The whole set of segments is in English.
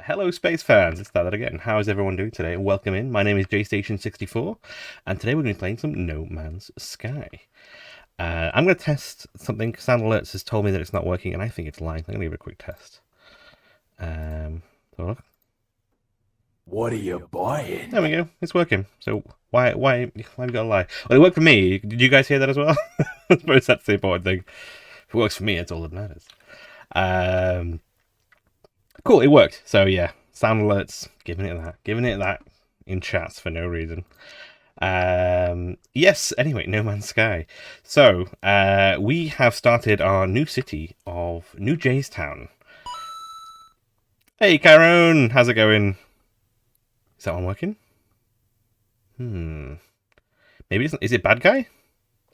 Hello, space fans. Let's start that again. How is everyone doing today? Welcome in. My name is JStation64, and today we're going to be playing some No Man's Sky. I'm going to test something. Sound Alerts has told me that it's not working, and I think it's lying. I'm going to give it a quick test. So What are you buying? there we go. It's working. So why have you got to lie? Well, it worked for me. Did you guys hear that as well? I suppose that's the important thing. If it works for me, it's all that matters. Cool, it worked. So yeah, Sound Alerts, giving it that in chats for no reason. Yes, anyway, No Man's Sky. So, we have started our new city of New Jaystown. Hey, Karen, how's it going? Is that one working? Maybe it's, is it bad guy?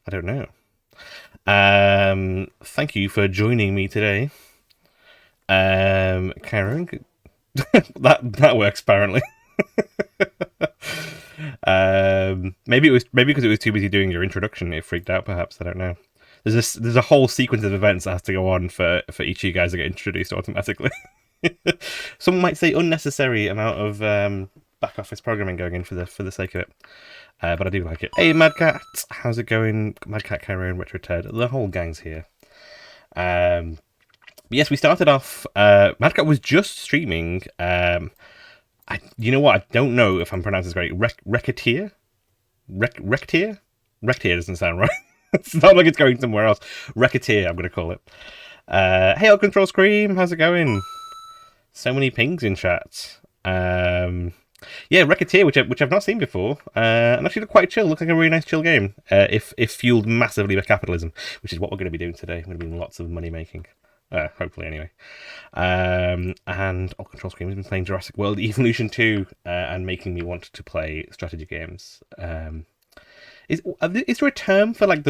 I don't know. Thank you for joining me today. Karen, that works apparently. Maybe because it was too busy doing your introduction, it freaked out. Perhaps, I don't know. There's a whole sequence of events that has to go on for each of you guys to get introduced automatically. Some might say unnecessary amount of back office programming going in for the sake of it. But I do like it. Hey, Mad Cat, how's it going? Mad Cat, Karen, Retro Ted, the whole gang's here. Yes, we started off. Mad Cat was just streaming. You know what? I don't know if I'm pronouncing this right. Recketeer? Recteer? Recteer doesn't sound right. It sounds like it's going somewhere else. Recketeer, I'm going to call it. Hey, Old Control Scream, how's it going? So many pings in chat. Yeah, Recketeer, which I've not seen before, and actually looked quite chill. Looks like a really nice chill game. If fueled massively by capitalism, which is what we're going to be doing today. We're going to be doing lots of money making. Hopefully, anyway. And All Control Scream has been playing Jurassic World Evolution 2 and making me want to play strategy games. Is there a term for like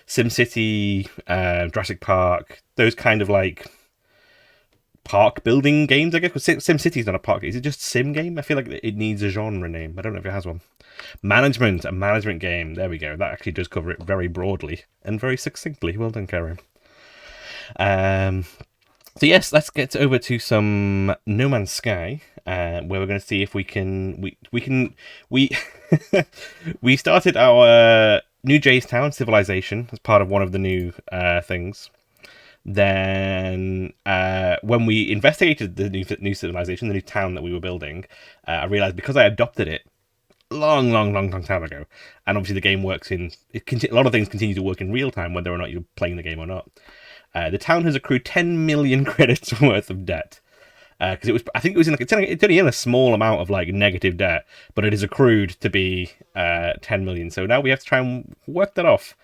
SimCity, Jurassic Park, those kind of like park building games? I guess because SimCity is not a park. Is it just sim game? I feel like it needs a genre name. I don't know if it has one. A management game. There we go. That actually does cover it very broadly and very succinctly. Well done, Karen. So yes, let's get over to some No Man's Sky, where we're going to see if we we started our New Jaystown civilization as part of one of the new things. Then, when we investigated the new civilization, the new town that we were building, I realized because I adopted it long time ago, and obviously the game works a lot of things continue to work in real time, whether or not you're playing the game or not. The town has accrued 10 million credits worth of debt. Because I think it's only in a small amount of like negative debt, but it is accrued to be 10 million. So now we have to try and work that off.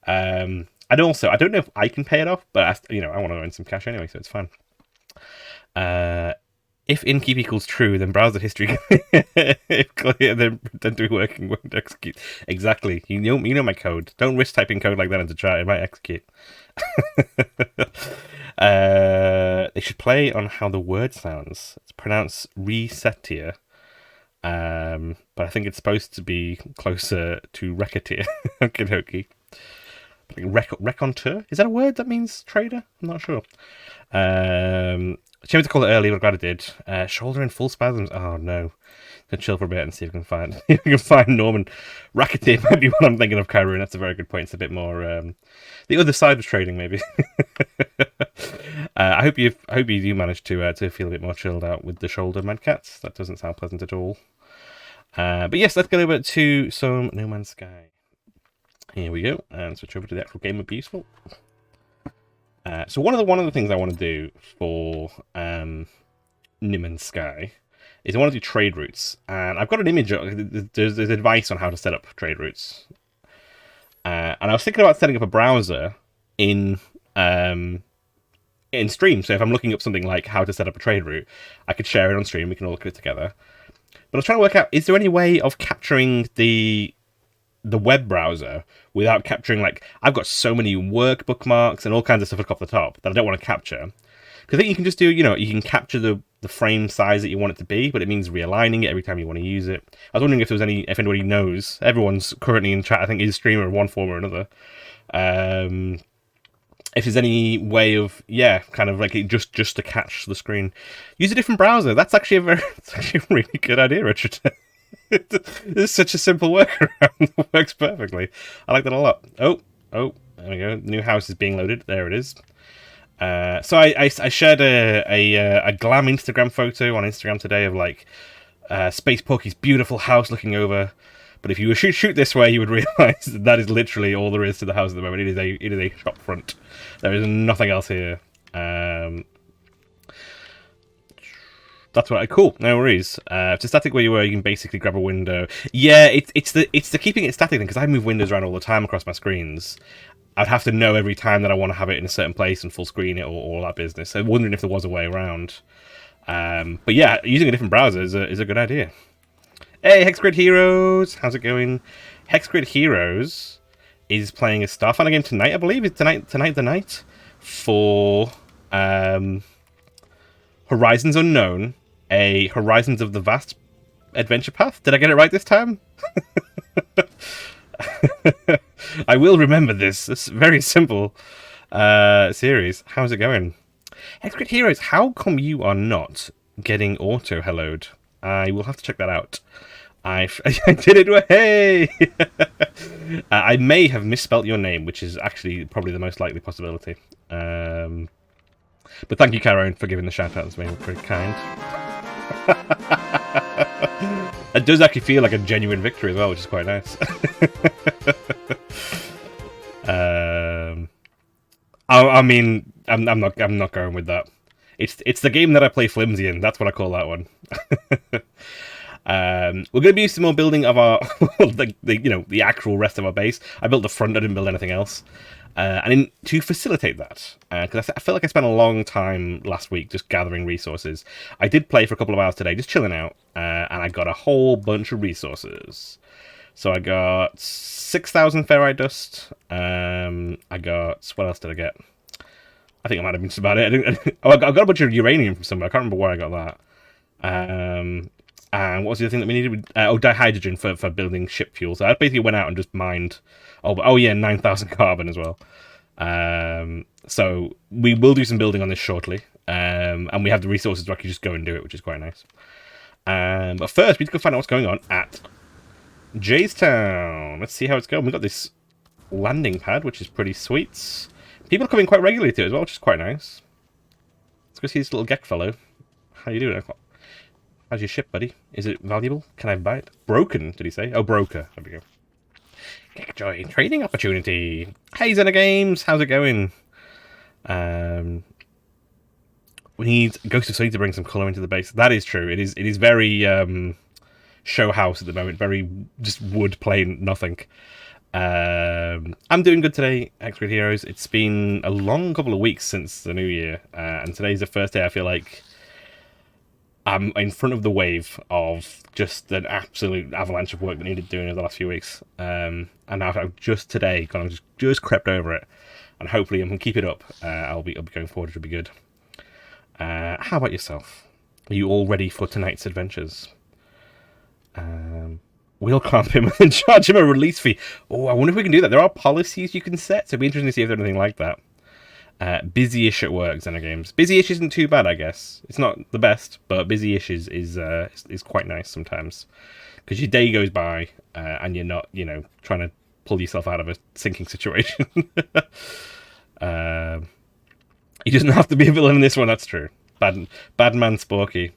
And also, I don't know if I can pay it off, but I want to earn some cash anyway, so it's fine. If inkeep equals true, then browser history. If clear, then pretend to be working, won't execute. Exactly. You know my code. Don't risk typing code like that into chat. It might execute. They should play on how the word sounds. It's pronounced resetier, but I think it's supposed to be closer to recketeer. Okie dokie. Raconteur? Is that a word that means trader? I'm not sure. Shame to call it early, but glad I did. Shoulder in full spasms. Oh no. Gonna chill for a bit and see if we can find Norman. Racketeer might be what I'm thinking of, Karen. That's a very good point. It's a bit more the other side of trading, maybe. I hope you do manage to feel a bit more chilled out with the shoulder, Mad Cats. That doesn't sound pleasant at all. But yes, let's get over to some No Man's Sky. Here we go, and switch over to the actual game would be useful. So one of the things I want to do for No Man's Sky is I want to do trade routes, and I've got an image. There's advice on how to set up trade routes, and I was thinking about setting up a browser in stream. So if I'm looking up something like how to set up a trade route, I could share it on stream. We can all look at it together. But I was trying to work out: is there any way of capturing the web browser without capturing, like, I've got so many work bookmarks and all kinds of stuff off the top that I don't want to capture. Because I think you can just do, you can capture the frame size that you want it to be, but it means realigning it every time you want to use it. I was wondering if if anybody knows. Everyone's currently in chat, I think, is a streamer in one form or another. if there's any way of kind of like just to catch the screen, use a different browser. That's actually it's actually a really good idea, Richard. It's such a simple workaround that works perfectly. I like that a lot. Oh, there we go. New house is being loaded. There it is. So I shared a glam Instagram photo on Instagram today of like Space Porky's beautiful house looking over. But if you shoot this way, you would realise that is literally all there is to the house at the moment. It is a shop front. There is nothing else here. That's what cool. No worries. If it's static where you were, you can basically grab a window. Yeah, it's the keeping it static thing, because I move windows around all the time across my screens. I'd have to know every time that I want to have it in a certain place and full screen it or all that business. So wondering if there was a way around. But yeah, using a different browser is a good idea. Hey, Hexgrid Heroes! How's it going? Hexgrid Heroes is playing a Starfinder game tonight, I believe. It's tonight the night for Horizons Unknown, a Horizons of the Vast adventure path. Did I get it right this time? I will remember this. It's very simple series. How's it going? Hexgrid Heroes, how come you are not getting auto-helloed? I will have to check that out. I did it. Hey! I may have misspelt your name, which is actually probably the most likely possibility. But thank you, Karen, for giving the shout-out. That's very kind. It does actually feel like a genuine victory as well, which is quite nice. I mean, I'm not going with that. It's the game that I play flimsy in. That's what I call that one. We're going to be using some more building of our the actual rest of our base. I built the front. I didn't build anything else. And to facilitate that, because I feel like I spent a long time last week just gathering resources. I did play for a couple of hours today, just chilling out, and I got a whole bunch of resources. So I got 6,000 ferrite dust. I got, what else did I get? I think I might have been just about it. I got a bunch of uranium from somewhere. I can't remember where I got that. And what was the other thing that we needed? Dihydrogen for building ship fuel. So I basically went out and just mined. Oh yeah, 9,000 carbon as well. So we will do some building on this shortly. And we have the resources to actually just go and do it, which is quite nice. But first, we need to go find out what's going on at Jaystown. Let's see how it's going. We've got this landing pad, which is pretty sweet. People are coming quite regularly to it as well, which is quite nice. Let's go see this little Gek fellow. How you doing? How's your ship, buddy? Is it valuable? Can I buy it? Broken, did he say? Oh, broker. There we go. Joy trading opportunity. Hey, Xena Games, how's it going? We need Ghost of Sunny to bring some colour into the base. That is true. It is very show house at the moment. Very just wood, plain, nothing. I'm doing good today, Hexgrid Heroes. It's been a long couple of weeks since the new year, and today's the first day I feel like I'm in front of the wave of just an absolute avalanche of work that needed doing over the last few weeks. And now I've just today kind of just crept over it, and hopefully I can keep it up. I'll be going forward, it'll be good. How about yourself? Are you all ready for tonight's adventures? We'll clamp him and charge him a release fee. Oh, I wonder if we can do that. There are policies you can set, so it'll be interesting to see if there's anything like that. Busy-ish at work, Xena Games. Busy-ish isn't too bad, I guess. It's not the best, but busy-ish is quite nice sometimes. Because your day goes by, and you're not, trying to pull yourself out of a sinking situation. He doesn't have to be a villain in this one, that's true. Bad man Sporky.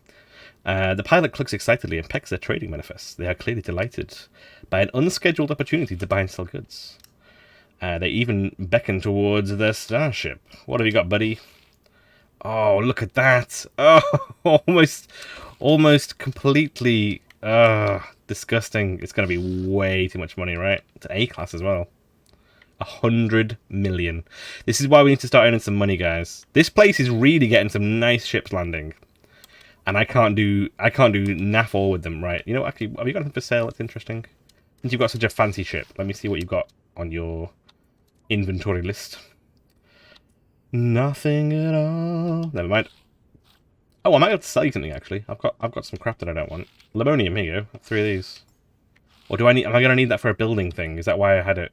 The pilot clucks excitedly and pecks their trading manifests. They are clearly delighted by an unscheduled opportunity to buy and sell goods. They even beckon towards their starship. What have you got, buddy? Oh, look at that. Oh, almost completely disgusting. It's going to be way too much money, right? It's an A-class as well. 100 million. This is why we need to start earning some money, guys. This place is really getting some nice ships landing. And I can't do naff all with them, right? You know, actually, have you got anything for sale that's interesting? Since you've got such a fancy ship, let me see what you've got on your inventory list. Nothing at all. Never mind. Oh, I might have to sell you something, actually. I've got some crap that I don't want. Lemonium, here you go. 3 of these. Or am I going to need that for a building thing? Is that why I had it?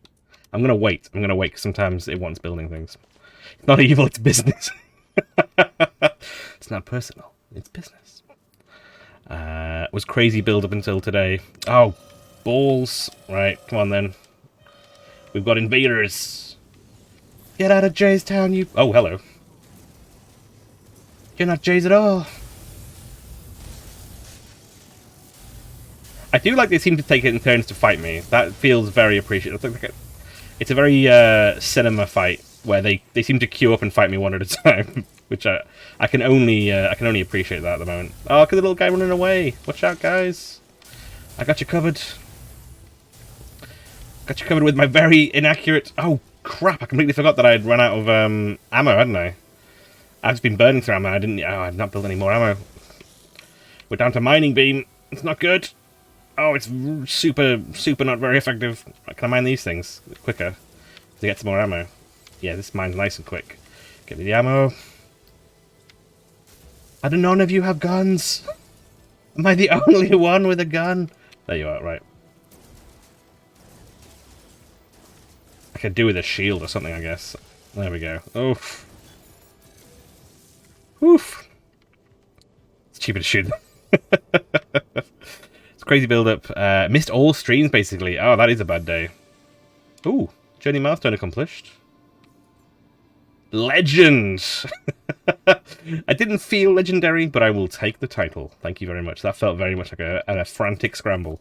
I'm going to wait. Because sometimes it wants building things. It's not evil, it's business. It's not personal, it's business. Was crazy build up until today. Oh, balls. Right, come on then. We've got invaders. Get out of Jay's town, you... Oh, hello. You're not Jay's at all. I do like they seem to take it in turns to fight me. That feels very appreciative. It's a very cinema fight where they seem to queue up and fight me one at a time, which I can only appreciate that at the moment. Oh, look at the little guy running away! Watch out, guys! I got you covered. Got you covered with my very inaccurate. Oh crap! I completely forgot that I had run out of ammo, hadn't I? I've just been burning through ammo. I've not built any more ammo. We're down to mining beam. It's not good. Oh, it's super not very effective. Can I mine these things quicker to get some more ammo? Yeah, this mine's nice and quick. Get me the ammo. I don't know, none of you have guns. Am I the only one with a gun? There you are, right. I could do with a shield or something, I guess. There we go. Oof. Oof. It's cheaper to shoot them. Crazy build-up. Missed all streams, basically. Oh, that is a bad day. Ooh, journey milestone accomplished. Legend! I didn't feel legendary, but I will take the title. Thank you very much. That felt very much like a frantic scramble.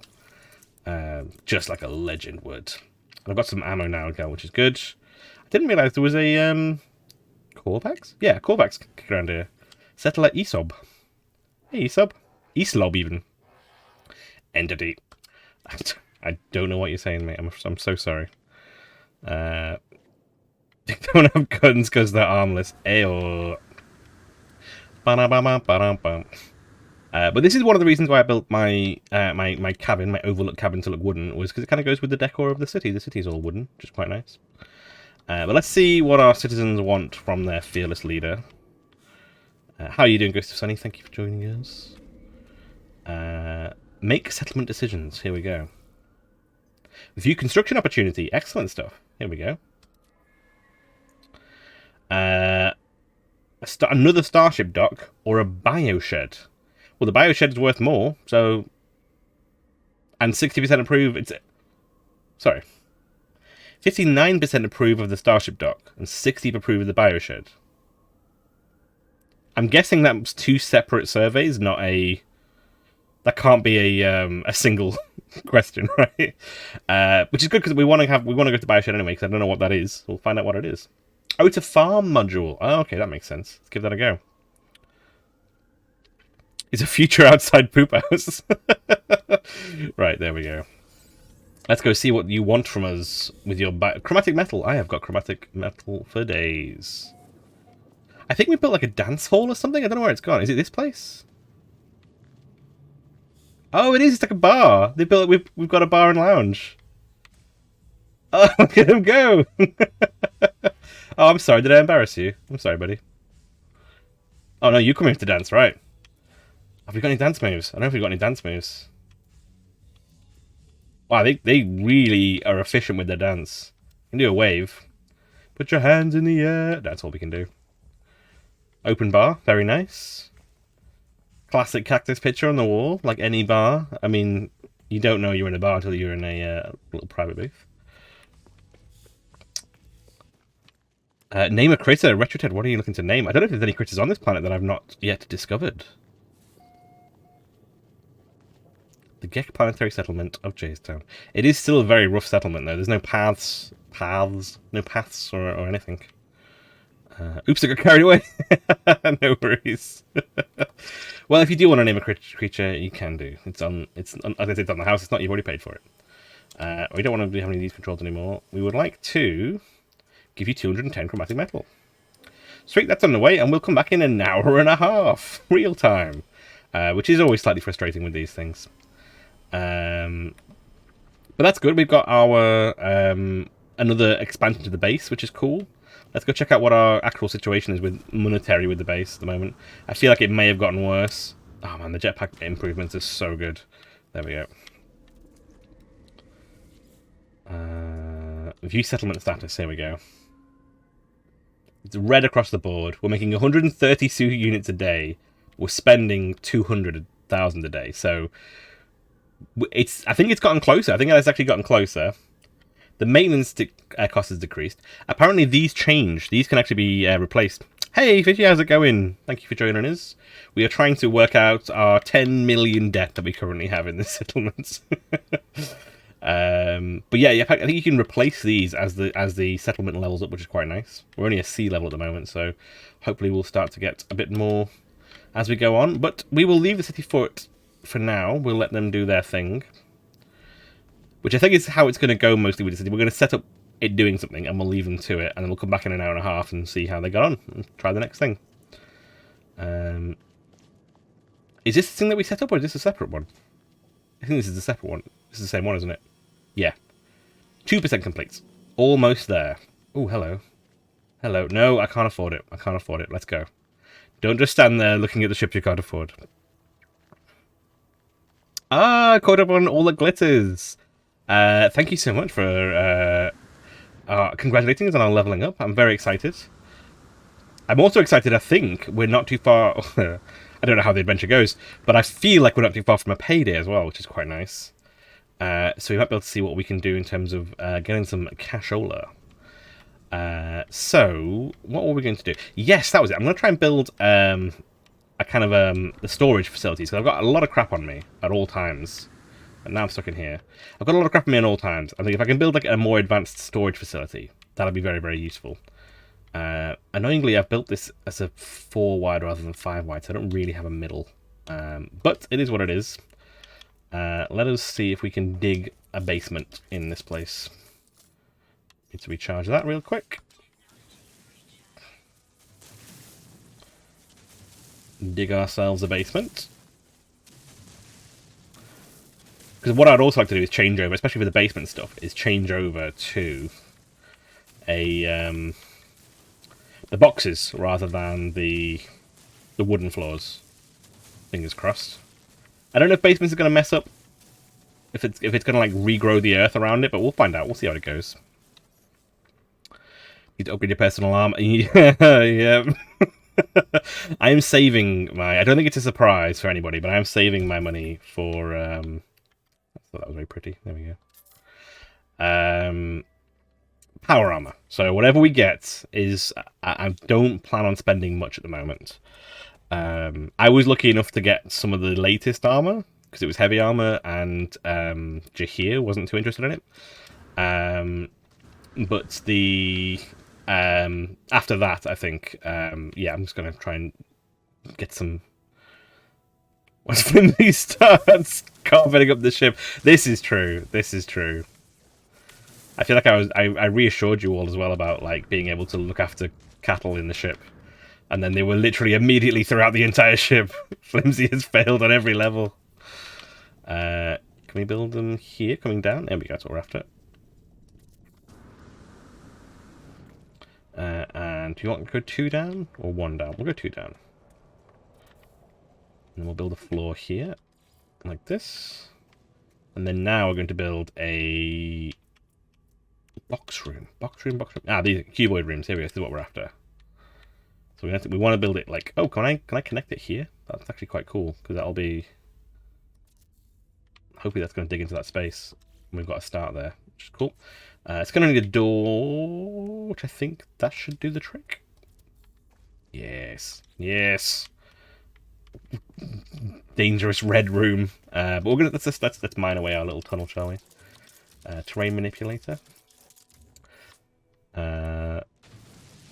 Just like a legend would. And I've got some ammo now, again, which is good. I didn't realise there was a... Corvax? Yeah, Corvax kicking around here. Settler Esob. Hey, Esob. Eslob, even. Entity. I don't know what you're saying, mate. I'm so sorry. They don't have guns because they're armless. Ayo. But this is one of the reasons why I built my my cabin, my overlook cabin, to look wooden, was because it kind of goes with the decor of the city. The city's all wooden, which is quite nice. But let's see what our citizens want from their fearless leader. How are you doing, Ghost of Sunny? Thank you for joining us. Make settlement decisions. Here we go. View construction opportunity. Excellent stuff. Here we go. Another starship dock or a bioshed. Well, the bioshed is worth more, so... And 60% approve... Sorry. 59% approve of the starship dock and 60% approve of the bioshed. I'm guessing that's two separate surveys, not a... That can't be a single question, right? Which is good because we want to go to bioshed anyway. Because I don't know what that is. We'll find out what it is. Oh, it's a farm module. Oh, okay, that makes sense. Let's give that a go. It's a future outside poop house. Right, there we go. Let's go see what you want from us with your chromatic metal. I have got chromatic metal for days. I think we built like a dance hall or something. I don't know where it's gone. Is it this place? Oh, it is. It's like a bar. They built. We've got a bar and lounge. Oh, look at him go! Oh, I'm sorry. Did I embarrass you? I'm sorry, buddy. Oh no, you come here to dance, right? Have we got any dance moves? I don't know if we've got any dance moves. Wow, they really are efficient with their dance. You can do a wave. Put your hands in the air. That's all we can do. Open bar. Very nice. Classic cactus picture on the wall, like any bar. I mean, you don't know you're in a bar until you're in a little private booth. Name a critter, Retroted. What are you looking to name? I don't know if there's any critters on this planet that I've not yet discovered. The Gek Planetary Settlement of Jaystown. It is still a very rough settlement, though. There's no paths, or anything. Oops, I got carried away. No worries. Well, if you do want to name a creature, you can do. It's on the house. It's not. You've already paid for it. We don't want to be having these controls anymore. We would like to give you 210 chromatic metal. Sweet, that's on the way, and we'll come back in an hour and a half, real time, which is always slightly frustrating with these things. But that's good. We've got our another expansion to the base, which is cool. Let's go check out what our actual situation is with monetary with the base at the moment. I feel like it may have gotten worse. Oh man, the jetpack improvements are so good. There we go. View settlement status. Here we go. It's red across the board. We're making 132 units a day. We're spending 200,000 a day. So I think it's gotten closer. I think it's actually gotten closer. The maintenance cost has decreased. Apparently these change. These can actually be replaced. Hey, Fishy, how's it going? Thank you for joining us. We are trying to work out our 10 million debt that we currently have in this settlement. But yeah, I think you can replace these as the settlement levels up, which is quite nice. We're only a sea level at the moment, so hopefully we'll start to get a bit more as we go on. But we will leave the city for now. We'll let them do their thing, which I think is how it's going to go mostly with the city. We're going to set up it doing something, and we'll leave them to it, and then we'll come back in an hour and a half and see how they got on and try the next thing. Is this the thing that we set up, or is this a separate one? I think this is a separate one. This is the same one, isn't it? Yeah. 2% complete. Almost there. Oh, hello. Hello. No, I can't afford it. I can't afford it. Let's go. Don't just stand there looking at the ship you can't afford. Ah, caught up on all the glitters. Thank you so much for congratulating us on our leveling up. I'm very excited. I'm also excited, I think we're not too far... I don't know how the adventure goes, but I feel like we're not too far from a payday as well, which is quite nice. So we might be able to see what we can do in terms of getting some cashola. So, what were we going to do? Yes, that was it. I'm going to try and build a kind of the storage facilities. So I've got a lot of crap on me at all times. And now I'm stuck in here. I've got a lot of crap on me at all times. I think if I can build like a more advanced storage facility, that'll be very, very useful. Annoyingly, I've built this as a 4 wide rather than 5 wide, so I don't really have a middle. But it is what it is. Let us see if we can dig a basement in this place. Need to recharge that real quick. Dig ourselves a basement. Because what I'd also like to do is change over, especially for the basement stuff, is change over to a the boxes rather than the wooden floors. Fingers crossed. I don't know if basements are going to mess up, if it's going to like regrow the earth around it, but we'll find out. We'll see how it goes. Need to upgrade your personal armor. Yeah. I am saving my... I don't think it's a surprise for anybody, but I am saving my money for... I thought that was very pretty. There we go. Power armor. So whatever we get is... I don't plan on spending much at the moment. I was lucky enough to get some of the latest armor, because it was heavy armor, and Jahir wasn't too interested in it. But the... after that, I think, yeah, I'm just going to try and get some... Once Flimsy starts carpeting up the ship. This is true. This is true. I feel like I reassured you all as well about like being able to look after cattle in the ship. And then they were literally immediately throughout the entire ship. Flimsy has failed on every level. Can we build them here, coming down? There we go, that's what we're after. And do you want to go 2 down or 1 down? We'll go 2 down. And then we'll build a floor here, like this. And then now we're going to build a box room. Box room. Ah, these are cuboid rooms. Here we go. This is what we're after. So we want to build it like... Oh, can I connect it here? That's actually quite cool, because that'll be... Hopefully that's going to dig into that space. And we've got a start there, which is cool. It's going to need a door, which I think that should do the trick. Yes. Yes. Dangerous red room. But we're going to... Let's mine away our little tunnel, shall we? Terrain manipulator.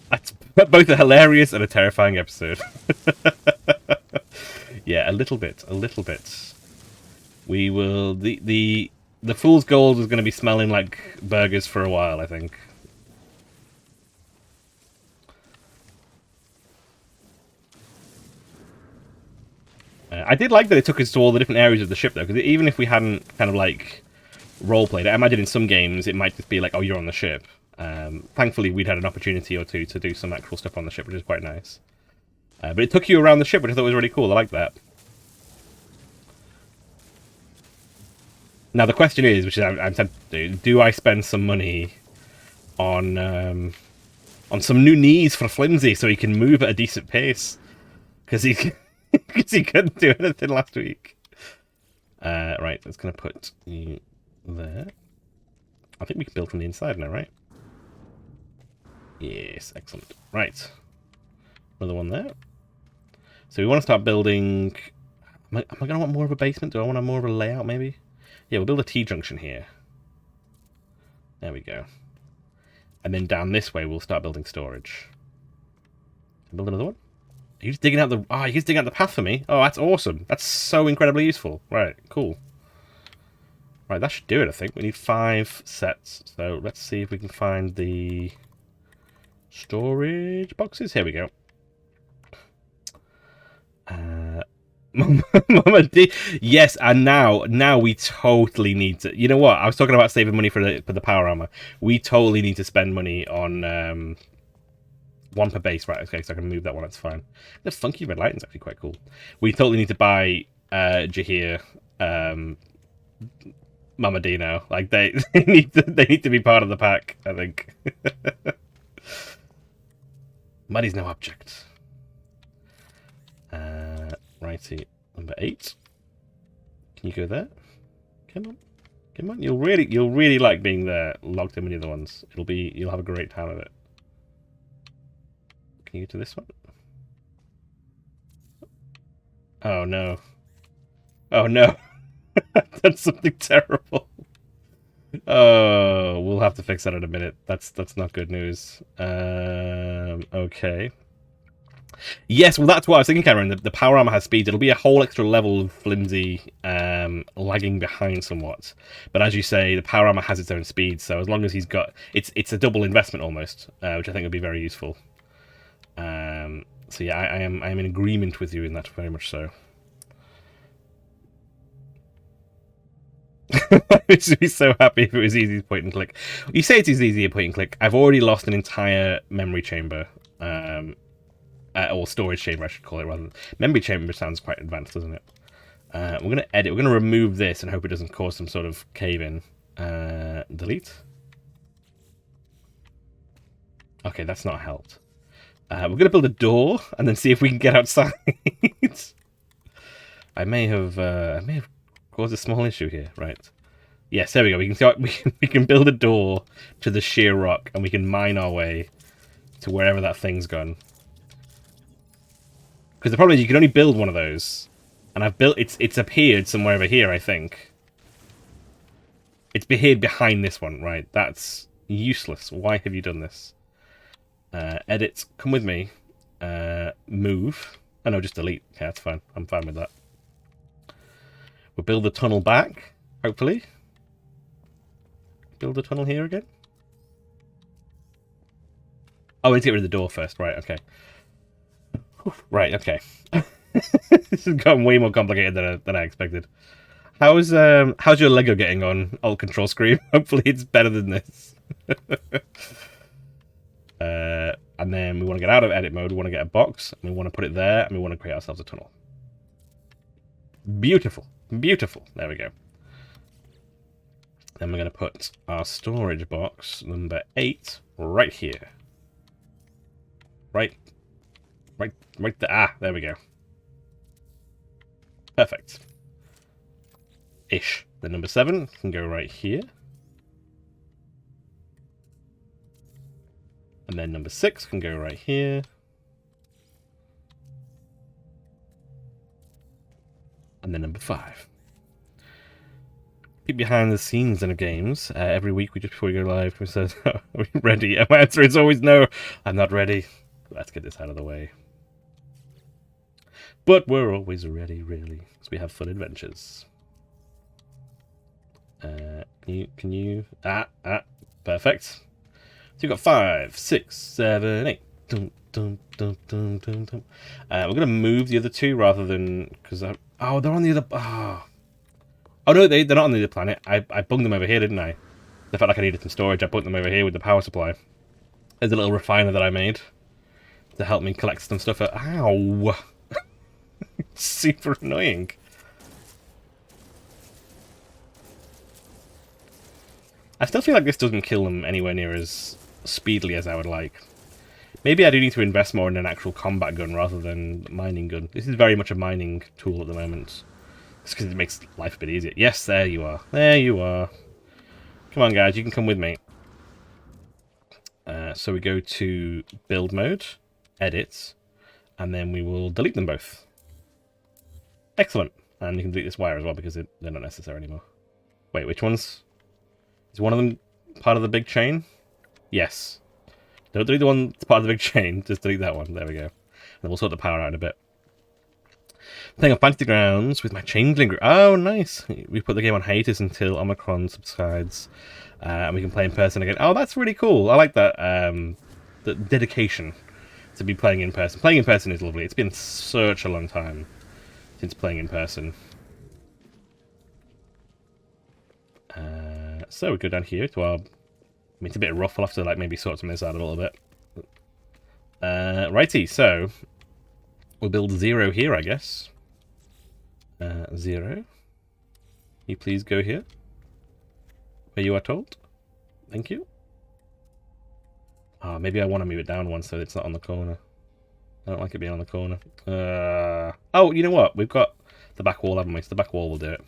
That's both a hilarious and a terrifying episode. Yeah, a little bit. We will... The fool's gold is going to be smelling like burgers for a while, I think. I did like that it took us to all the different areas of the ship, though, because even if we hadn't kind of, like, role-played it, I imagine in some games it might just be like, oh, you're on the ship. Thankfully, we'd had an opportunity or two to do some actual stuff on the ship, which is quite nice. But it took you around the ship, which I thought was really cool. I like that. Now, the question is, which is I'm tempted to do I spend some money on On some new knees for Flimsy so he can move at a decent pace. Because he, cause he couldn't do anything last week. Right, that's going to put you there. I think we can build from the inside now, right? Yes, excellent. Right. Another one there. So we want to start building... Am I going to want more of a basement? Do I want more of a layout, maybe? Yeah, we'll build a T-junction here. There we go. And then down this way, we'll start building storage. Build another one? He's digging out the... Oh, he's digging out the path for me. Oh, that's awesome. That's so incredibly useful. Right, cool. Right, that should do it, I think. We need 5 sets. So let's see if we can find the storage boxes. Here we go. Mama D. Yes, and now we totally need to. You know what? I was talking about saving money for the power armor. We totally need to spend money on one per base, right? Okay, so I can move that one. That's fine. The funky red lighting's actually quite cool. We totally need to buy Jahir, Mama D now. Like they need to be part of the pack. I think. Money's no object. Righty, number 8. Can you go there? Come on, come on. You'll really like being there, logged in with the other ones. You'll have a great time of it. Can you get to this one? Oh no! Oh no! That's something terrible. Oh, we'll have to fix that in a minute. That's not good news. Okay. Yes, well, that's what I was thinking, Cameron. The power armor has speed. It'll be a whole extra level of Flimsy lagging behind somewhat. But as you say, the power armor has its own speed. So as long as he's got... It's a double investment almost, which I think would be very useful. So yeah, I am in agreement with you in that, very much so. I'd be so happy if it was easy to point and click. You say it's easy to point and click. I've already lost an entire memory chamber. Or storage chamber, I should call it, rather than... Memory chamber sounds quite advanced, doesn't it? We're going to edit. We're going to remove this and hope it doesn't cause some sort of cave-in. Delete. Okay, that's not helped. We're going to build a door and then see if we can get outside. I may have caused a small issue here, right? Yes, there we go. We can build a door to the sheer rock and we can mine our way to wherever that thing's gone. Because the problem is you can only build one of those. And I've built... It's appeared somewhere over here, I think. It's appeared behind this one, right? That's useless. Why have you done this? Edit. Come with me. Move. Oh no, just delete. Okay, that's fine. I'm fine with that. We'll build the tunnel back, hopefully. Build the tunnel here again. Oh, we need to get rid of the door first. Right, okay. Right, okay. This has gotten way more complicated than I expected. How's your Lego getting on Alt Control Screen? Hopefully it's better than this. And then we want to get out of edit mode. We want to get a box, and we want to put it there, and we want to create ourselves a tunnel. Beautiful. Beautiful. There we go. Then we're going to put our storage box, number 8, right here. Right there. Ah, there we go. Perfect. Ish. The number 7 can go right here. And then number 6 can go right here. And then number 5. Peek behind the scenes in the games. Every week, just before we go live, we said, "Are we ready?" And my answer is always no. I'm not ready. Let's get this out of the way. But we're always ready, really, because we have fun adventures. Can you? Perfect. So you've got 5, 6, 7, 8. Dum, dum, dum, dum, dum, dum. We're gonna move the other 2 rather than because oh, they're on the other. Oh no, they're not on the other planet. I bunged them over here, didn't I? I felt like I needed some storage. I put them over here with the power supply. There's a little refiner that I made to help me collect some stuff. Ow! Super annoying. I still feel like this doesn't kill them anywhere near as speedily as I would like. Maybe I do need to invest more in an actual combat gun rather than mining gun. This is very much a mining tool at the moment. Just because it makes life a bit easier. Yes, there you are. There you are. Come on, guys, you can come with me. So we go to build mode, edit, and then we will delete them both. Excellent. And you can delete this wire as well because they're not necessary anymore. Wait, which ones? Is one of them part of the big chain? Yes. Don't delete the one that's part of the big chain, just delete that one. There we go. And then we'll sort the power out in a bit. Playing on Fantasy Grounds with my Changeling group. Oh, nice. We put the game on hiatus until Omicron subsides. And we can play in person again. Oh, that's really cool. I like that. The dedication to be playing in person. Playing in person is lovely. It's been such a long time since playing in person. So we go down here to our... I mean, it's a bit rough. I'll have to like maybe sort some of this out a little bit. Righty, so we'll build 0 here, I guess. 0. You please go here. Where you are told. Thank you. Oh, maybe I want to move it down one so it's not on the corner. I don't like it being on the corner. Oh, you know what? We've got the back wall, haven't we? So the back wall will do it.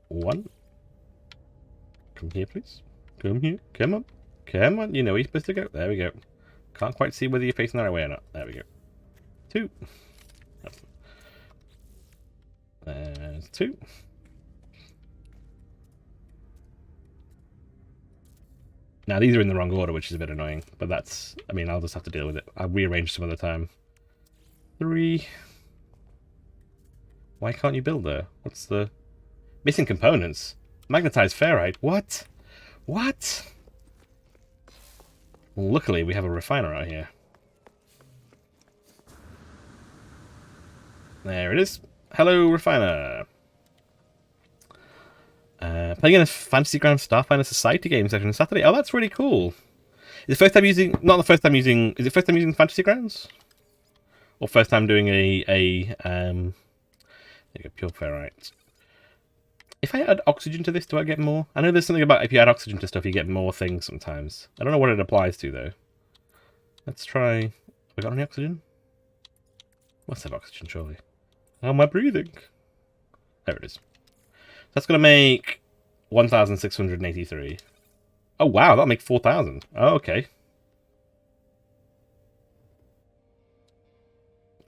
1. Come here, please. Come here. Come on. Come on. You know where you're supposed to go. There we go. Can't quite see whether you're facing the right way or not. There we go. 2. There's 2. Now, these are in the wrong order, which is a bit annoying. But that's... I mean, I'll just have to deal with it. I'll rearrange some other time. 3. Why can't you build there? What's the... Missing components? Magnetized ferrite? What? What? Well, luckily, we have a refiner out here. There it is. Hello, refiner. Playing in a Fantasy Ground Starfinder Society game session on Saturday. Oh, that's really cool. Is it first time using... Not the first time using... Is it first time using Fantasy Grounds? Or first time doing there you go, pure ferrite. If I add oxygen to this, do I get more? I know there's something about if you add oxygen to stuff, you get more things sometimes. I don't know what it applies to, though. Let's try... Have we got any oxygen? Must have oxygen, surely. How am I breathing? There it is. That's going to make 1,683. Oh, wow, that'll make 4,000. Oh, okay.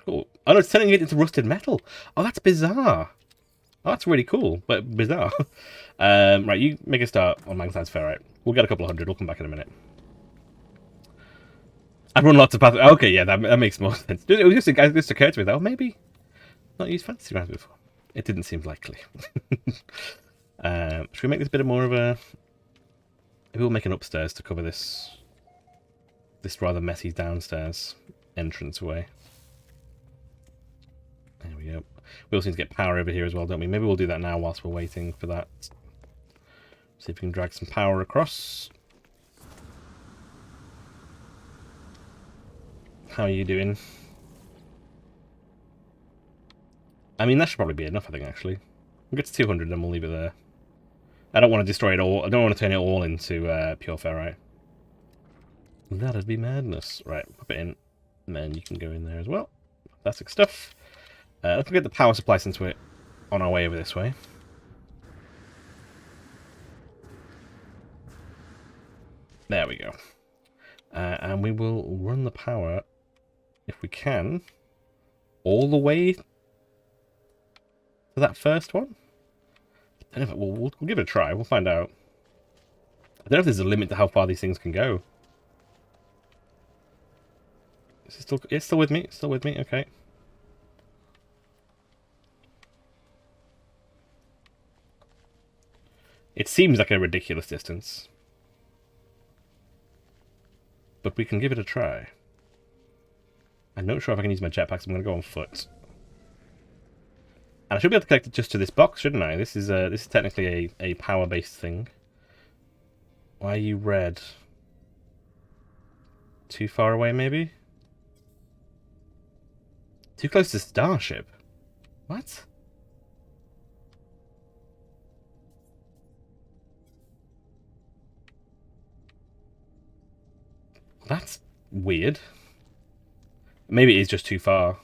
Cool. Oh, no, it's turning it into rusted metal. Oh, that's bizarre. Oh, that's really cool, but bizarre. Right, you make a start on magnetized ferrite. We'll get a couple of hundred. We'll come back in a minute. I've run lots of paths. Okay, yeah, that makes more sense. It just occurred to me, though. Maybe not used Fantasy Grounds before. It didn't seem likely. Should we make this a bit more of a... Maybe we'll make an upstairs to cover this rather messy downstairs entranceway. There we go. We also need to get power over here as well, don't we? Maybe we'll do that now whilst we're waiting for that. See if we can drag some power across. How are you doing? I mean, that should probably be enough, I think, actually. We'll get to 200, then we'll leave it there. I don't want to destroy it all. I don't want to turn it all into pure ferrite. That'd be madness. Right, pop it in. And then you can go in there as well. Fantastic stuff. Let's get the power supply since we're on our way over this way. There we go. And we will run the power, if we can, all the way to that first one. I don't know if we'll give it a try. We'll find out. I don't know if there's a limit to how far these things can go. Is it still? It's still with me. It's still with me. Okay. It seems like a ridiculous distance, but we can give it a try. I'm not sure if I can use my jetpack, so I'm going to go on foot. And I should be able to connect it just to this box, shouldn't I? This is technically a power-based thing. Why are you red? Too far away, maybe? Too close to Starship? What? That's weird. Maybe it is just too far.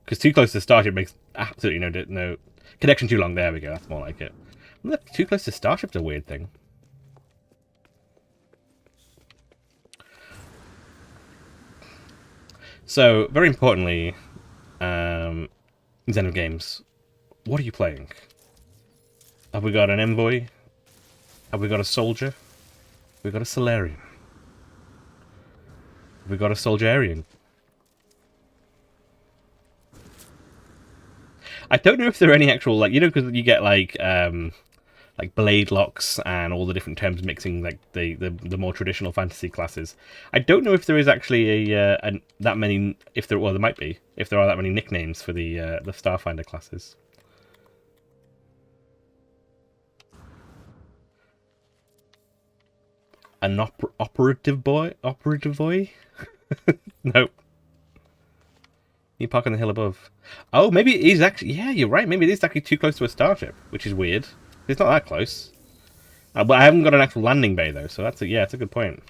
Because too close to the starship makes absolutely no connection. Too long. There we go. That's more like it. Too close to starship's a weird thing. So very importantly, Zen of Games, what are you playing? Have we got an envoy? Have we got a soldier? Have we got a Solarian? Have we got a Soldierian? I don't know if there are any actual, like, because you get like blade locks and all the different terms mixing, like the more traditional fantasy classes. I don't know if there is actually that many. There might be. If there are that many nicknames for the Starfinder classes. An operative boy? Nope. You park on the hill above. Oh, maybe it is actually... Yeah, you're right. Maybe it is actually too close to a starship, which is weird. It's not that close. But I haven't got an actual landing bay, though, so that's a good point.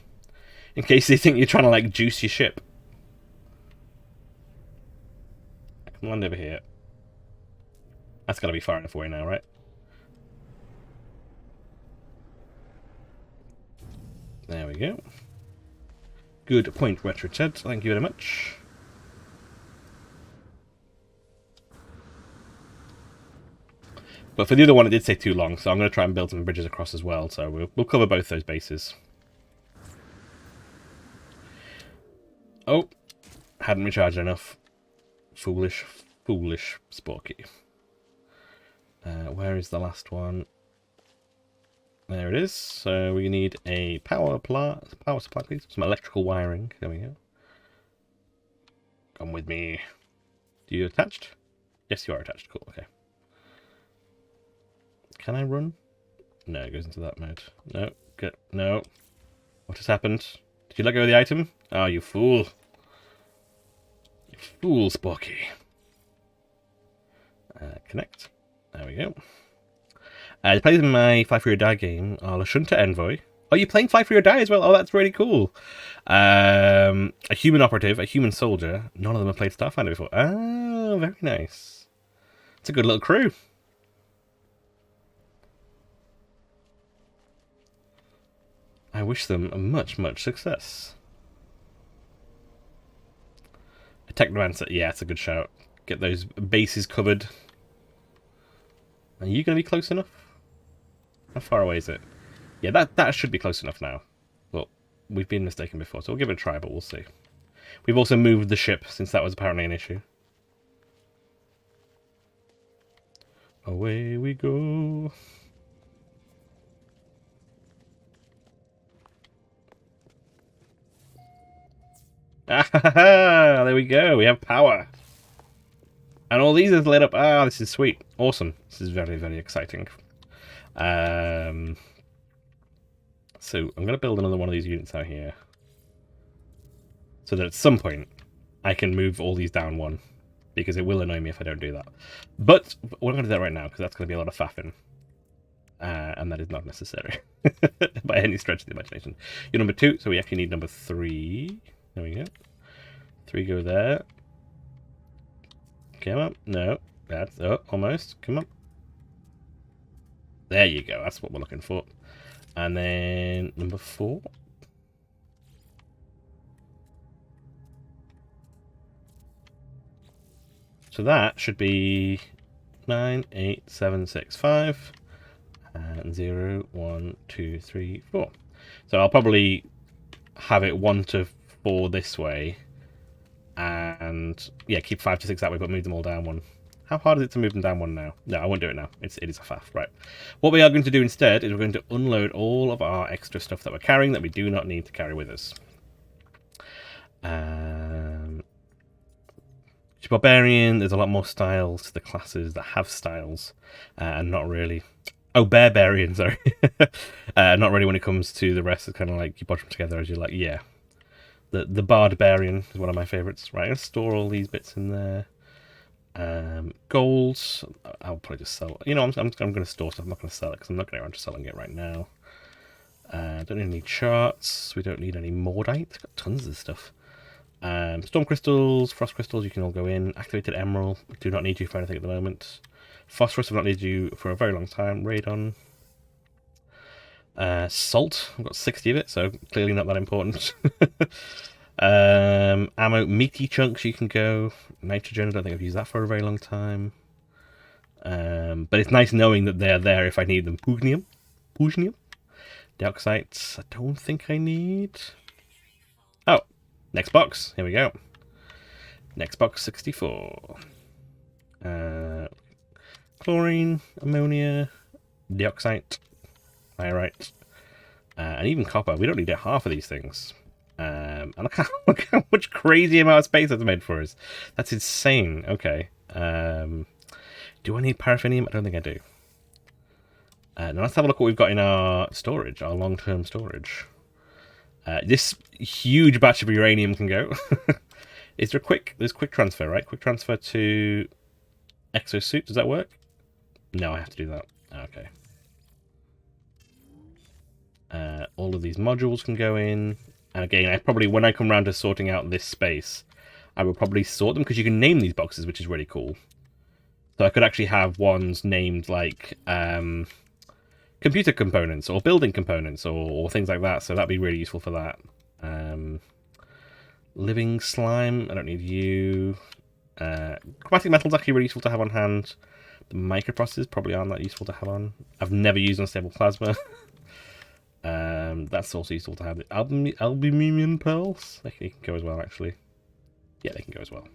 In case they think you're trying to, like, juice your ship. I can land over here. That's got to be far enough away now, right? There we go. Good point, Richard. Thank you very much. But for the other one, it did say too long, so I'm going to try and build some bridges across as well. So we'll cover both those bases. Oh, hadn't recharged enough. Foolish Sporky. Where is the last one? There it is. So we need a power supply, please. Some electrical wiring. There we go. Come with me. Do you attached? Yes, you are attached. Cool. Okay. Can I run? No, it goes into that mode. No. Good. No. What has happened? Did you let go of the item? Oh, you fool. You fool, Sporky. Connect. There we go. Playing my Fly For Your Die game are Lashunta Envoy. Oh, you're playing Fly For Your Die as well? Oh, that's really cool. A human operative, a human soldier. None of them have played Starfinder before. Oh, very nice. It's a good little crew. I wish them much success. A Technomancer. Yeah, it's a good shout. Get those bases covered. Are you going to be close enough? How far away is it? Yeah, that should be close enough now. Well, we've been mistaken before, so we'll give it a try, but we'll see. We've also moved the ship, since that was apparently an issue. Away we go. Ah, there we go. We have power. And all these are lit up. Ah, this is sweet. Awesome. This is very exciting. So I'm going to build another one of these units out here. So that at some point, I can move all these down one. Because it will annoy me if I don't do that. But we're going to do that right now, because that's going to be a lot of faffing. And that is not necessary. By any stretch of the imagination. You're number 2, so we actually need number 3. There we go. 3 go there. Come up. No. That's... Oh, almost. Come up. There you go. That's what we're looking for. And then number 4. So that should be 9, 8, 7, 6, 5. And 0, 1, 2, 3, 4. So I'll probably have it 1 to 4 this way. And yeah, keep 5 to 6 that way, but move them all down 1. How hard is it to move them down 1 now? No, I won't do it now. It is a faff, right. What we are going to do instead is we're going to unload all of our extra stuff that we're carrying that we do not need to carry with us. Barbarian, there's a lot more styles to the classes that have styles, and not really... Oh, Barbarian, sorry. Not really when it comes to the rest. It's kind of like you bunch them together as you like, yeah. The Barbarian is one of my favourites. Right, I'm going to store all these bits in there. Golds, I'll probably just sell. You know, I'm going to store stuff. I'm not going to sell it because I'm not going around to selling it right now. Don't need any charts. We don't need any Mordite. Got tons of this stuff. Storm crystals, frost crystals, you can all go in. Activated emerald, do not need you for anything at the moment. Phosphorus, I've not needed you for a very long time. Radon. Salt, I've got 60 of it, so clearly not that important. Ammo, meaty chunks, you can go. Nitrogen, I don't think I've used that for a very long time. But it's nice knowing that they're there if I need them. Pugnium. Dioxites, I don't think I need. Oh, next box. Here we go. Next box 64. Chlorine, ammonia, dioxide, pyrite, and even copper. We don't need half of these things. And look how much crazy amount of space that's made for us. That's insane. Okay. Do I need paraffinium? I don't think I do. Now let's have a look what we've got in our storage, our long-term storage. This huge batch of uranium can go. Is there there's quick transfer, right? Quick transfer to exosuit. Does that work? No, I have to do that. Okay. All of these modules can go in. And again, when I come around to sorting out this space, I will probably sort them because you can name these boxes, which is really cool. So I could actually have ones named like computer components or building components or things like that. So that'd be really useful for that. Living slime, I don't need you. Chromatic metal's actually really useful to have on hand. The microprocessors probably aren't that useful to have on. I've never used unstable plasma. That's also useful to have. The albumin pearls, they can go as well, actually. Yeah, they can go as well.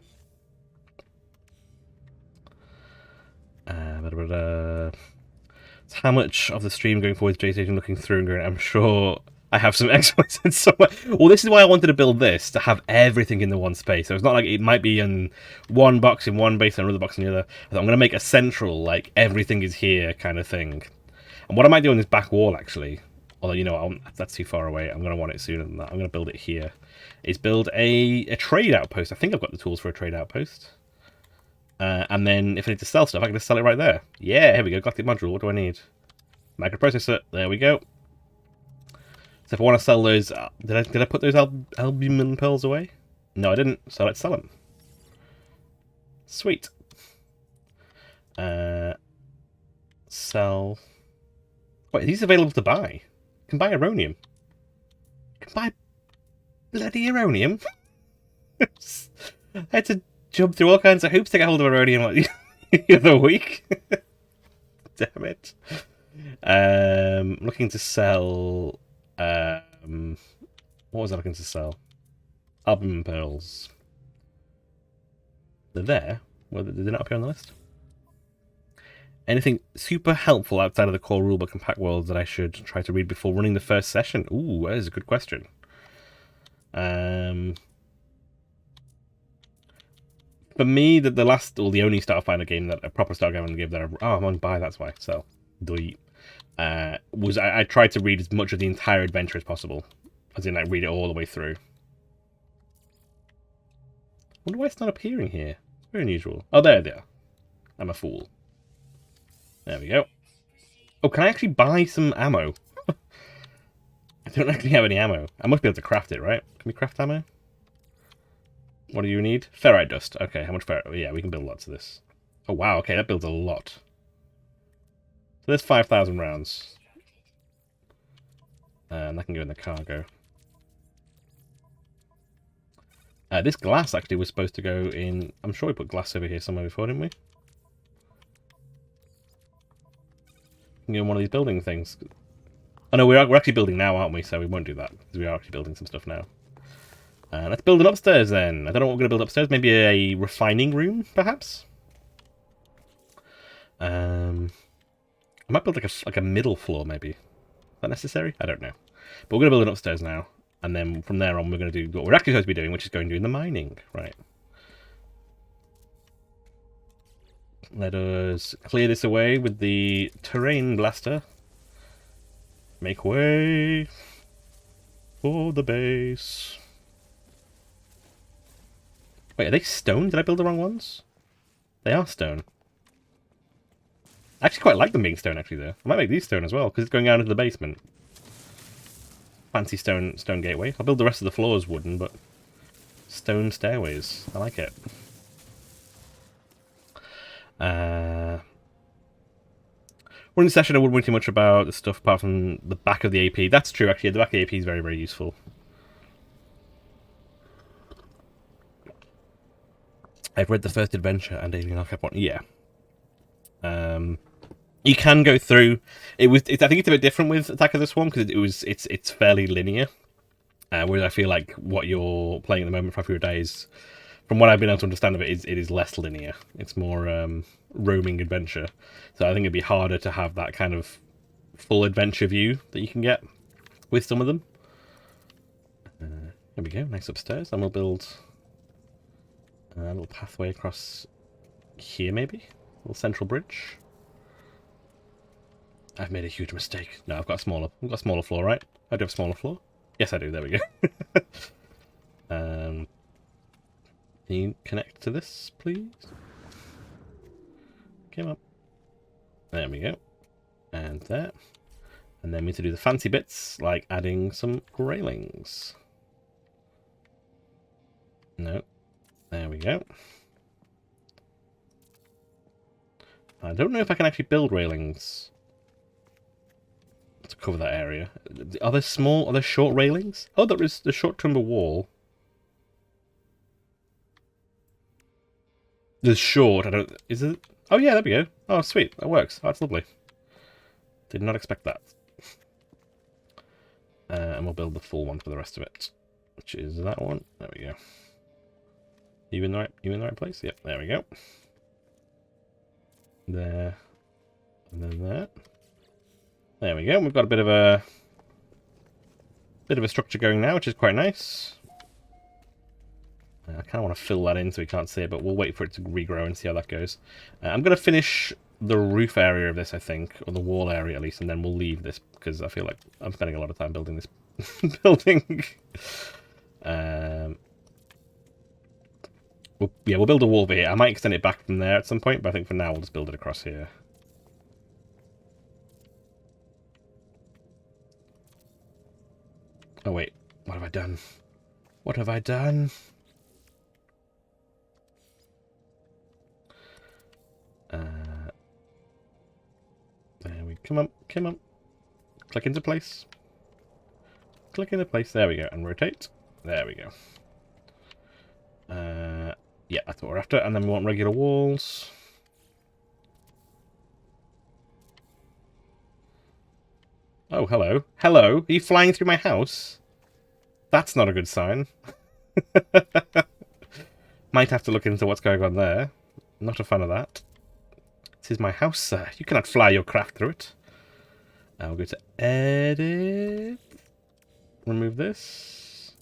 How much of the stream going forward is JStation looking through and going, I'm sure I have some exploits in somewhere. Well, this is why I wanted to build this, to have everything in the one space. So it's not like it might be in one box in one base and another box in the other. I'm going to make a central, like, everything is here kind of thing. And what I might do on this back wall, actually, although, you know, that's too far away. I'm going to want it sooner than that. I'm going to build it here. Is build a trade outpost. I think I've got the tools for a trade outpost. And then if I need to sell stuff, I can just sell it right there. Yeah, here we go. Galactic module. What do I need? Microprocessor. There we go. So if I want to sell those, did I put those albumin pearls away? No, I didn't. So let's sell them. Sweet. Sell. Wait, are these available to buy? You can buy uranium. You can buy bloody uranium. I had to jump through all kinds of hoops to get hold of uranium like the other week. Damn it. Looking to sell. What was I looking to sell? Albumin pearls. They're there. Well, did they not appear on the list? Anything super helpful outside of the core rulebook and pack worlds that I should try to read before running the first session? Ooh, that is a good question. For me, the last, or the only Starfinder game that a proper Starfinder game that I'm on buy, that's why. So, was I tried to read as much of the entire adventure as possible, as in like read it all the way through. Wonder why it's not appearing here. Very unusual. Oh, there they are. I'm a fool. There we go. Oh, can I actually buy some ammo? I don't actually have any ammo. I must be able to craft it, right? Can we craft ammo? What do you need? Ferrite dust. Okay, how much ferrite? Oh, yeah, we can build lots of this. Oh, wow. Okay, that builds a lot. So there's 5,000 rounds. And that can go in the cargo. This glass actually was supposed to go in... I'm sure we put glass over here somewhere before, didn't we? In one of these building things. Oh no, we're actually building now, aren't we? So we won't do that, because we are actually building some stuff now. Let's build an upstairs then. I don't know what we're going to build upstairs. Maybe a refining room, perhaps? I might build like a middle floor, maybe. Is that necessary? I don't know. But we're going to build an upstairs now. And then from there on, we're going to do what we're actually supposed to be doing, which is going to do the mining. Right. Let us clear this away with the terrain blaster. Make way for the base. Wait, are they stone? Did I build the wrong ones? They are stone. I actually quite like them being stone, actually, though. I might make these stone as well, because it's going down into the basement. fancy stone gateway. I'll build the rest of the floors wooden, but stone stairways. I like it. Running session, I wouldn't worry too much about the stuff apart from the back of the AP. That's true, actually. The back of the AP is very, very useful. I've read the first adventure and Alien Archive 1. Yeah. You can go through. I think it's a bit different with Attack of the Swarm because it's fairly linear. Whereas I feel like what you're playing at the moment, 5 Fewer Days, from what I've been able to understand of it, is less linear. It's more roaming adventure. So I think it'd be harder to have that kind of full adventure view that you can get with some of them. There we go, nice upstairs. And we'll build a little pathway across here, maybe? A little central bridge. I've made a huge mistake. No, I've got a smaller floor, right? I do have a smaller floor. Yes, I do. There we go. Can you connect to this, please? Come up. There we go. And there. And then we need to do the fancy bits, like adding some railings. No. There we go. I don't know if I can actually build railings to cover that area. Are there short railings? Oh, there is the short timber wall. There's short, is it? Oh yeah, there we go. Oh, sweet, that works. Oh, that's lovely. Did not expect that. And we'll build the full one for the rest of it, which is that one. There we go. You in the right place? Yep, there we go. There. And then there. There we go. We've got a bit of a structure going now, which is quite nice. I kind of want to fill that in so we can't see it, but we'll wait for it to regrow and see how that goes. I'm going to finish the roof area of this, I think, or the wall area at least, and then we'll leave this because I feel like I'm spending a lot of time building this building. We'll build a wall over here. I might extend it back from there at some point, but I think for now we'll just build it across here. Oh wait, what have I done? What have I done? There we come on. Click into place. Click into place. There we go, and rotate. There we go. Yeah, that's what we're after. And then we want regular walls. Oh, hello. Hello? Are you flying through my house? That's not a good sign. Might have to look into what's going on there. Not a fan of that. This is my house, sir. You cannot fly your craft through it. We'll go to edit. Remove this.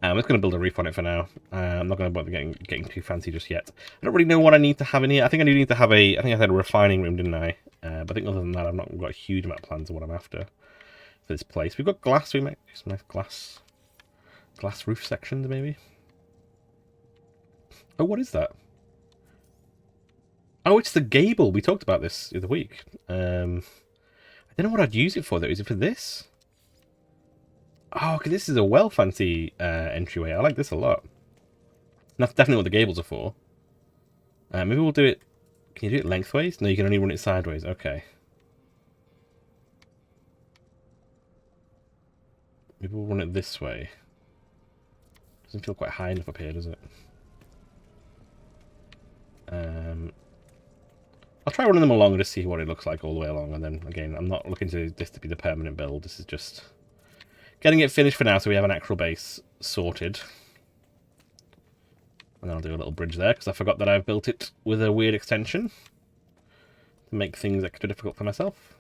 I'm just going to build a roof on it for now. I'm not going to bother getting too fancy just yet. I don't really know what I need to have in here. I think I do need to have I think I had a refining room, didn't I? But I think other than that, I've not got a huge amount of plans of what I'm after for this place. We've got glass. We make some nice glass roof sections, maybe. Oh, what is that? Oh, it's the gable. We talked about this the other week. I don't know what I'd use it for, though. Is it for this? Oh, because this is a well fancy entryway. I like this a lot. That's definitely what the gables are for. Maybe we'll do it... Can you do it lengthways? No, you can only run it sideways. Okay. Maybe we'll run it this way. Doesn't feel quite high enough up here, does it? I'll try running them along to see what it looks like all the way along, and then, again, I'm not looking to this to be the permanent build. This is just getting it finished for now so we have an actual base sorted. And then I'll do a little bridge there, because I forgot that I've built it with a weird extension to make things extra difficult for myself.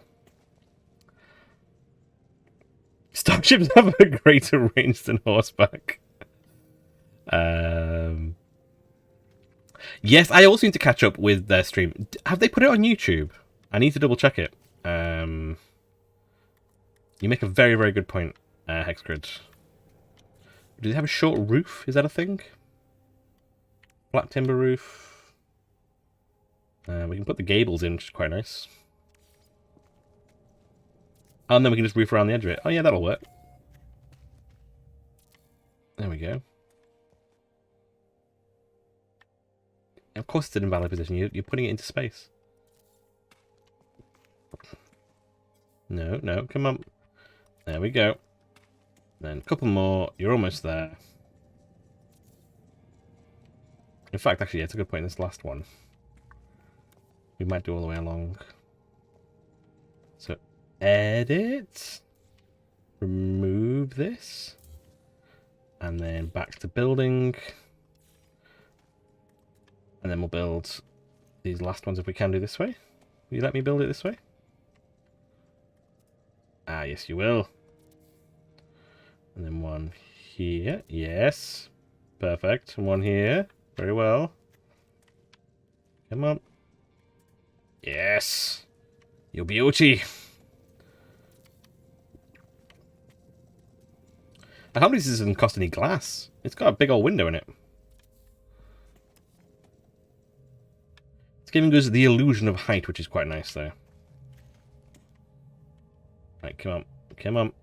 Starships have a greater range than horseback. Yes, I also need to catch up with their stream. Have they put it on YouTube? I need to double check it. You make a very, very good point, Hexgrid. Do they have a short roof? Is that a thing? Black timber roof. We can put the gables in, which is quite nice. And then we can just roof around the edge of it. Oh yeah, that'll work. There we go. Of course it's an invalid position. You're putting it into space. No, no, come on. There we go. Then a couple more. You're almost there. In fact, actually, yeah, it's a good point in this last one. We might do all the way along. So, edit. Remove this. And then back to building. And then we'll build these last ones if we can do this way. Will you let me build it this way? Ah, yes, you will. And then one here. Yes. Perfect. And one here. Very well. Come on. Yes. Your beauty. I can't believe this doesn't cost any glass. It's got a big old window in it. It's giving us the illusion of height, which is quite nice, though. Right, come on. Come on.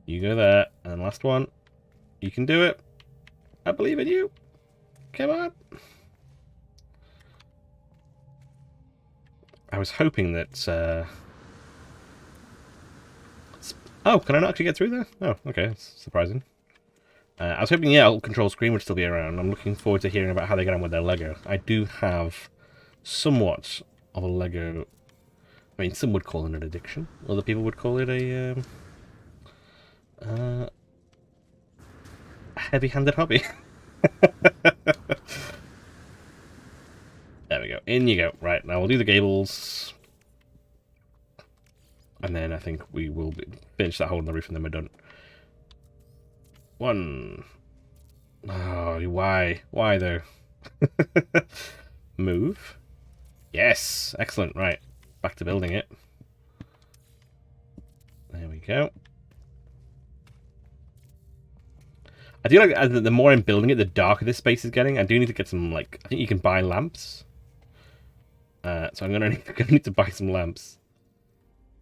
You go there. And then last one. You can do it. I believe in you. Come on. I was hoping that... Oh, can I not actually get through there? Oh, okay. That's surprising. I was hoping, yeah, Alt Control Screen would still be around. I'm looking forward to hearing about how they get on with their Lego. I do have somewhat of a Lego... I mean, some would call it an addiction. Other people would call it a heavy-handed hobby. There we go. In you go. Right, now we'll do the gables. And then I think we will finish that hole in the roof and then we're done. One. Oh, why? Why, though? Move. Yes. Excellent. Right. Back to building it. There we go. I do like the more I'm building it, the darker this space is getting. I do need to get some, like, I think you can buy lamps. So I'm gonna need to buy some lamps.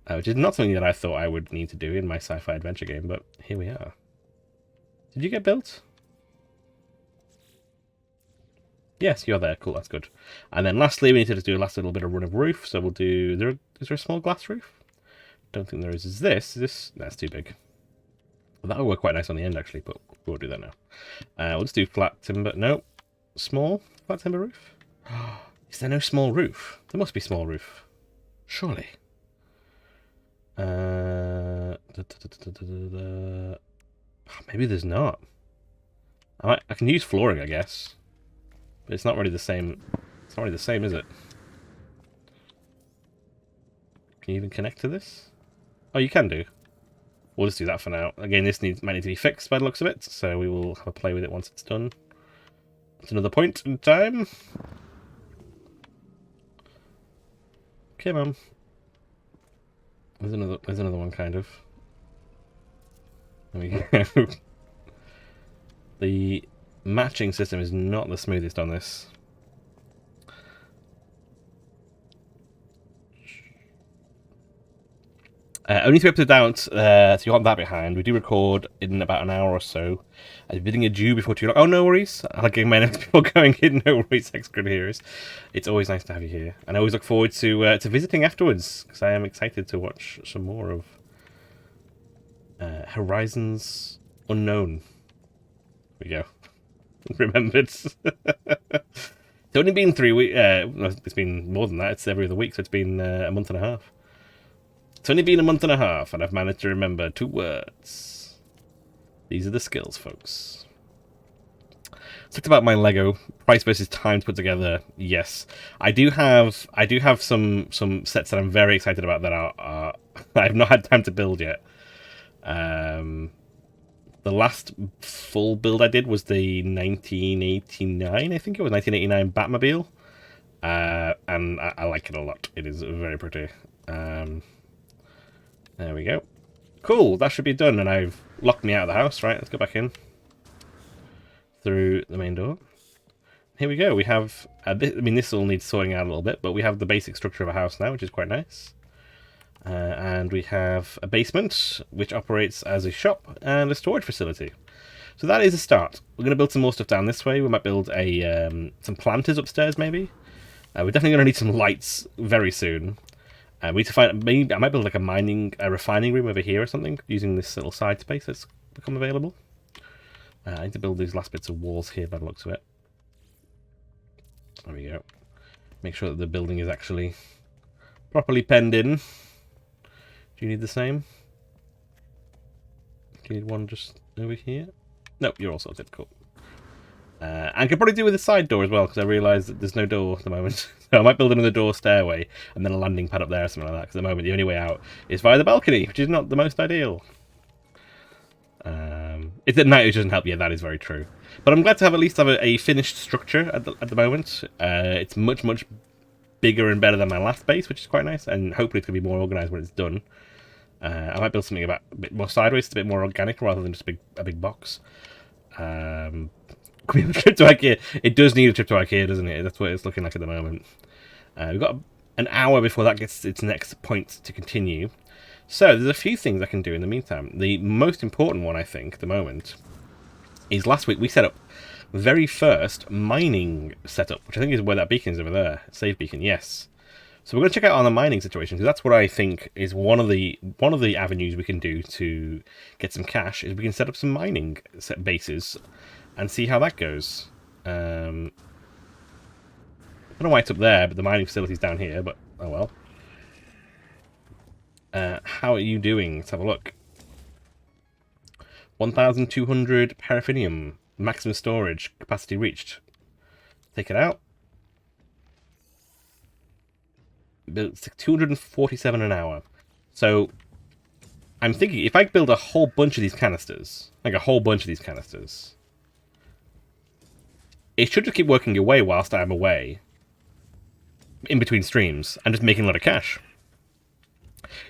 Which is not something that I thought I would need to do in my sci-fi adventure game, but here we are. Did you get built? Yes, you're there. Cool, that's good. And then lastly, we need to just do a last little bit of run of roof. So we'll do... Is there a small glass roof? Don't think there is. Is this? That's too big. Well, that'll work quite nice on the end, actually, but we'll do that now. We'll just do flat timber. No. Small flat timber roof? Is there no small roof? There must be small roof. Surely. Maybe there's not. I can use flooring, I guess. But it's not really the same. It's not really the same, is it? Can you even connect to this? Oh, you can do. We'll just do that for now. Again, this might need to be fixed by the looks of it, so we will have a play with it once it's done. It's another point in time. Come on. There's another one, kind of. There we go. The matching system is not the smoothest on this. Only 3 episodes out, so you got that behind. We do record in about an hour or so. I'm bidding adieu before too long. Oh, no worries. I like getting my next people going in. No worries, Extractor heroes. It's always nice to have you here. And I always look forward to visiting afterwards, because I am excited to watch some more of Horizons Unknown. There we go. Remembered. It's only been 3 weeks. It's been more than that. It's every other week, so it's been a month and a half. It's only been a month and a half, and I've managed to remember 2 words. These are the skills, folks. Talked about my Lego price versus time to put together. Yes, I do have some sets that I'm very excited about that are I've not had time to build yet. The last full build I did was the 1989, I think it was 1989 Batmobile, and I like it a lot. It is very pretty. There we go. Cool, that should be done, and I've locked me out of the house. Right, let's go back in. Through the main door. Here we go, we have... I mean, this will need sorting out a little bit, but we have the basic structure of a house now, which is quite nice. And we have a basement, which operates as a shop and a storage facility. So that is a start. We're going to build some more stuff down this way. We might build some planters upstairs, maybe. We're definitely going to need some lights very soon. We need to find, maybe I might build like a refining room over here or something, using this little side space that's become available. I need to build these last bits of walls here by the looks of it. There we go. Make sure that the building is actually properly penned in. Do you need the same? Do you need one just over here? Nope, you're all sorted. Cool. And I could probably do with a side door as well, because I realise that there's no door at the moment. So I might build another door stairway and then a landing pad up there or something like that, because at the moment the only way out is via the balcony, which is not the most ideal. It's at night, which doesn't help. Yeah, that is very true. But I'm glad to at least have a finished structure at the moment. It's much, much bigger and better than my last base, which is quite nice, and hopefully it's going to be more organised when it's done. I might build something a bit more sideways, it's a bit more organic rather than just a big box. Can we have a trip to IKEA? It does need a trip to IKEA, doesn't it? That's what it's looking like at the moment. We've got an hour before that gets its next point to continue. So there's a few things I can do in the meantime. The most important one, I think, at the moment, is last week we set up the very first mining setup, which I think is where that beacon is over there. Save beacon, yes. So we're going to check out on the mining situation, because that's what I think is one of the avenues we can do to get some cash, is we can set up some mining bases and see how that goes. I don't know why it's up there, but the mining facility's down here, but oh well. How are you doing? Let's have a look. 1,200 paraffinium. Maximum storage capacity reached. Take it out. It's 247 an hour. So I'm thinking if I build a whole bunch of these canisters, it should just keep working away whilst I'm away, in between streams, and just making a lot of cash.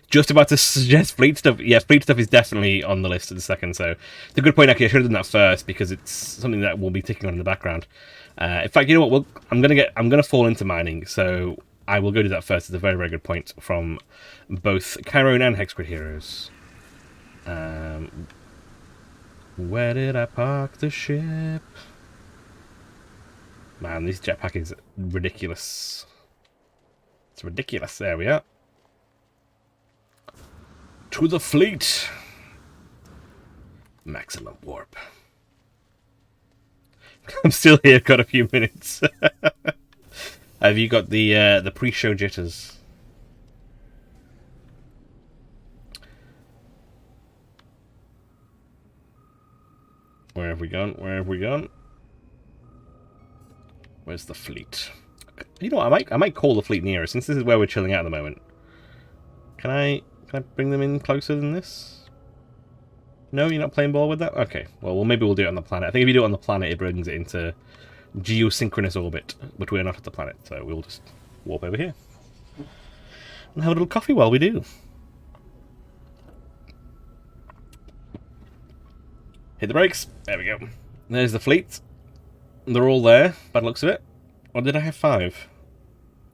Just about to suggest fleet stuff. Yeah, fleet stuff is definitely on the list at the second, so it's a good point. Actually, I should have done that first, because it's something that will be ticking on in the background. In fact, you know what? I'm gonna fall into mining, so I will go do that first. It's a very, very good point from both Chiron and Hexgrid Heroes. Where did I park the ship? Man, this jetpack is ridiculous. It's ridiculous. There we are. To the fleet. Maximum warp. I'm still here. Got a few minutes. Have you got the pre-show jitters? Where have we gone? Where have we gone? Where's the fleet? You know what? I might call the fleet nearer, since this is where we're chilling out at the moment. Can I bring them in closer than this? No, you're not playing ball with that? Okay, well maybe we'll do it on the planet. I think if you do it on the planet, it brings it into geosynchronous orbit, but we're not at the planet, so we'll just warp over here and have a little coffee while we do. Hit the brakes. There we go. There's the fleet. They're all there, by the looks of it. Or did I have 5?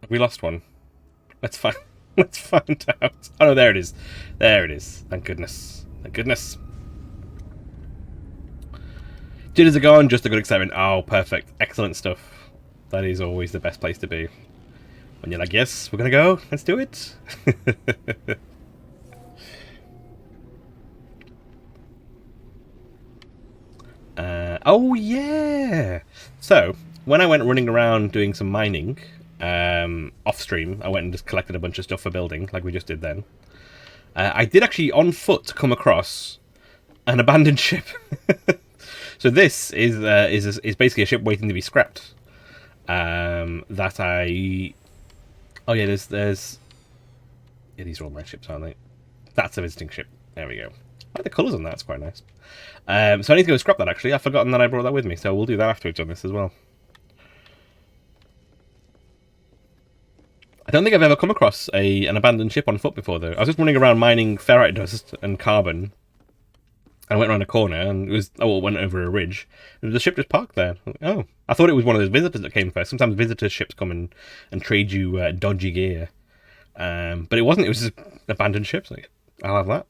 Have we lost one? Let's find out. Oh no, there it is. There it is. Thank goodness. Thank goodness. Jitters are gone, just a good excitement. Oh, perfect. Excellent stuff. That is always the best place to be. When you're like, yes, we're gonna go. Let's do it. Oh, yeah. So, when I went running around doing some mining, off stream, I went and just collected a bunch of stuff for building, like we just did then. I did actually, on foot, come across an abandoned ship. So this is basically a ship waiting to be scrapped. That I... Oh yeah, there's... Yeah, these are all my ships, aren't they? That's a visiting ship. There we go. I like the colours on that, it's quite nice. So I need to go scrap that, actually. I've forgotten that I brought that with me, so we'll do that afterwards on this as well. I don't think I've ever come across an abandoned ship on foot before, though. I was just running around mining ferrite dust and carbon. I went around a corner and went over a ridge. And the ship just parked there. Oh, I thought it was one of those visitors that came first. Sometimes visitor ships come and trade you dodgy gear. But it wasn't. It was just an abandoned ship. So I'll have that.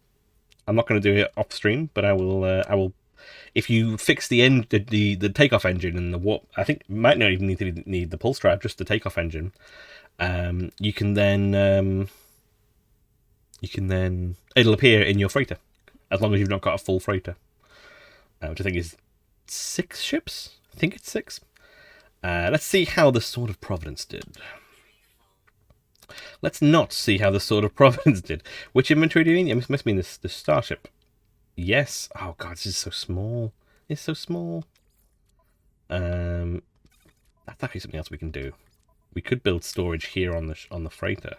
I'm not going to do it off stream, but I will. I will. If you fix the takeoff engine and the warp, I think you might not even need the pulse drive, just the takeoff engine. You can then it'll appear in your freighter as long as you've not got a full freighter, which I think is 6 ships. I think it's 6. Let's see how the Sword of Providence did. Let's not see how the Sword of Providence did. Which inventory do you mean? It must mean the starship. Yes. Oh god, this is so small. It's so small. That's actually something else we can do. We could build storage here on the freighter.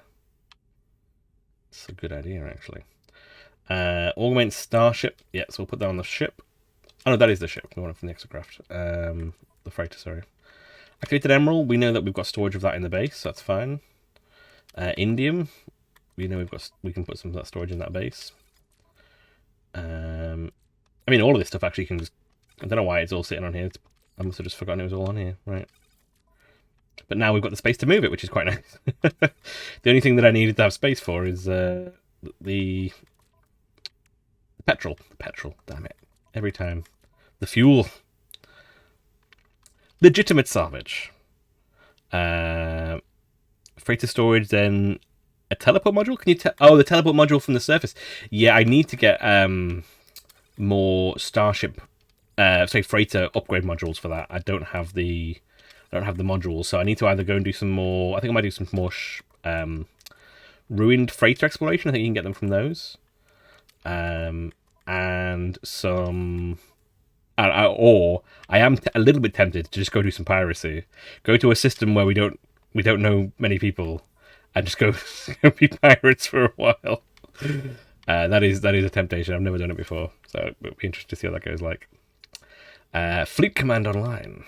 It's a good idea, actually. Augment starship. Yeah, so we'll put that on the ship. Oh no, that is the ship. We want it from the Extractor. The freighter, sorry. Activated Emerald. We know that we've got storage of that in the base, so that's fine. Indium. We know we can put some of that storage in that base. I mean, all of this stuff actually can just... I don't know why it's all sitting on here. I must have just forgotten it was all on here, right? But now we've got the space to move it, which is quite nice. The only thing that I needed to have space for is the petrol. The petrol, damn it. Every time. The fuel. Legitimate salvage. Freighter storage, then a teleport module? Can you the teleport module from the surface. Yeah, I need to get more starship freighter upgrade modules for that. I don't have the modules, so I need to either go and do some more. I think I might do some more ruined freighter exploration. I think you can get them from those, and some. Or I am a little bit tempted to just go do some piracy. Go to a system where we don't know many people, and just go be pirates for a while. That is a temptation. I've never done it before, so it'll be interesting to see how that goes. Like Fleet Command Online,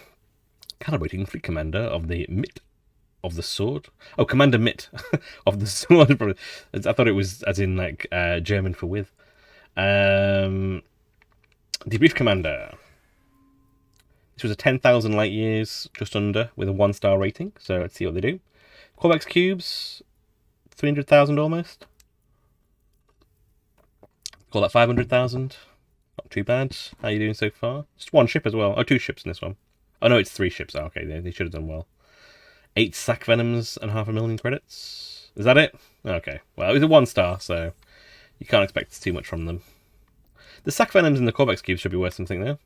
calibrating Fleet Commander of the Mitt of the Sword. Oh, Commander Mitt of the Sword. I thought it was as in like German for with. Debrief Commander. This was a 10,000 light years, just under, with a 1-star rating. So let's see what they do. Corvex cubes, 300,000 almost. Call that 500,000. Not too bad. How are you doing so far? Just 1 ship as well. Oh, 2 ships in this one. Oh no, it's 3 ships. Oh, okay, they should have done well. 8 sack venoms and 500,000 credits. Is that it? Okay. Well, it was a 1-star, so you can't expect too much from them. The sack venoms and the Corvex cubes should be worth something though.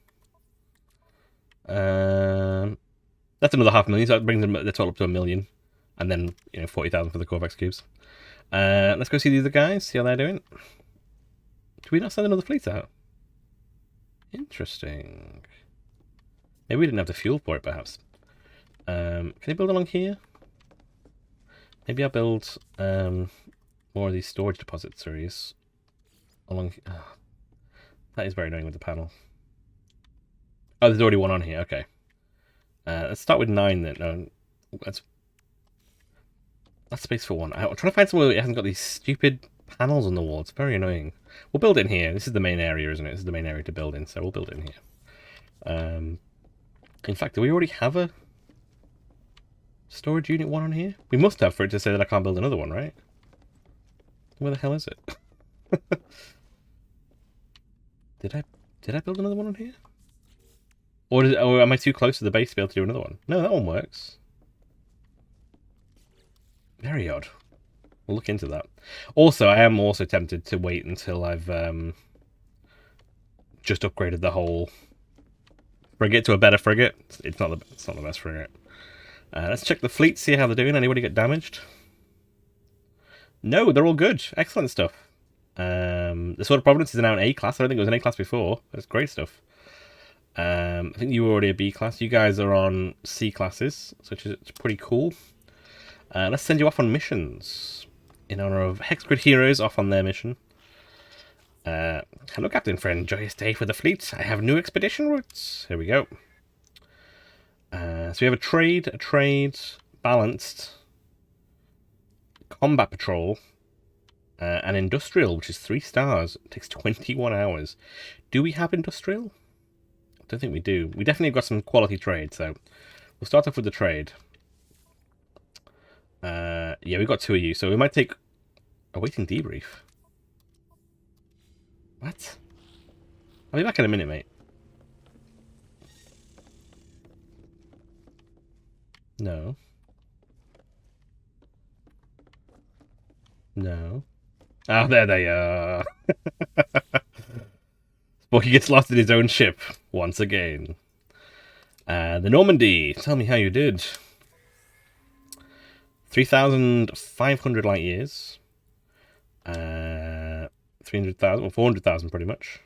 That's another 500,000, so that brings them the total up to 1 million, and then 40,000 for the Corvex cubes. Let's go see the other guys, see how they're doing. Do we not send another fleet out? Interesting. Maybe we didn't have the fuel for it, perhaps. Can I build along here? Maybe I'll build more of these storage depositories along. Oh, that is very annoying with the panel. Oh, there's already one on here. Okay. Let's start with 9 then. No, that's space for 1. I'm trying to find somewhere that hasn't got these stupid panels on the wall. It's very annoying. We'll build it in here. This is the main area, isn't it? This is the main area to build in, so we'll build it in here. In fact, do we already have a storage unit 1 on here? We must have for it to say that I can't build another one, right? Where the hell is it? Did I build another one on here? Or am I too close to the base to be able to do another one? No, that one works. Very odd. We'll look into that. Also, I am also tempted to wait until I've just upgraded the whole frigate to a better frigate. It's not the best frigate. Let's check the fleet, see how they're doing. Anybody get damaged? No, they're all good. Excellent stuff. The Sword of Providence is now an A class. I don't think it was an A class before. That's great stuff. I think you were already a B class. You guys are on C classes, which is pretty cool. Let's send you off on missions in honor of Hexgrid Heroes off on their mission. Hello, Captain Friend. Joyous day for the fleet. I have new expedition routes. Here we go. So we have a trade, balanced, combat patrol, and industrial, which is 3 stars. It takes 21 hours. Do we have industrial? I don't think we do. We definitely got some quality trade, so we'll start off with the trade. Yeah, we've got 2 of you, so we might take Awaiting debrief. What? I'll be back in a minute, mate. No. No. Ah, there they are. Sporky gets lost in his own ship once again. The Normandy. Tell me how you did. 3,500 light years. 300,000, or 400,000 pretty much.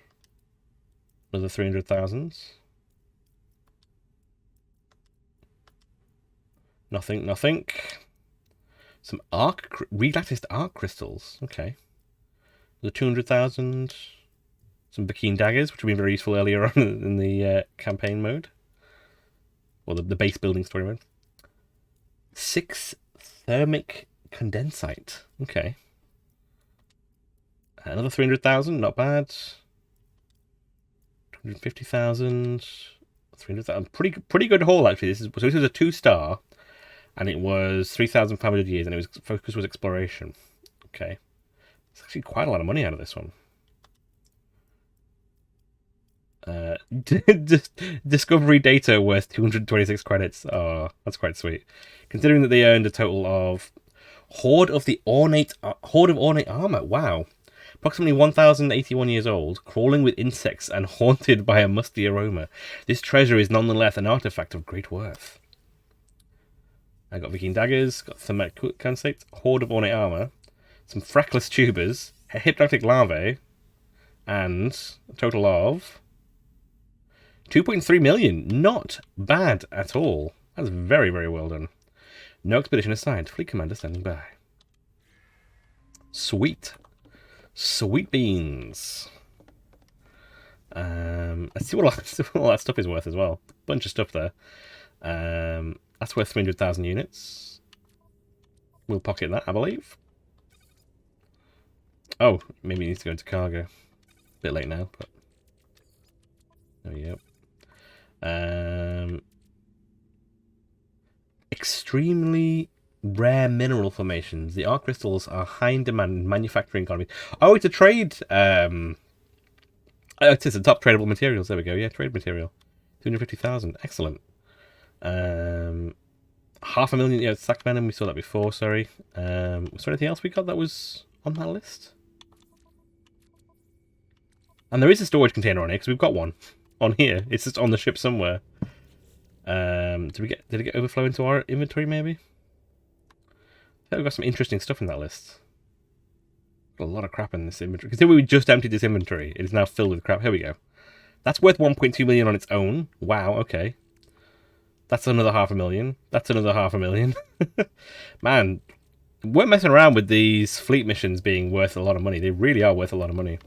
Another 300,000. Nothing. Some relatticed arc crystals. Okay. The 200,000. Some Bakine daggers, which would be very useful earlier on in the campaign mode. Or the base building story mode. 6 thermic condensite. Okay. Another 300,000, not bad. 250,000. 300,000. Pretty good haul, actually. This was a 2-star. And it was 3,500 years, and it was focus was exploration. Okay. It's actually quite a lot of money out of this one. Discovery data worth 226 credits. Oh, that's quite sweet. Considering that they earned a total of Horde of Ornate Armor. Wow. Approximately 1,081 years old, crawling with insects and haunted by a musty aroma. This treasure is nonetheless an artifact of great worth. I got Viking daggers, got thermic condensate, Horde of Ornate Armor, some frackless tubers, hypnotic larvae, and a total of 2.3 million. Not bad at all. That's very, very well done. No expedition assigned. Fleet commander standing by. Sweet. Sweet beans. Let's see what all that stuff is worth as well. Bunch of stuff there. That's worth 300,000 units. We'll pocket that, I believe. Oh, maybe it needs to go into cargo. A bit late now, but... Oh, yep. Extremely rare mineral formations. The arc crystals are high in demand in manufacturing economy. Oh, it's a trade. It's the top tradable materials. There we go. Yeah, trade material. 250,000. Excellent. 500,000. Yeah, sack venom. We saw that before. Sorry. Was there anything else we got that was on that list? And there is a storage container on here because we've got one on here. It's just on the ship somewhere. Did it get overflow into our inventory? Maybe. I think we've got some interesting stuff in that list. Got a lot of crap in this inventory. Because we just emptied this inventory. It is now filled with crap. Here we go. That's worth 1.2 million on its own. Wow. Okay. That's another 500,000. That's another 500,000. Man, we're messing around with these fleet missions being worth a lot of money. They really are worth a lot of money.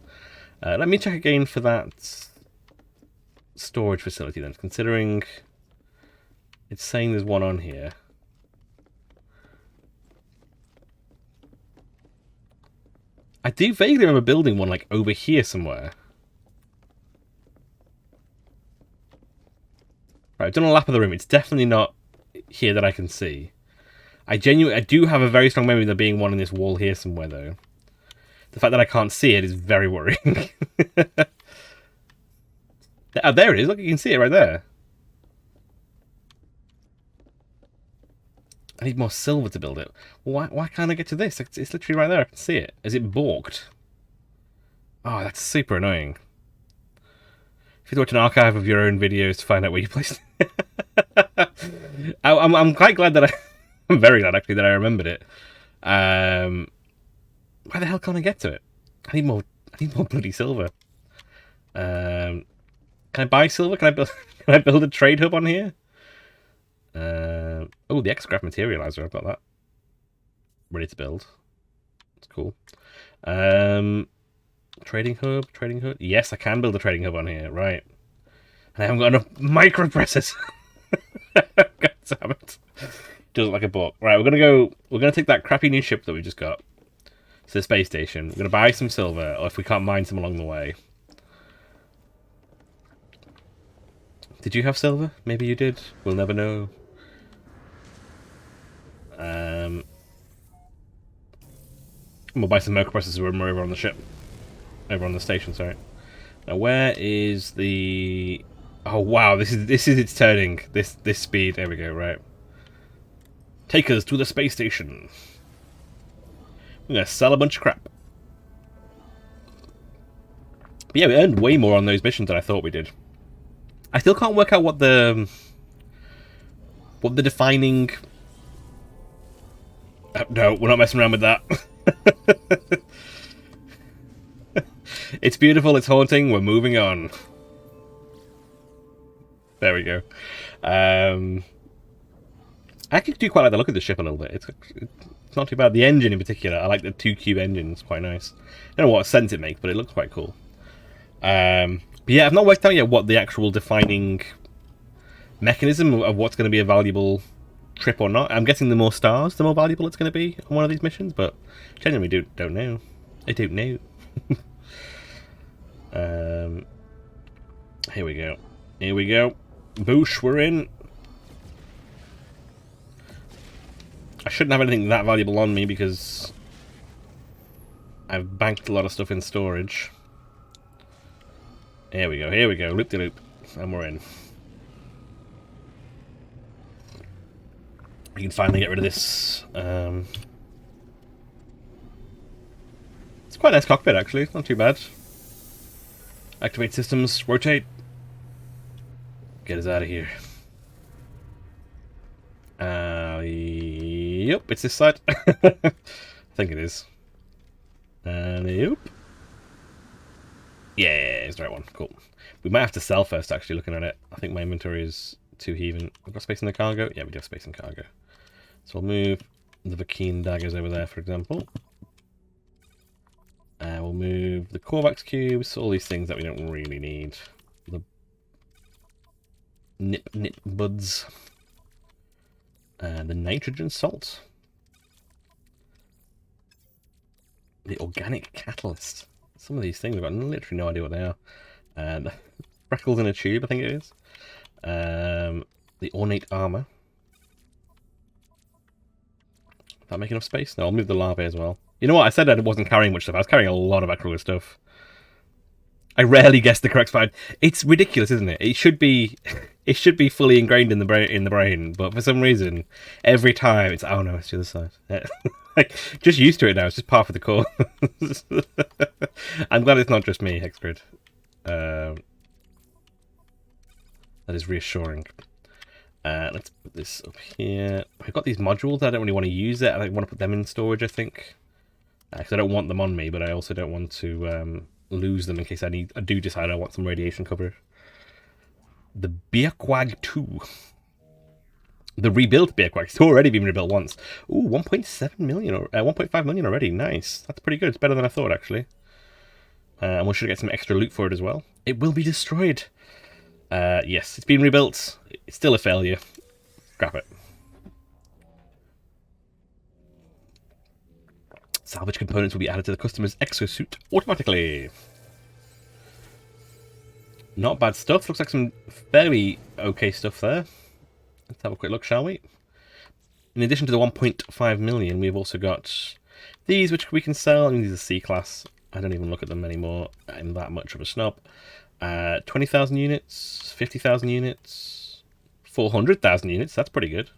Let me check again for that storage facility then, considering it's saying there's one on here. I do vaguely remember building one like over here somewhere. Right, I've done a lap of the room. It's definitely not here that I can see. I do have a very strong memory of there being one in this wall here somewhere, though. The fact that I can't see it is very worrying. Oh, there it is. Look, you can see it right there. I need more silver to build it. Why can't I get to this? It's literally right there. I can see it. Is it balked? Oh, that's super annoying. If you watch an archive of your own videos to find out where you placed it. I'm quite glad that I'm very glad actually that I remembered it. Why the hell can't I get to it? I need more bloody silver. Can I buy silver? Can I build a trade hub on here? Oh, the X-Graph materializer. I've got that ready to build. That's cool. Trading hub. Yes, I can build a trading hub on here. Right. And I haven't got enough microprocessors. God damn it. Doesn't like a book. Right, we're gonna take that crappy new ship that we just got to the space station. We're gonna buy some silver, or if we can't mine some along the way. Did you have silver? Maybe you did. We'll never know. We'll buy some milk processors when we're over on the ship. Over on the station, sorry. Now where is the... Oh wow, this is its turning. This speed. There we go, right. Take us to the space station. We're gonna sell a bunch of crap. But yeah, we earned way more on those missions than I thought we did. I still can't work out what the defining... Oh, no, we're not messing around with that. It's beautiful, it's haunting, we're moving on. There we go. I actually do quite like the look of the ship a little bit. It's not too bad. The engine in particular, I like the 2-cube engine, it's quite nice. I don't know what sense it makes, but it looks quite cool. But yeah, I've not worked out yet what the actual defining mechanism of what's going to be a valuable trip or not. I'm guessing the more stars, the more valuable it's going to be on one of these missions, but genuinely don't know. I don't know. Here we go. Here we go. Boosh, we're in. I shouldn't have anything that valuable on me because I've banked a lot of stuff in storage. Here we go, loop-de-loop, and we're in. We can finally get rid of this. It's quite a nice cockpit, actually. Not too bad. Activate systems. Rotate. Get us out of here. Yep, it's this side. I think it is. Yep. Yeah, it's the right one. Cool. We might have to sell first, actually, looking at it. I think my inventory is too heaving. I've got space in the cargo? Yeah, we do have space in cargo. So we'll move the Vakeen daggers over there, for example. We'll move the Korvax cubes, all these things that we don't really need. The nip buds. The nitrogen salt. The organic catalyst. Some of these things I've got literally no idea what they are. The freckles in a tube, I think it is. The ornate armor. That make enough space? No, I'll move the larvae as well. You know what? I said I wasn't carrying much stuff. I was carrying a lot of actual stuff. I rarely guess the correct side. It's ridiculous, isn't it? It should be fully ingrained in the brain, but for some reason, every time it's oh no, it's the other side. Like, just used to it now. It's just par for the course. I'm glad it's not just me, Hexgrid. That is reassuring. Let's put this up here. I've got these modules. I don't really want to use it. I want to put them in storage, I think. Because I don't want them on me, but I also don't want to lose them in case I do decide I want some radiation cover. The Birkwag 2. The rebuilt Birkwag. It's already been rebuilt once. Ooh, 1.7 million or 1.5 million already. Nice. That's pretty good. It's better than I thought, actually. And we should get some extra loot for it as well. It will be destroyed. Yes, it's been rebuilt. It's still a failure. Scrap it. Salvage components will be added to the customer's exosuit automatically. Not bad stuff. Looks like some very okay stuff there. Let's have a quick look, shall we? In addition to the 1.5 million, we've also got these, which we can sell. I mean, these are C-class. I don't even look at them anymore. I'm that much of a snob. 20,000 units, 50,000 units, 400,000 units. That's pretty good.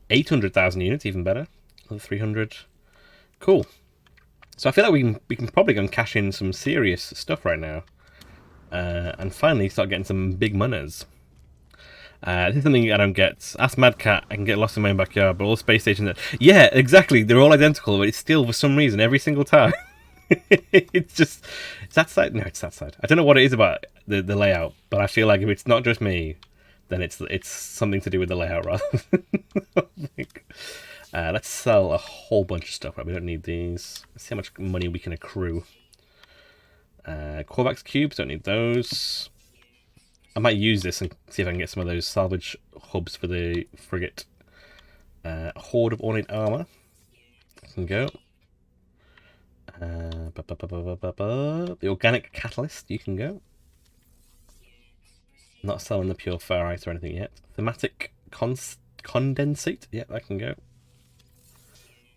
800,000 units, even better. Another 300. Cool. So I feel like we can probably go and cash in some serious stuff right now, and finally start getting some big monies. This is something I don't get. Ask Mad Cat. I can get lost in my own backyard, but all space stations. Yeah, exactly. They're all identical, but it's still for some reason every single time. It's that side. No, it's that side. I don't know what it is about the layout, but I feel like if it's not just me, then it's something to do with the layout rather. Let's sell a whole bunch of stuff. Right, we don't need these. Let's see how much money we can accrue. Korvax cubes, don't need those. I might use this and see if I can get some of those salvage hubs for the frigate. Horde of ornate armor. Can go. The organic catalyst, you can go. Not selling the pure ferrite or anything yet. Thematic condensate, yeah, that can go.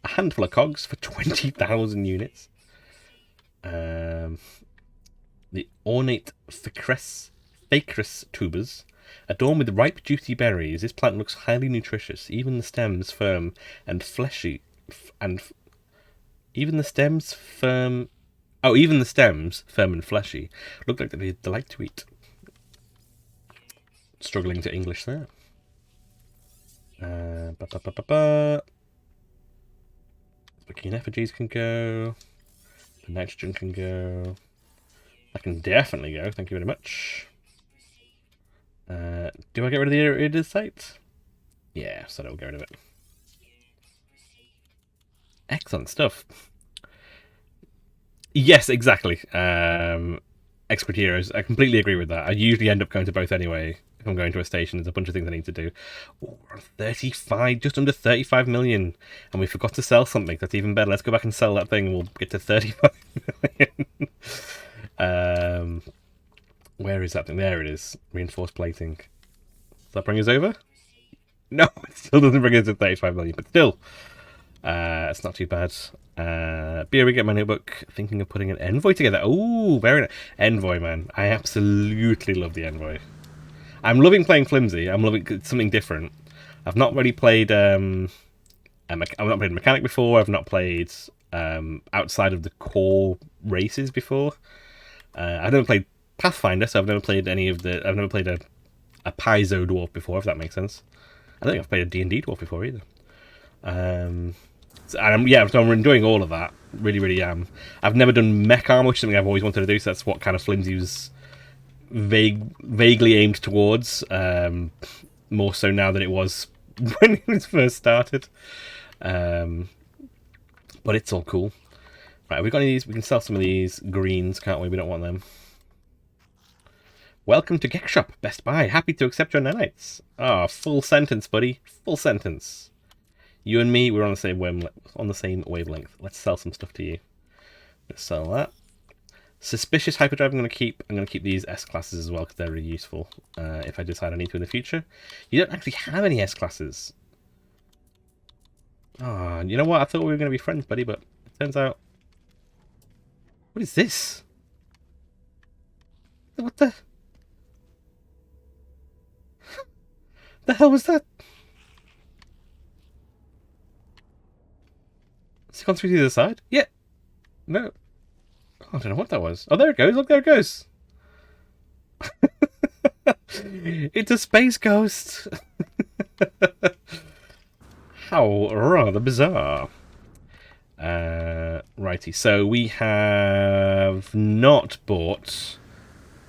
A handful of cogs for 20,000 units. The ornate ficus tubers. Adorned with ripe, juicy berries, this plant looks highly nutritious. Even the stems firm and fleshy, and even the stems firm. Oh, even the stems firm and fleshy look like they'd be a delight to eat. Struggling to English there. The keen effigies can go. The nitrogen can go. That can definitely go. Thank you very much. Do I get rid of the irritated site? Yeah, so I'll get rid of it. Excellent stuff. Yes, exactly. Expert heroes. I completely agree with that. I usually end up going to both anyway. If I'm going to a station, there's a bunch of things I need to do. Oh, we're on 35, just under 35 million. And we forgot to sell something. That's even better. Let's go back and sell that thing and we'll get to 35 million. Where is that thing? There it is. Reinforced plating. Does that bring us over? No, it still doesn't bring us to 35 million, but still. It's not too bad. Be able to get my notebook. Thinking of putting an envoy together. Oh, very nice. Envoy, man. I absolutely love the envoy. I'm loving playing Flimsy. I'm loving something different. I've not really played. I've not played Mechanic before. I've not played outside of the core races before. I've never played Pathfinder, so I've never played any of the. I've never played a Paizo dwarf before, if that makes sense. I don't think I've played a D&D dwarf before either. So I'm enjoying all of that. Really, really am. I've never done mech armor, which is something I've always wanted to do. So that's what kind of Flimsy was vaguely aimed towards. More so now than it was when it was first started. But it's all cool. Right, we've got any of these. We can sell some of these greens, can't we? We don't want them. Welcome to Geek Shop, Best Buy. Happy to accept your nanites. Ah, full sentence, buddy. Full sentence. You and me, we're on the same wavelength. Let's sell some stuff to you. Let's sell that. Suspicious hyperdrive. I'm going to keep these S classes as well because they're really useful. If I decide I need to in the future. You don't actually have any S classes. Ah, you know what? I thought we were going to be friends, buddy, but it turns out. What is this? What the? The hell was that? Has it gone through the other side? Yeah. No. Oh, I don't know what that was. Oh, there it goes. Look, there it goes. It's a space ghost. How rather bizarre. Righty. So we have not bought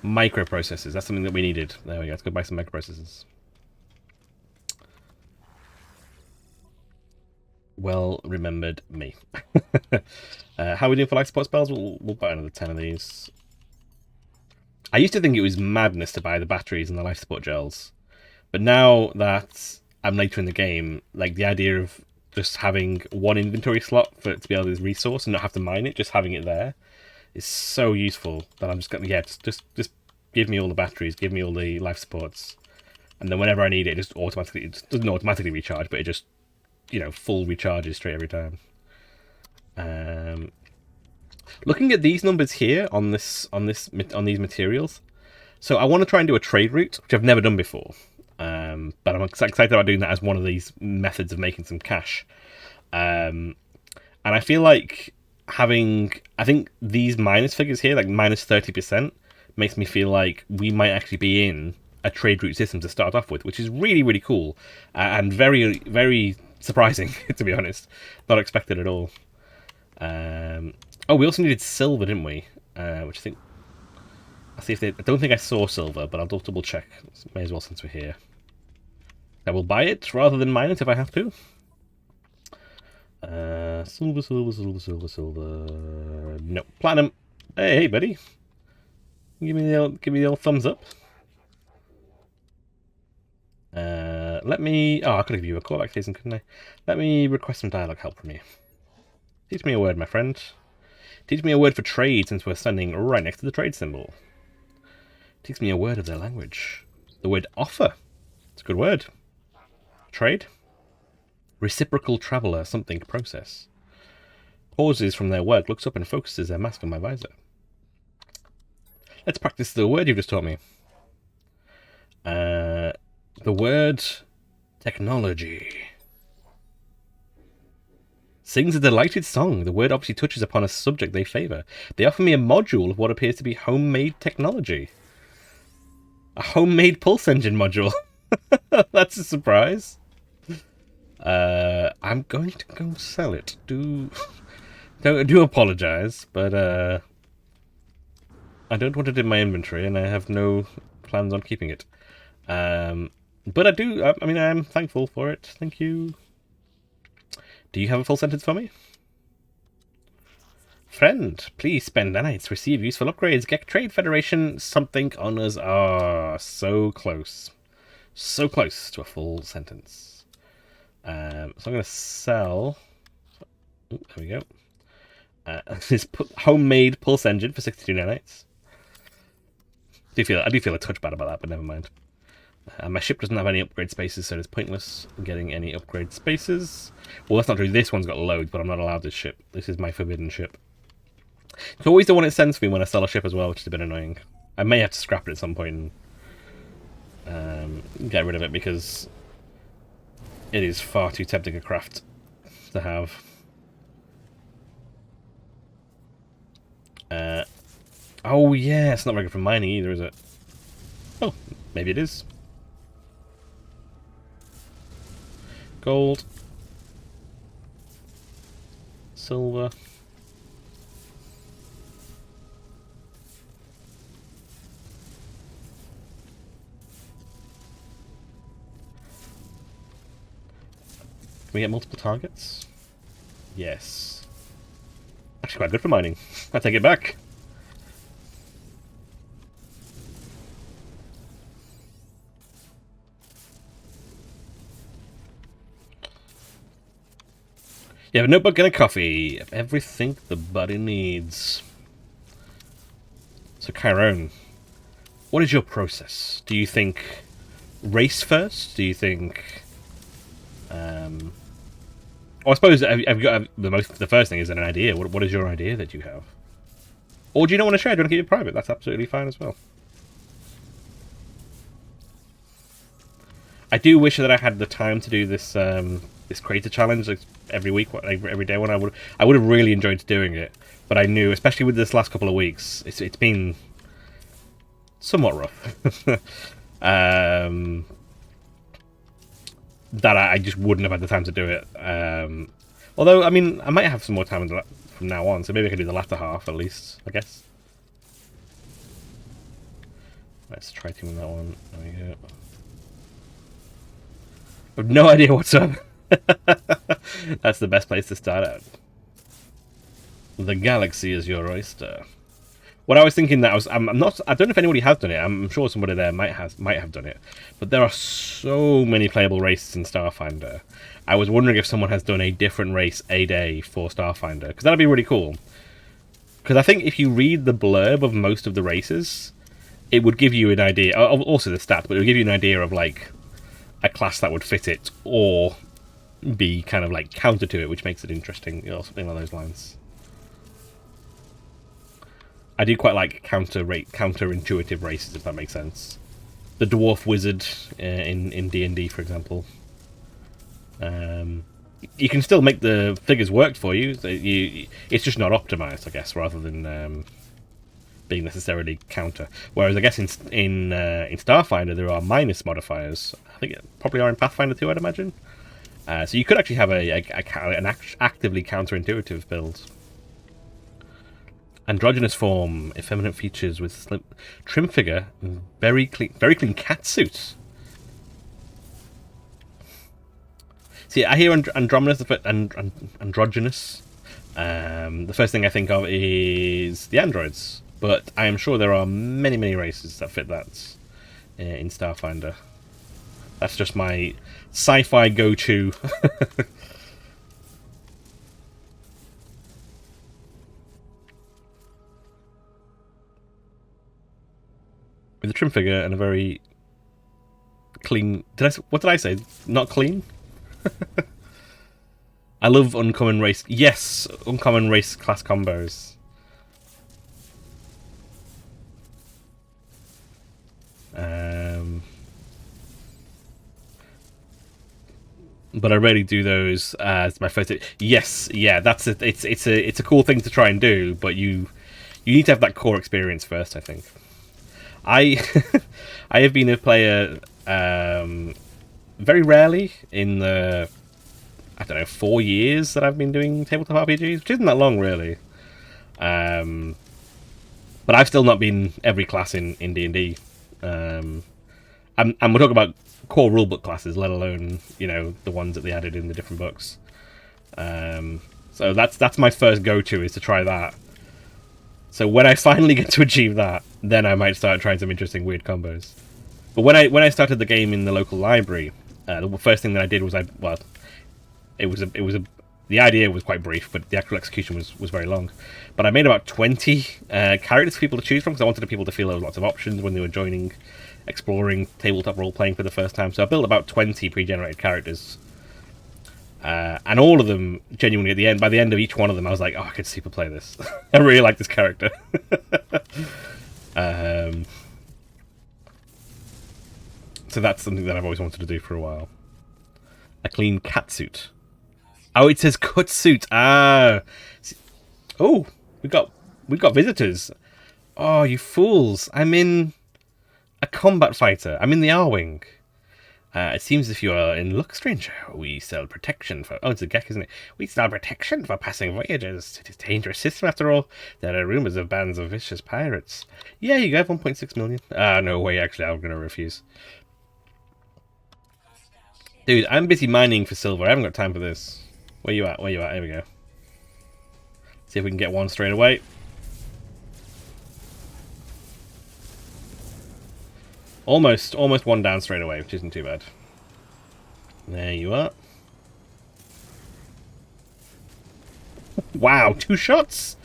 microprocessors. That's something that we needed. There we go. Let's go buy some microprocessors. Well remembered me. How are we doing for life support spells? We'll buy another 10 of these. I used to think it was madness to buy the batteries and the life support gels, but now that I'm later in the game, like the idea of just having one inventory slot for it to be able to resource and not have to mine it, just having it there, is so useful that I'm just going just give me all the batteries, give me all the life supports, and then whenever I need it, it doesn't automatically recharge, but it just full recharges straight every time. Looking at these numbers here on these materials, so I want to try and do a trade route, which I've never done before. But I'm excited about doing that as one of these methods of making some cash. And I feel like I think these minus figures here, like minus 30%, makes me feel like we might actually be in a trade route system to start off with, which is really, really cool and very, very surprising, to be honest. Not expected at all. Oh, we also needed silver, didn't we? Which I think... I'll see if they... I don't think I saw silver, but I'll double check. May as well since we're here. I will buy it rather than mine it if I have to. Silver. No, platinum. Hey, buddy. Give me the old thumbs up. Let me... Oh, I could give you a callback season, couldn't I? Let me request some dialogue help from you. Teach me a word, my friend. Teach me a word for trade, since we're standing right next to the trade symbol. Teach me a word of their language. The word offer. It's a good word. Trade. Reciprocal traveller something process. Pauses from their work, looks up and focuses their mask on my visor. Let's practice the word you've just taught me. The word technology. Sings a delighted song. The word obviously touches upon a subject they favour. They offer me a module of what appears to be homemade technology. A homemade pulse engine module. That's a surprise. I'm going to go sell it. Do apologise, but I don't want it in my inventory, and I have no plans on keeping it. But I do. I mean, I am thankful for it. Thank you. Do you have a full sentence for me? Friend, please spend nanites, receive useful upgrades, get Trade Federation something honors. Ah, so close. So close to a full sentence. So I'm going to sell... Ooh, there we go. This homemade pulse engine for 62 nanites. I do feel a touch bad about that, but never mind. My ship doesn't have any upgrade spaces, so it's pointless getting any upgrade spaces. Well, that's not true. This one's got loads, but I'm not allowed this ship. This is my forbidden ship. It's always the one it sends me when I sell a ship as well, which is a bit annoying. I may have to scrap it at some point and get rid of it, because it is far too tempting a craft to have. Oh yeah, it's not very good for mining either, is it? Oh, maybe it is. Gold. Silver. Can we get multiple targets? Yes. Actually quite good for mining. I take it back. You have a notebook and a coffee. Everything the body needs. So, Chiron, what is your process? Do you think race first? Do you think... I suppose I've got the first thing is an idea. What is your idea that you have? Or do you not want to share? Do you want to keep it private? That's absolutely fine as well. I do wish that I had the time to do this this creator challenge like every week, every day. When I would have really enjoyed doing it, but I knew, especially with this last couple of weeks, it's been somewhat rough. That I just wouldn't have had the time to do it. Although, I mean, I might have some more time from now on, so maybe I can do the latter half at least, I guess. Let's try doing that one. There we go. I have no idea what's up. That's the best place to start out. The galaxy is your oyster. What I was thinking that I don't know if anybody has done it. I'm sure somebody there might have done it. But there are so many playable races in Starfinder. I was wondering if someone has done a different race a day for Starfinder, because that'd be really cool. Because I think if you read the blurb of most of the races, it would give you an idea. Also the stats, but it would give you an idea of like a class that would fit it, or be kind of like counter to it, which makes it interesting, or something along those lines. I do quite like counterintuitive races, if that makes sense. The dwarf wizard in D&D, for example. You can still make the figures work for you. It's just not optimized, I guess, rather than being necessarily counter. Whereas I guess in Starfinder there are minus modifiers. I think it probably are in Pathfinder too, I'd imagine. So you could actually have an actively counterintuitive build. Androgynous form, effeminate features with slim, trim figure, and very clean catsuit. See, I hear androgynous. The first thing I think of is the androids, but I am sure there are many races that fit that in Starfinder. That's just my sci-fi go-to. With a trim figure and a very clean... What did I say? Not clean? I love uncommon race. Yes, uncommon race class combos. But I rarely do those as my first. Yes, yeah, that's a, it's a cool thing to try and do, but you need to have that core experience first. I think I I have been a player very rarely in the, I don't know, 4 years that I've been doing tabletop RPGs, which isn't that long really. But I've still not been every class in D&D. And we're talking about core rulebook classes, let alone, you know, the ones that they added in the different books. So that's my first go-to, is to try that. So when I finally get to achieve that, then I might start trying some interesting weird combos. But when I started the game in the local library, the first thing that I did was the idea was quite brief, but the actual execution was very long. But I made about 20 characters for people to choose from, because I wanted people to feel there was lots of options when they were joining, exploring tabletop role-playing for the first time. So I built about 20 pre-generated characters. And all of them, genuinely, by the end of each one of them, I was like, oh, I could super play this. I really like this character. So that's something that I've always wanted to do for a while. A clean catsuit. Oh, it says cut suit. Ah. Oh, we got visitors. Oh, you fools! I'm in a combat fighter. I'm in the R-wing. It seems as if you are in luck, stranger. We sell protection for... Oh, it's a Gek, isn't it? We sell protection for passing voyages. It is a dangerous system, after all. There are rumours of bands of vicious pirates. Yeah, you got 1.6 million. No way, actually, I'm going to refuse. Dude, I'm busy mining for silver. I haven't got time for this. Where you at? Where you at? Here we go. See if we can get one straight away. Almost one down straight away, which isn't too bad. There you are. Wow, 2 shots?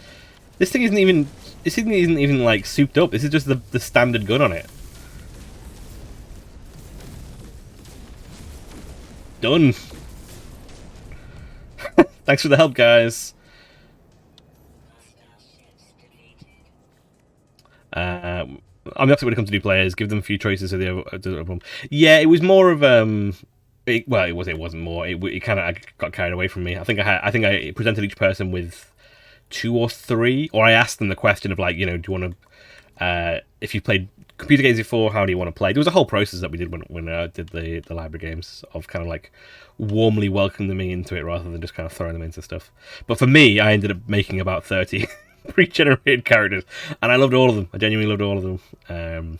This thing isn't even... This thing isn't even, like, souped up. This is just the standard gun on it. Done. Thanks for the help, guys. I'm the opposite when it comes to new players. Give them a few choices so they have a problem. Yeah, it was more of it wasn't more. It kind of got carried away from me. I think I presented each person with 2 or 3, or I asked them the question of, like, you know, do you want to, if you played computer games before, how do you want to play? There was a whole process that we did when I did the library games, of kind of like warmly welcoming them into it rather than just kind of throwing them into stuff. But for me, I ended up making about 30 pre-generated characters, and I loved all of them. I genuinely loved all of them.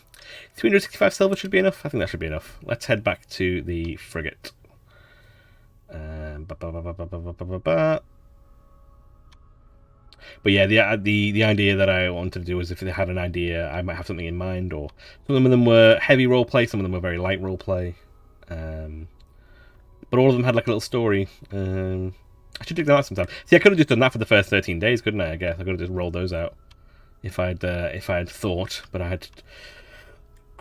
365 silver should be enough. I think that should be enough. Let's head back to the frigate. But yeah, the idea that I wanted to do was, if they had an idea, I might have something in mind. Or some of them were heavy roleplay, some of them were very light roleplay. But all of them had like a little story. I should dig that out sometime. See, I could have just done that for the first 13 days, couldn't I? I guess I could have just rolled those out if I'd thought, but I had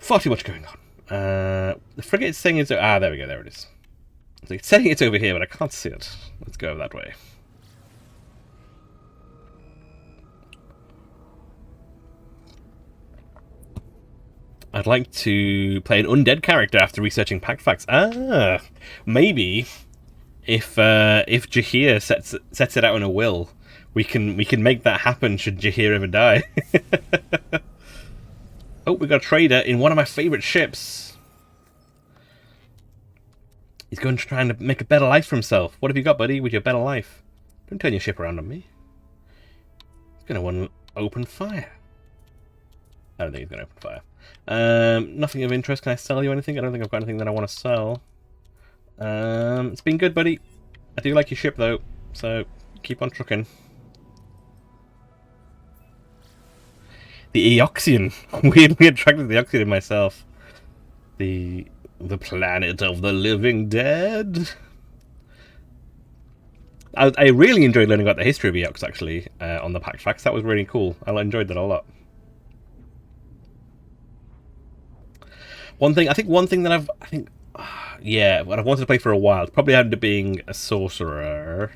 far too much going on. The frigate is saying it's... Ah, there we go, there it is. So it's saying it's over here, but I can't see it. Let's go that way. I'd like to play an undead character after researching pack facts. Ah, maybe if Jahir sets it out in a will, we can make that happen should Jahir ever die. Oh, we got a trader in one of my favourite ships. He's going to try and make a better life for himself. What have you got, buddy, with your better life? Don't turn your ship around on me. He's going to want to open fire. I don't think he's going to open fire. Nothing of interest. Can I sell you anything? I don't think I've got anything that I want to sell. It's been good, buddy. I do like your ship, though, so keep on trucking. The Eoxian. Weirdly attracted to the Eoxian myself. The planet of the living dead. I really enjoyed learning about the history of Eox, actually, on the Pack Facts. That was really cool. I enjoyed that a lot. One thing that yeah, what I've wanted to play for a while, probably ended up being a sorcerer.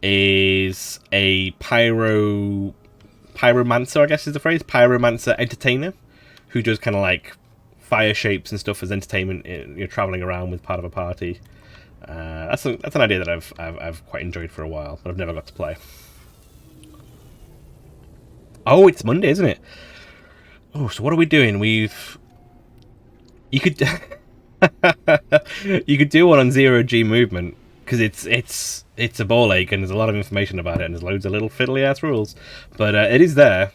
is a pyromancer, I guess is the phrase, pyromancer entertainer, who does kind of like fire shapes and stuff as entertainment. You're traveling around with part of a party. That's an idea that I've quite enjoyed for a while, but I've never got to play. Oh, it's Monday, isn't it? Oh, so what are we doing? You could you could do one on zero G movement, because it's a ball ache and there's a lot of information about it and there's loads of little fiddly ass rules, but it is there.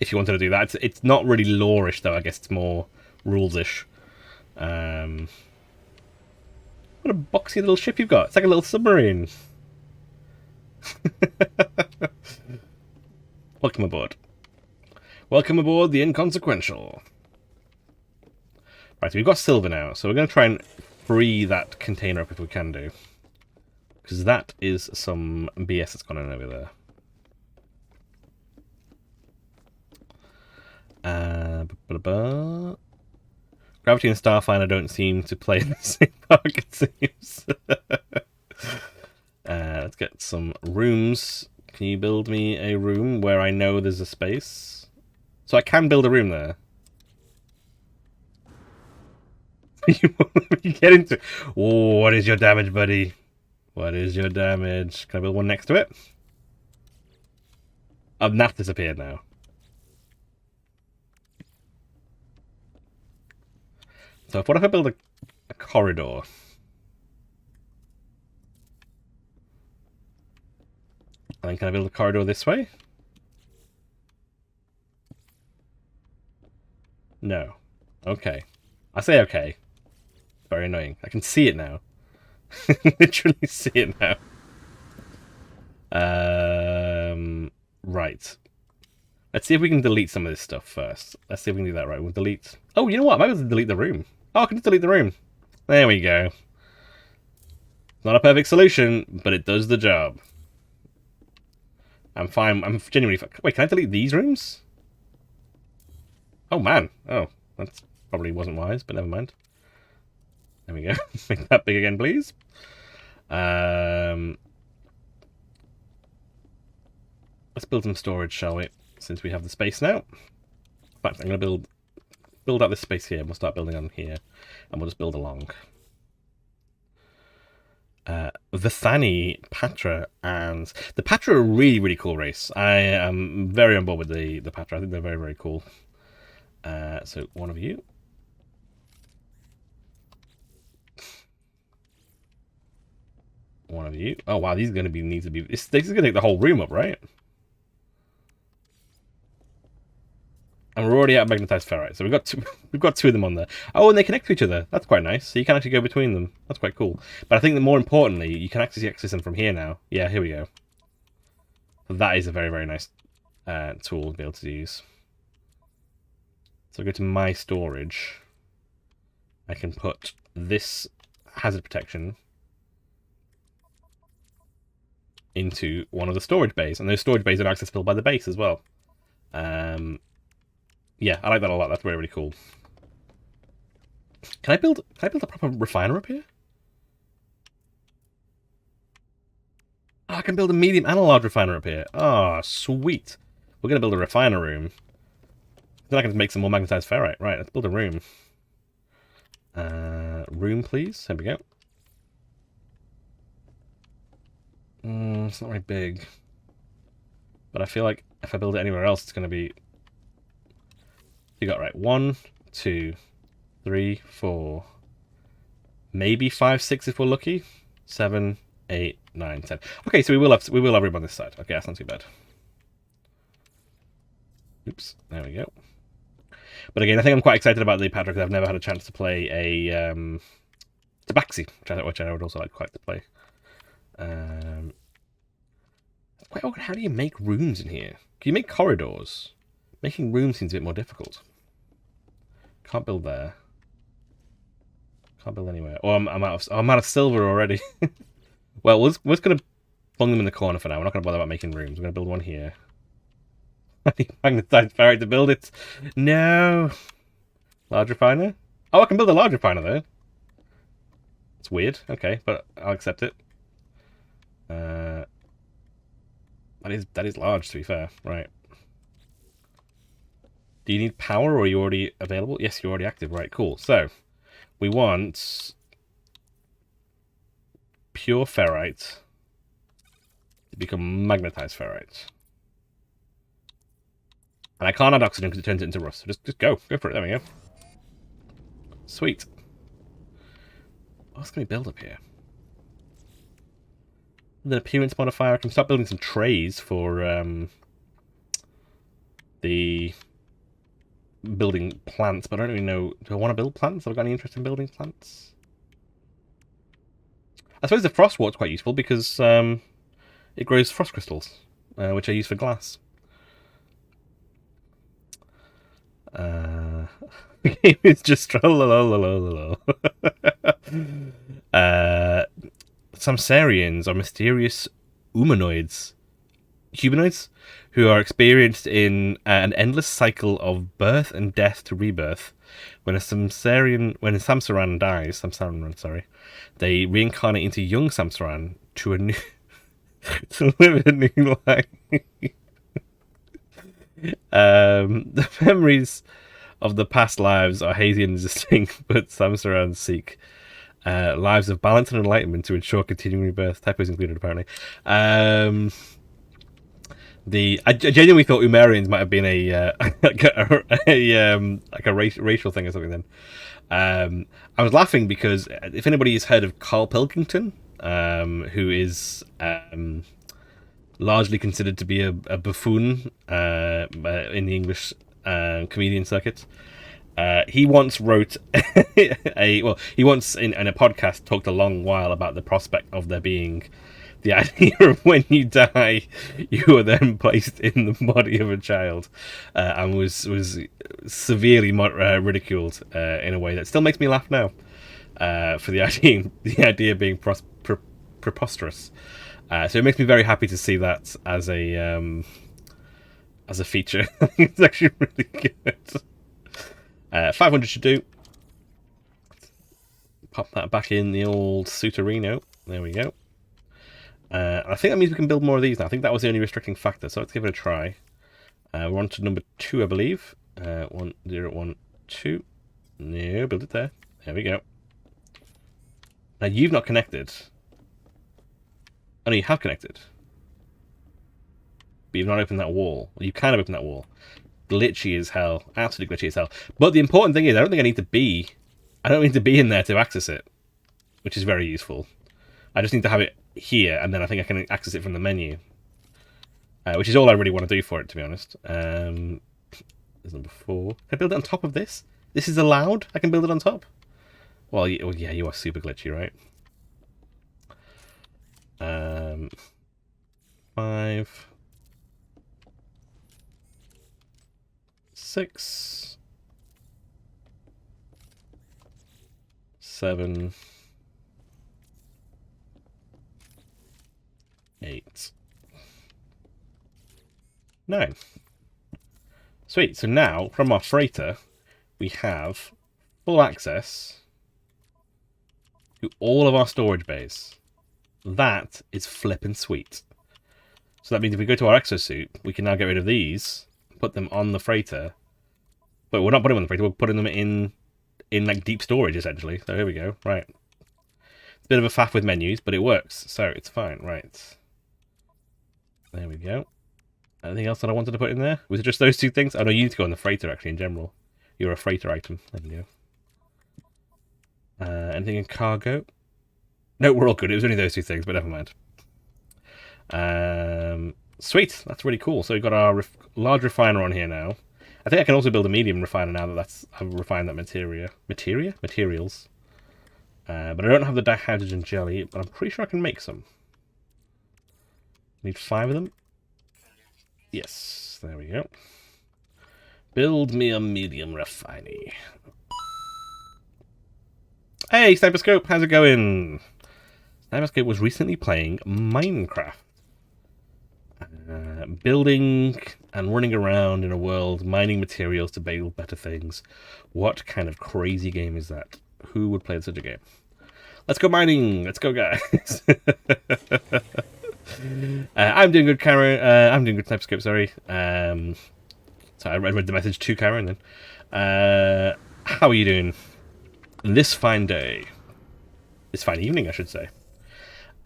If you wanted to do that, it's not really lore-ish though. I guess it's more rules-ish. What a boxy little ship you've got! It's like a little submarine. Welcome aboard. Welcome aboard the Inconsequential. Right, so we've got silver now, so we're going to try and free that container up if we can do. Because that is some BS that's gone on over there. Gravity and Starfinder don't seem to play in the same park, it seems. Let's get some rooms. Can you build me a room where I know there's a space? So I can build a room there. You get into... Oh, what is your damage, buddy? What is your damage? Can I build one next to it? Oh, that disappeared now. So what if I build a corridor? And then can I build a corridor this way? No. Okay. I say okay. Very annoying. I can see it now. Literally see it now. Right. Let's see if we can delete some of this stuff first. Let's see if we can do that right. We'll delete... Oh, you know what? I might be able to delete the room. Oh, I can just delete the room. There we go. Not a perfect solution, but it does the job. I'm fine. I'm genuinely fine. Wait, can I delete these rooms? Oh, man. Oh, that probably wasn't wise, but never mind. There we go. Make that big again, please. Let's build some storage, shall we? Since we have the space now. In fact, I'm going to build out this space here. We'll start building on here, and we'll just build along. Vithani, Patra, and the Patra are a really, really cool race. I am very on board with the Patra. I think they're very, very cool. So one of you. One of you. Oh wow, these are going to be need to be. This is going to take the whole room up, right? And we're already at magnetized ferrite, so we've got two of them on there. Oh, and they connect to each other. That's quite nice. So you can actually go between them. That's quite cool. But I think that more importantly, you can access them from here now. Yeah, here we go. That is a very, very nice tool to be able to use. So I go to my storage. I can put this hazard protection into one of the storage bays, and those storage bays are accessible by the base as well. Yeah, I like that a lot. That's really, really cool. Can I build a proper refiner up here? Oh, I can build a medium and a large refiner up here. Oh, sweet. We're going to build a refiner room. Then I can make some more magnetized ferrite. Right, let's build a room. Room, please. There we go. It's not very big. But I feel like if I build it anywhere else, it's going to be... You got right. 1, 2, 3, 4, maybe 5, 6 if we're lucky. 7, 8, 9, 10. Okay, so we will have room on this side. Okay, that's not too bad. Oops, there we go. But again, I think I'm quite excited about the Patra because I've never had a chance to play a Tabaxi, which I would also like quite to play. Quite awkward. How do you make rooms in here? Can you make corridors? Making rooms seems a bit more difficult. Can't build there. Can't build anywhere. Oh, I'm out of silver already. Well, we're just gonna plug them in the corner for now. We're not gonna bother about making rooms. We're gonna build one here. I need magnetized ferrite to build it. No. Large refiner? Oh, I can build a large refiner though. It's weird. Okay, but I'll accept it. That is large, to be fair. Right. Do you need power, or are you already available? Yes, you're already active. Right, cool. So, we want pure ferrite to become magnetized ferrite. And I can't add oxygen because it turns it into rust. So just go. Go for it. There we go. Sweet. What else can we build up here? The appearance modifier. I can start building some trays for the building plants, but I don't really know. Do I want to build plants? Have I got any interest in building plants? I suppose the frostwort's quite useful because it grows frost crystals, which I use for glass. The game is just Samsarians are mysterious humanoids who are experienced in an endless cycle of birth and death to rebirth. When a Samsaran dies, they reincarnate into young Samsaran to live a new life. The memories of the past lives are hazy and indistinct, but Samsarans seek lives of balance and enlightenment to ensure continuing rebirth. Typos included, apparently. I genuinely thought Umerians might have been like a racial thing or something. Then I was laughing because if anybody has heard of Carl Pilkington, who is largely considered to be a buffoon in the English comedian circuit. He once wrote he once in a podcast talked a long while about the prospect of there being the idea of when you die, you are then placed in the body of a child, and was severely ridiculed in a way that still makes me laugh now. For the idea being preposterous. So it makes me very happy to see that as a feature. It's actually really good. 500 should do. Pop that back in the old Suitorino. There we go. I think that means we can build more of these now. I think that was the only restricting factor, so let's give it a try. We're on to number 2, I believe. 1012. No, build it there. There we go. Now you've not connected. Oh no, you have connected. But you've not opened that wall. Well, you can have opened that wall. Glitchy as hell. Absolutely glitchy as hell. But the important thing is, I don't need to be in there to access it, which is very useful. I just need to have it here, and then I think I can access it from the menu, which is all I really want to do for it, to be honest. There's number 4. Can I build it on top of this? This is allowed? I can build it on top? Well, yeah, you are super glitchy, right? 5, 6, 7, 8, 9. Sweet. So now, from our freighter, we have full access to all of our storage bays. That is flippin' sweet. So that means if we go to our exosuit, we can now get rid of these, put them on the freighter. But we're not putting them on the freighter, we're putting them in like deep storage, essentially. So here we go. Right. It's a bit of a faff with menus, but it works. So it's fine. Right. There we go. Anything else that I wanted to put in there? Was it just those 2 things? Oh no, you need to go on the freighter, actually, in general. You're a freighter item. There you go. Anything in cargo? No, we're all good. It was only those 2 things, but never mind. Sweet. That's really cool. So we've got our large refiner on here now. I think I can also build a medium refiner now that I've refined that materials. But I don't have the dihydrogen jelly, but I'm pretty sure I can make some. Need 5 of them. Yes, there we go. Build me a medium refinery. Hey, Sniperscope, how's it going? Sniperscope was recently playing Minecraft. Building and running around in a world, mining materials to build better things. What kind of crazy game is that? Who would play such a game? Let's go mining. Let's go, guys. I'm doing good, Karen. I'm doing good, TypeScript, sorry. So I read the message to Karen then. How are you doing this fine day? This fine evening, I should say.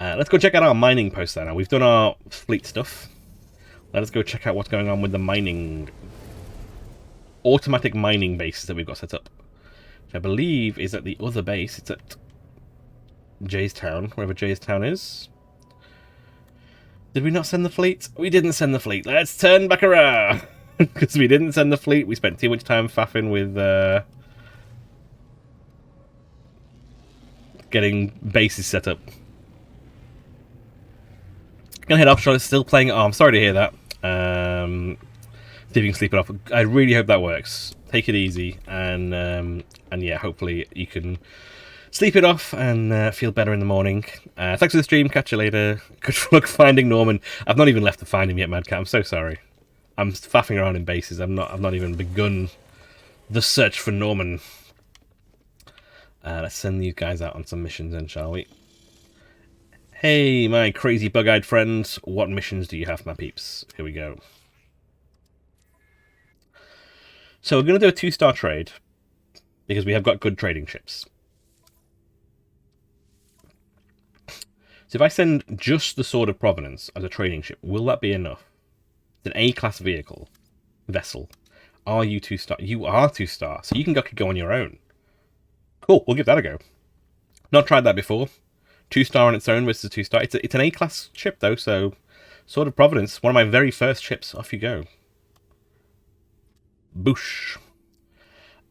Let's go check out our mining post then. Now, we've done our fleet stuff. Let us go check out what's going on with the mining... automatic mining bases that we've got set up. Which I believe is at the other base. It's at Jaystown, wherever Jaystown is. Did we not send the fleet? We didn't send the fleet. Let's turn back around. Because we didn't send the fleet. We spent too much time faffing with getting bases set up. Gonna head off. Charlotte's still playing. Oh, I'm sorry to hear that. See if you can sleep it off. I really hope that works. Take it easy, and yeah, hopefully you can sleep it off and feel better in the morning. Thanks for the stream. Catch you later. Good luck finding Norman. I've not even left to find him yet, Madcat. I'm so sorry. I'm faffing around in bases. I've not even begun the search for Norman. Let's send these guys out on some missions then, shall we? Hey, my crazy bug-eyed friends. What missions do you have, my peeps? Here we go. So we're going to do a 2-star trade because we have got good trading ships. So if I send just the Sword of Providence as a trading ship, will that be enough? It's an A-class vessel. Are you 2-star? You are 2-star, so you can go on your own. Cool, we'll give that a go. Not tried that before. 2-star on its own versus 2-star. It's an A-class ship though, so Sword of Providence, one of my very first ships. Off you go. Boosh.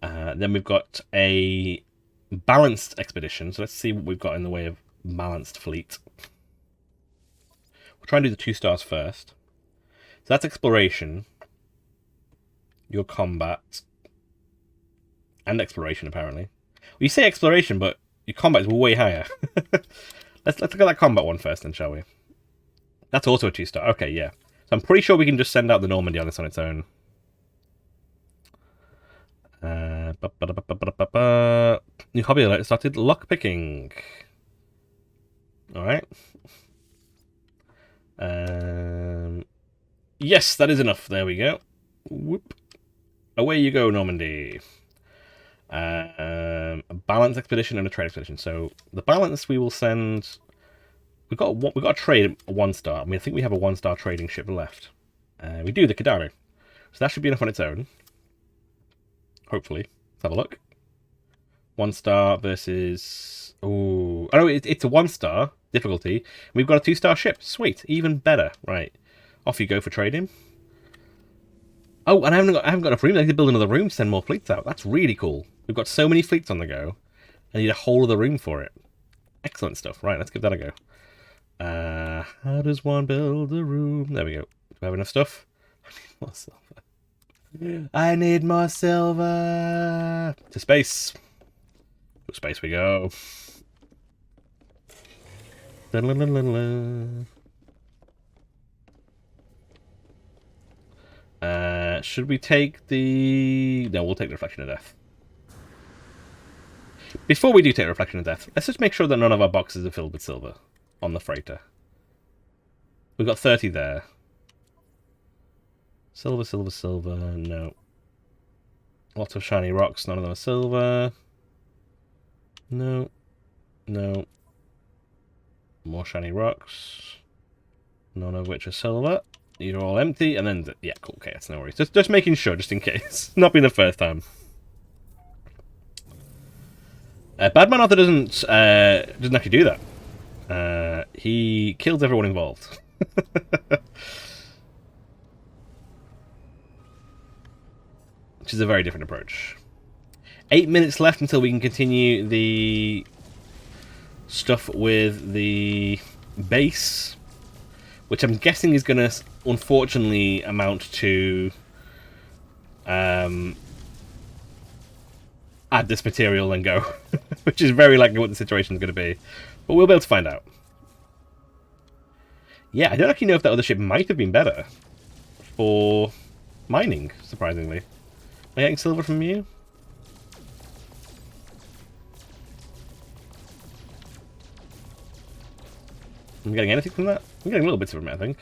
Then we've got a balanced expedition. So let's see what we've got in the way of balanced fleet. We'll try and do the 2 stars first. So that's exploration. Your combat. And exploration, apparently. Well, you say exploration, but your combat is way higher. Let's look at that combat one first then, shall we? That's also a 2-star. Okay, yeah. So I'm pretty sure we can just send out the Normandy on this on its own. New hobby alert started lockpicking. Alright. Yes, that is enough. There we go. Whoop. Away you go, Normandy. A balance expedition and a trade expedition. So the balance we will send. We've got a trade a 1-star. I mean, I think we have a 1-star trading ship left. We do the Kadari, so that should be enough on its own. Hopefully, let's have a look. 1-star versus. Oh no, it's a 1-star difficulty. We've got a 2-star ship. Sweet, even better. Right, off you go for trading. Oh, and I haven't got enough room. I need to build another room to send more fleets out. That's really cool. We've got so many fleets on the go. I need a whole other room for it. Excellent stuff. Right, let's give that a go. How does one build a room? There we go. Do we have enough stuff? I need more silver. To space. To space we go. Should we take the... No, we'll take the Reflection of Death. Before we do take Reflection of Death, let's just make sure that none of our boxes are filled with silver on the freighter. We've got 30 there. Silver, silver, silver. No. Lots of shiny rocks. None of them are silver. No. No. More shiny rocks. None of which are silver. These are all empty. And then... Yeah, cool. Okay, that's no worries. Just making sure, just in case. Not being the first time. Badman Arthur doesn't actually do that. He kills everyone involved. Which is a very different approach. 8 minutes left until we can continue the stuff with the base, which I'm guessing is going to unfortunately amount to add this material and go, which is very likely what the situation is going to be. But we'll be able to find out. Yeah, I don't actually know if that other ship might have been better for mining, surprisingly. Am I getting silver from you? I'm getting anything from that? I'm getting little bits from it, I think.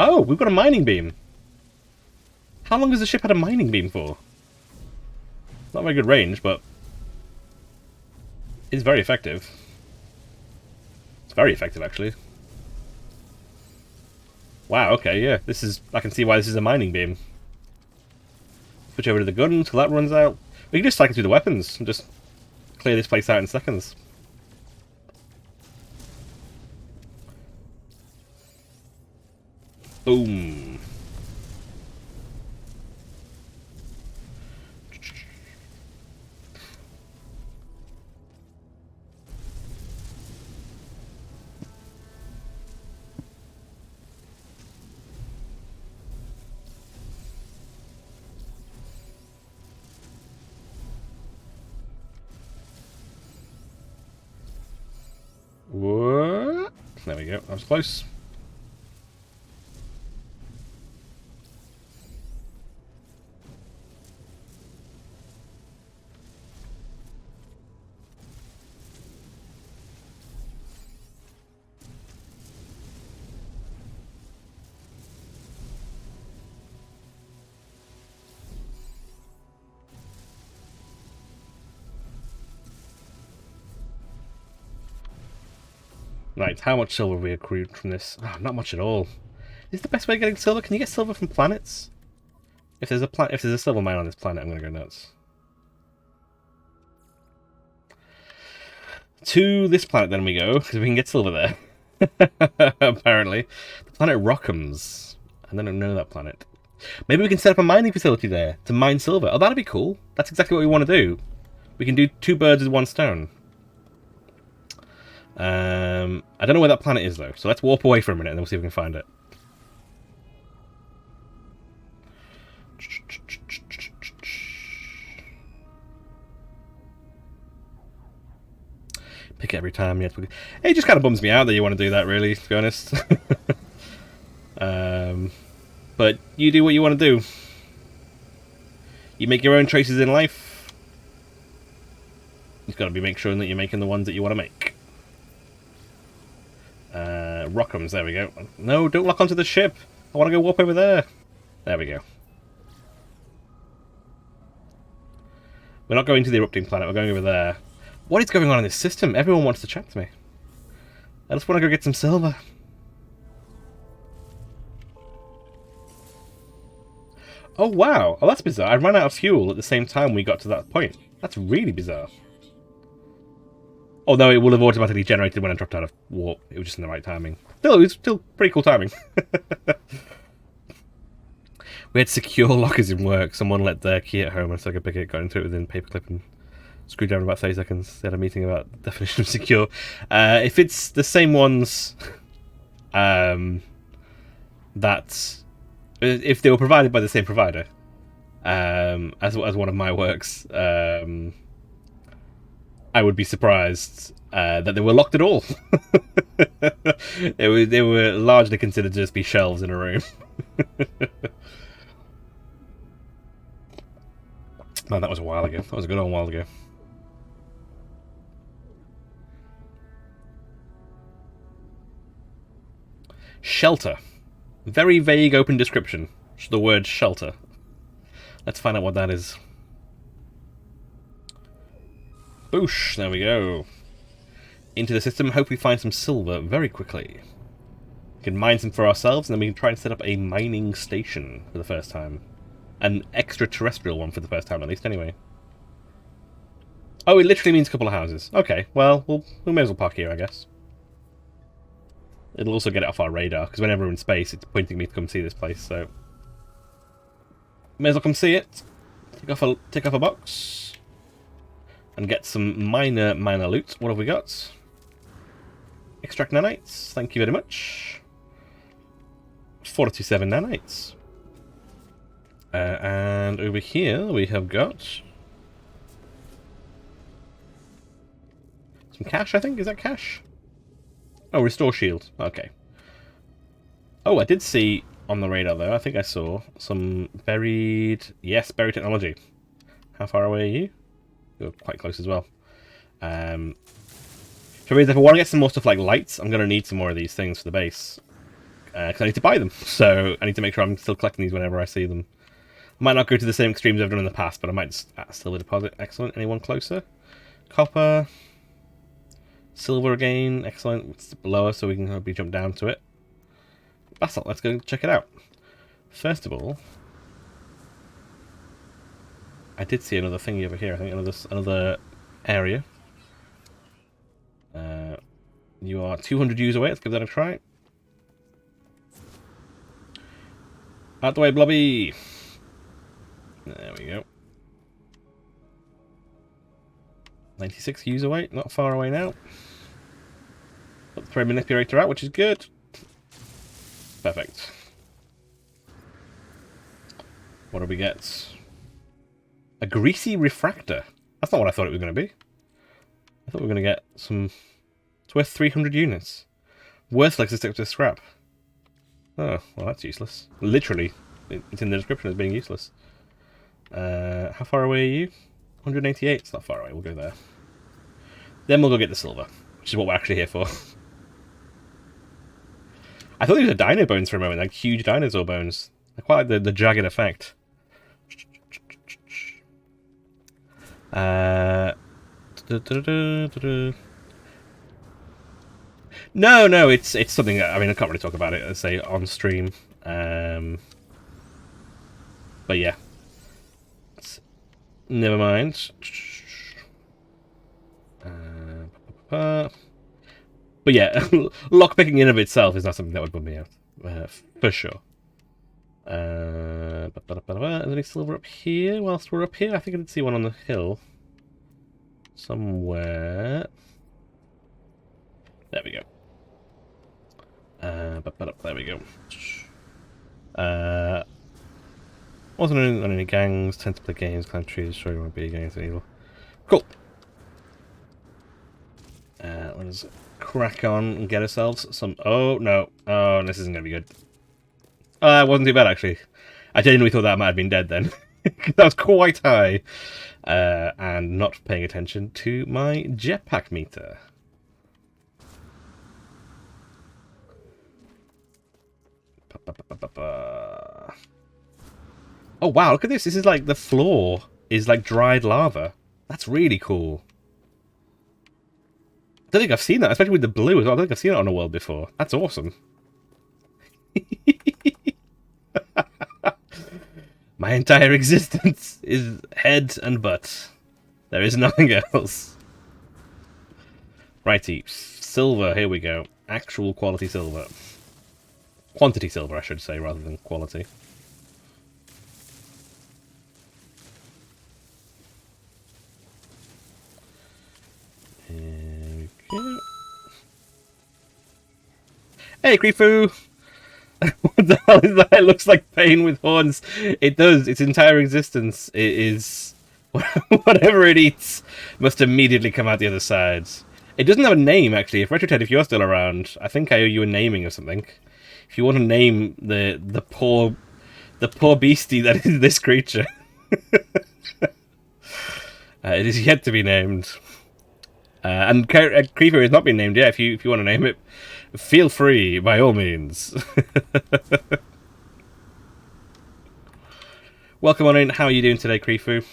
Oh, we've got a mining beam. How long has the ship had a mining beam for? Not very good range, but it's very effective. It's very effective, actually. Wow, okay, yeah. This is... I can see why this is a mining beam. Switch over to the gun until that runs out. We can just cycle through the weapons and just clear this place out in seconds. Boom. What? There we go. That was close. Right, how much silver have we accrued from this? Oh, not much at all. Is the best way of getting silver? Can you get silver from planets? If there's a silver mine on this planet, I'm gonna go nuts. To this planet then we go, because we can get silver there. Apparently. The planet Rockham's. I don't know that planet. Maybe we can set up a mining facility there to mine silver. Oh, that'd be cool. That's exactly what we want to do. We can do 2 birds with 1 stone. I don't know where that planet is, though, so let's warp away for a minute and then we'll see if we can find it. Pick it every time. Yeah, it just kind of bums me out that you want to do that, really, to be honest. But you do what you want to do. You make your own choices in life. You've got to be make sure that you're making the ones that you want to make. Rockham's, there we go. No, don't lock onto the ship. I want to go warp over there. There we go. We're not going to the erupting planet, we're going over there. What is going on in this system? Everyone wants to chat to me. I just want to go get some silver. Oh wow, oh that's bizarre. I ran out of fuel at the same time we got to that point. That's really bizarre. Although it will have automatically generated when I dropped out of warp. It was just in the right timing. Still, it was still pretty cool timing. We had secure lockers in work. Someone let their key at home and so I could pick it, got into it within paperclip and screwed down in about 30 seconds. They had a meeting about the definition of secure. If it's the same ones that... If they were provided by the same provider as one of my works, I would be surprised that they were locked at all. They were largely considered to just be shelves in a room. Man, that was a while ago. That was a good old while ago. Shelter. Very vague open description. The word shelter. Let's find out what that is. Boosh, there we go. Into the system, hope we find some silver very quickly. We can mine some for ourselves, and then we can try and set up a mining station for the first time. An extraterrestrial one for the first time, at least, anyway. Oh, it literally means a couple of houses. Okay, well, we may as well park here, I guess. It'll also get it off our radar, because whenever we're in space, it's pointing me to come see this place, so... May as well come see it. Tick off a box. And get some minor loot. What have we got? Extract nanites. Thank you very much. 427 nanites. And over here we have got some cash, I think. Is that cash? Oh, restore shield. Okay. Oh, I did see on the radar, though. I think I saw some buried... Yes, buried technology. How far away are you? You're quite close as well. So if I want to get some more stuff like lights, I'm going to need some more of these things for the base. Because I need to buy them. So I need to make sure I'm still collecting these whenever I see them. I might not go to the same extremes I've done in the past, but I might still deposit. Excellent. Anyone closer? Copper. Silver again. Excellent. It's lower, so we can hopefully jump down to it. Basalt, let's go check it out. First of all, I did see another thingy over here. I think another area. You are 200 U's away. Let's give that a try. Out the way, Blobby! There we go. 96 U's away. Not far away now. Got the thread manipulator out, which is good. Perfect. What do we get? A greasy refractor. That's not what I thought it was going to be. I thought we were going to get some... It's worth 300 units. Worthless to scrap. Oh, well that's useless. Literally, it's in the description as being useless. How far away are you? 188. It's not far away. We'll go there. Then we'll go get the silver, which is what we're actually here for. I thought these were dino bones for a moment, like huge dinosaur bones. I quite like the jagged effect. No, it's something that, I mean, I can't really talk about it, let's say, on stream. But yeah. Never mind. But yeah, lockpicking in of itself is not something that would bum me out. For sure. Is there any silver up here? Whilst we're up here, I think I did see one on the hill. Somewhere. There we go. There we go. Wasn't on any gangs, tend to play games, climb trees, sure you won't be against evil. Cool. Let's crack on and get ourselves some... Oh, no. Oh, this isn't going to be good. It wasn't too bad, actually. I genuinely thought that might have been dead then. That was quite high. And not paying attention to my jetpack meter. Oh wow, look at this. This is like the floor is like dried lava. That's really cool. I don't think I've seen that, especially with the blue as well. I don't think I've seen it on a world before. That's awesome. My entire existence is head and butt. There is nothing else. Righty. Silver, here we go. Actual quality silver. Quantity silver, I should say, rather than quality. There we go. Hey, Krifu! What the hell is that? It looks like pain with horns. It does. Its entire existence is... whatever it eats must immediately come out the other side. It doesn't have a name, actually. If RetroTed, if you're still around, I think I owe you a naming or something. If you want to name the poor beastie that is this creature. It is yet to be named. And Creeper has not been named yet. If you want to name it, feel free, by all means. Welcome on in. How are you doing today, Krifu?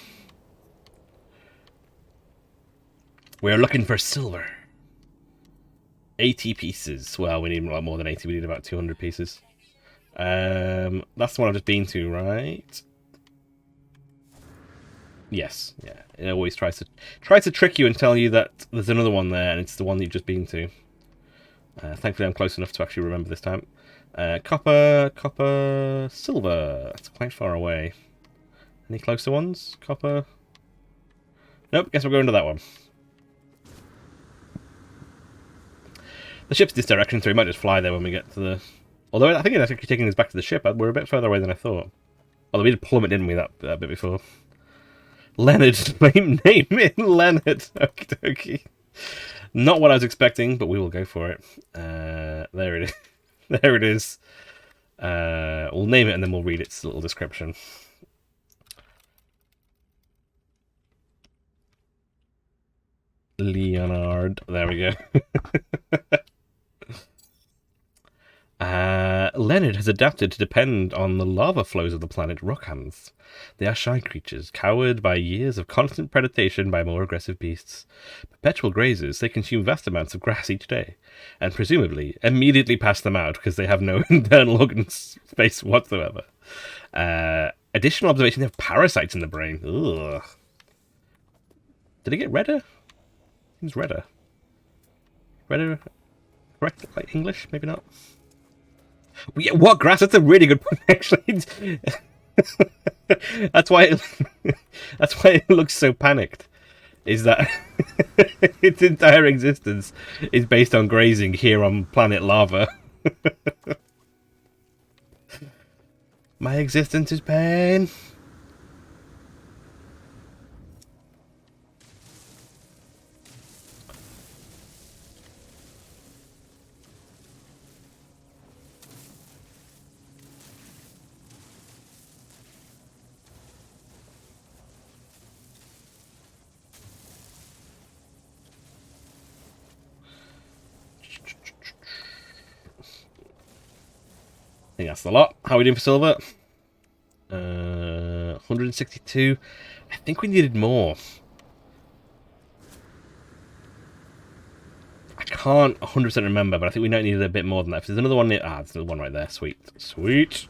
We're looking for silver. 80 pieces. Well, we need a lot more than 80. We need about 200 pieces. That's the one I've just been to, right? Yes. Yeah. It always tries to trick you and tell you that there's another one there, and it's the one that you've just been to. Thankfully, I'm close enough to actually remember this time. Copper, silver. That's quite far away. Any closer ones? Copper. Nope. Guess we're going to that one. The ship's this direction, so we might just fly there when we get to the... Although I think it's actually taking us back to the ship. We're a bit further away than I thought. Although we did plummet, didn't we, that bit before? Leonard. Name it Leonard. Okie dokie. Not what I was expecting, but we will go for it. There it is. There it is. We'll name it and then we'll read its little description. Leonard. There we go. Leonard has adapted to depend on the lava flows of the planet Rockhans. They are shy creatures, cowered by years of constant predation by more aggressive beasts. Perpetual grazers, they consume vast amounts of grass each day, and presumably immediately pass them out because they have no internal organ space whatsoever. Additional observation, they have parasites in the brain. Ugh. Did it get redder? Seems redder. Redder? Correct, like English? Maybe not. Yeah, what grass? That's a really good point, actually. That's why it looks so panicked. Is that its entire existence is based on grazing here on planet lava. My existence is pain. I think that's a lot. How are we doing for silver? 162. I think we needed more. I can't 100% remember, but I think we might need a bit more than that. If there's another one, there's another one right there. Sweet, sweet.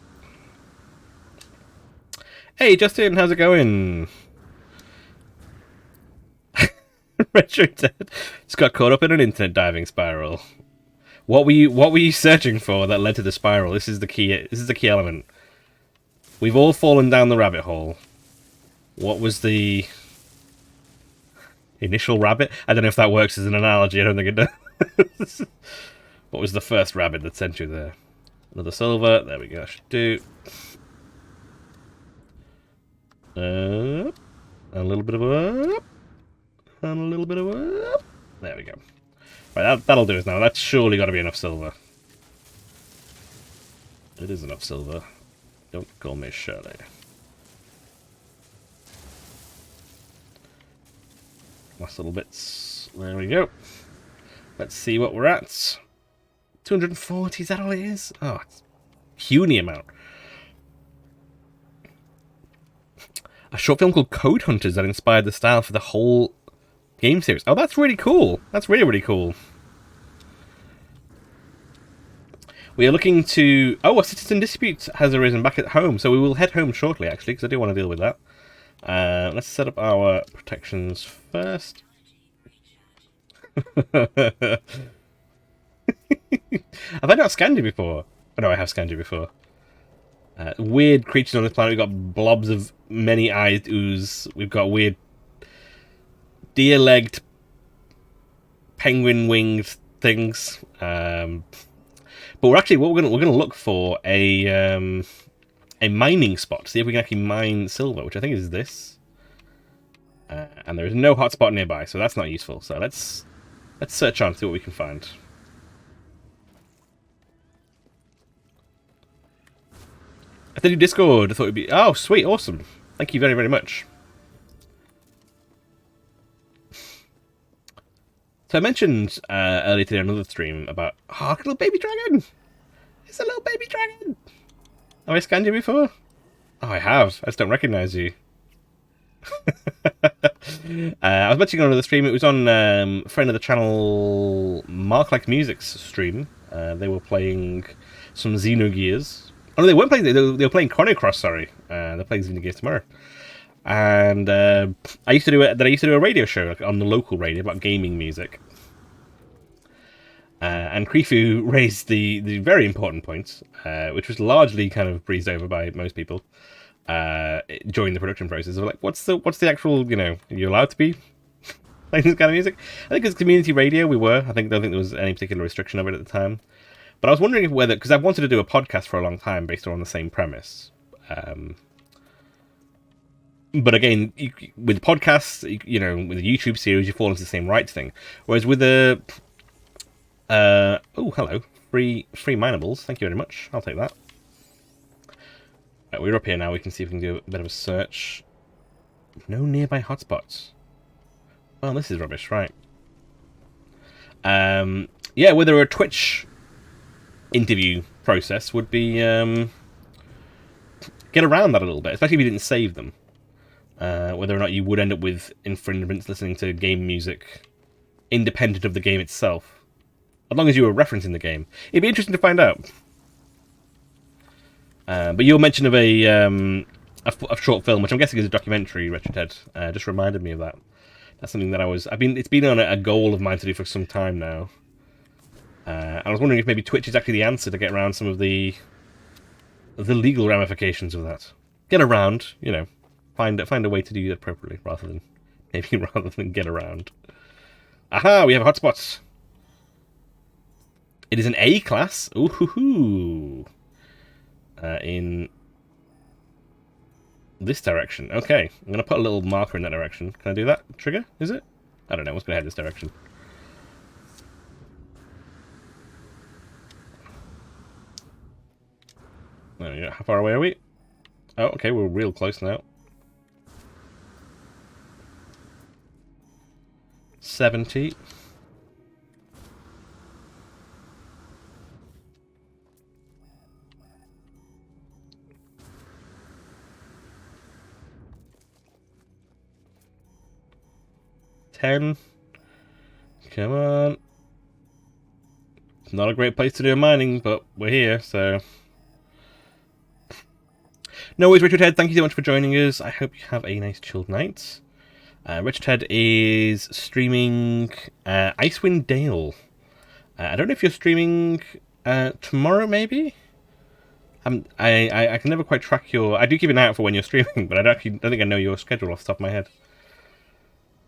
Hey, Justin, how's it going? Retro Dead just got caught up in an internet diving spiral. What were you searching for that led to the spiral? This is the key. This is the key element. We've all fallen down the rabbit hole. What was the initial rabbit? I don't know if that works as an analogy. I don't think it does. What was the first rabbit that sent you there? Another silver. There we go. Should do. Up. And a little bit of up. And a little bit of up. There we go. Right, that'll do us now. That's surely got to be enough silver. It is enough silver. Don't call me Shirley. Last little bits. There we go. Let's see what we're at. 240, is that all it is? Oh, it's a puny amount. A short film called Code Hunters that inspired the style for the whole game series. Oh, that's really cool. That's really, really cool. We are looking to... Oh, a citizen dispute has arisen back at home, so we will head home shortly, actually, because I do want to deal with that. Let's set up our protections first. Have I not scanned you before? Oh, no, I have scanned you before. Weird creatures on this planet. We've got blobs of many-eyed ooze. We've got weird deer-legged, penguin-winged things. But we're actually we're gonna look for a mining spot. See if we can actually mine silver, which I think is this. And there is no hotspot nearby, so that's not useful. So let's search on, see what we can find. I did do Discord. I thought it'd be... Oh, sweet, awesome. Thank you very, very much. So I mentioned earlier today on another stream about... Oh, look, a little baby dragon! It's a little baby dragon! Have I scanned you before? Oh, I have. I just don't recognise you. I was mentioning on another stream. It was on friend of the channel, Mark Like Music's stream. They were playing some Xenogears. Oh, no, they weren't playing. They were playing Chrono Cross. Sorry, they're playing Xenogears tomorrow. And I used to do a radio show on the local radio about gaming music. And Krifu raised the very important point, which was largely kind of breezed over by most people during the production process of like, what's the actual, are you allowed to be playing this kind of music? I think it's community radio. We were. I don't think there was any particular restriction of it at the time. But I was wondering whether, because I've wanted to do a podcast for a long time based on the same premise. But again, with podcasts, with a YouTube series, you fall into the same rights thing. Whereas with the oh, hello, free minables. Thank you very much. I'll take that. Right, we're up here now. We can see if we can do a bit of a search. No nearby hotspots. Well, this is rubbish, right? Yeah, whether a Twitch interview process would be get around that a little bit, especially if you didn't save them. Whether or not you would end up with infringements listening to game music independent of the game itself, as long as you were referencing the game. It'd be interesting to find out. But your mention of a short film, which I'm guessing is a documentary, Richard Head, just reminded me of that. That's something that it's been on a goal of mine to do for some time now. I was wondering if maybe Twitch is actually the answer to get around some of the legal ramifications of that. Get around, find a way to do that appropriately, rather than get around. Aha, we have a hotspot. It is an A class. Ooh hoo hoo. In this direction. Okay, I'm going to put a little marker in that direction. Can I do that? Trigger, is it? I don't know, let's go ahead this direction. There we go. How far away are we? Oh, okay, we're real close now. 70. $10. Come on. It's not a great place to do mining, but we're here, so... No worries, Richard Head. Thank you so much for joining us. I hope you have a nice chilled night. Richard Head is streaming Icewind Dale. I don't know if you're streaming tomorrow, maybe? I can never quite track your... I do keep an eye out for when you're streaming, but I don't think I know your schedule off the top of my head.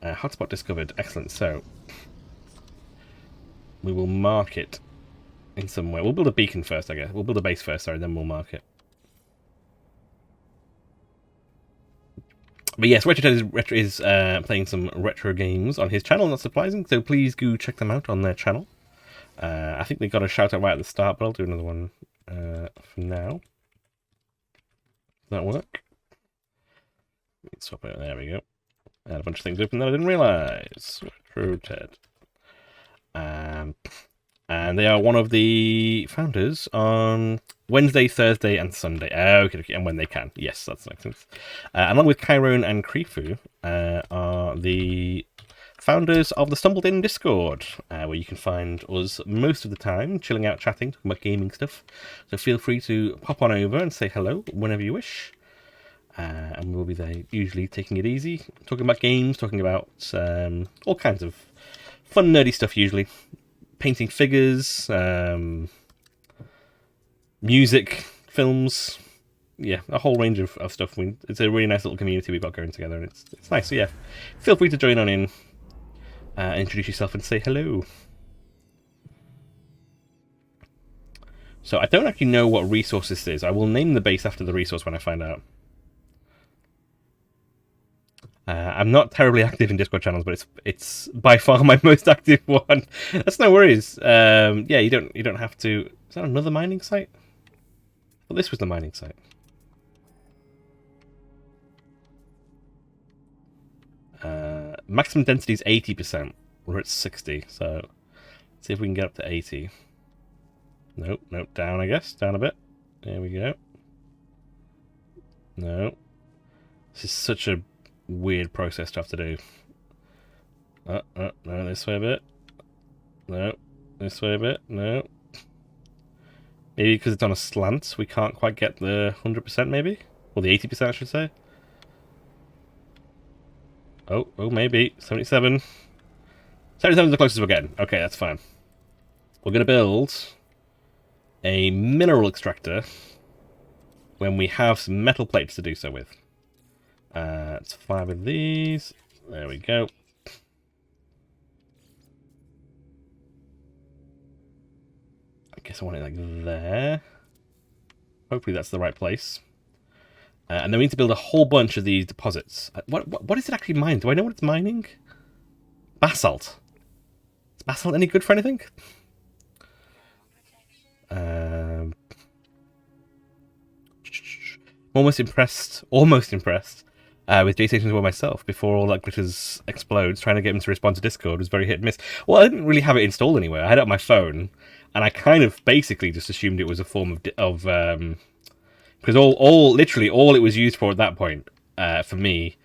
Hotspot discovered. Excellent. So, we will mark it in some way. We'll build a beacon first, I guess. We'll build a base first, sorry, then we'll mark it. But yes, Richard is playing some retro games on his channel, not surprising, so please go check them out on their channel. I think they got a shout out right at the start, but I'll do another one for now. Does that work? Swap it. There we go. I had a bunch of things open that I didn't realise. Retro Ted. And they are one of the founders on Wednesday, Thursday, and Sunday. Okay, and when they can. Yes, that's makes sense. Along with Chiron and Krifu, are the founders of the Stumbled In Discord, where you can find us most of the time, chilling out, chatting, talking about gaming stuff. So feel free to pop on over and say hello whenever you wish. And we'll be there, usually taking it easy, talking about games, talking about all kinds of fun, nerdy stuff, usually. Painting figures, music, films, yeah, a whole range of stuff. It's a really nice little community we've got going together, and it's nice. So yeah, feel free to join on in, introduce yourself, and say hello. So I don't actually know what resource this is. I will name the base after the resource when I find out. I'm not terribly active in Discord channels, but it's by far my most active one. That's no worries. Yeah, you don't have to. Is that another mining site? Well, this was the mining site. Maximum density is 80%. We're at 60, so let's see if we can get up to 80. Nope, down I guess, down a bit. There we go. No, this is such a weird process to have to do. No, this way a bit. No, this way a bit. No. Maybe because it's on a slant, we can't quite get the 100%, maybe? Or the 80%, I should say. Oh, maybe. 77. 77 is the closest we're getting. Okay, that's fine. We're going to build a mineral extractor when we have some metal plates to do so with. It's 5 of these. There we go. I guess I want it like there. Hopefully that's the right place. And then we need to build a whole bunch of these deposits. What is it actually mining? Do I know what it's mining? Basalt. Is basalt any good for anything? Almost impressed. with JStation as well myself before all that glitters explodes. Trying to get him to respond to Discord was very hit and miss. Well, I didn't really have it installed anywhere. I had it on my phone, and I kind of basically just assumed it was a form of because literally all it was used for at that point for me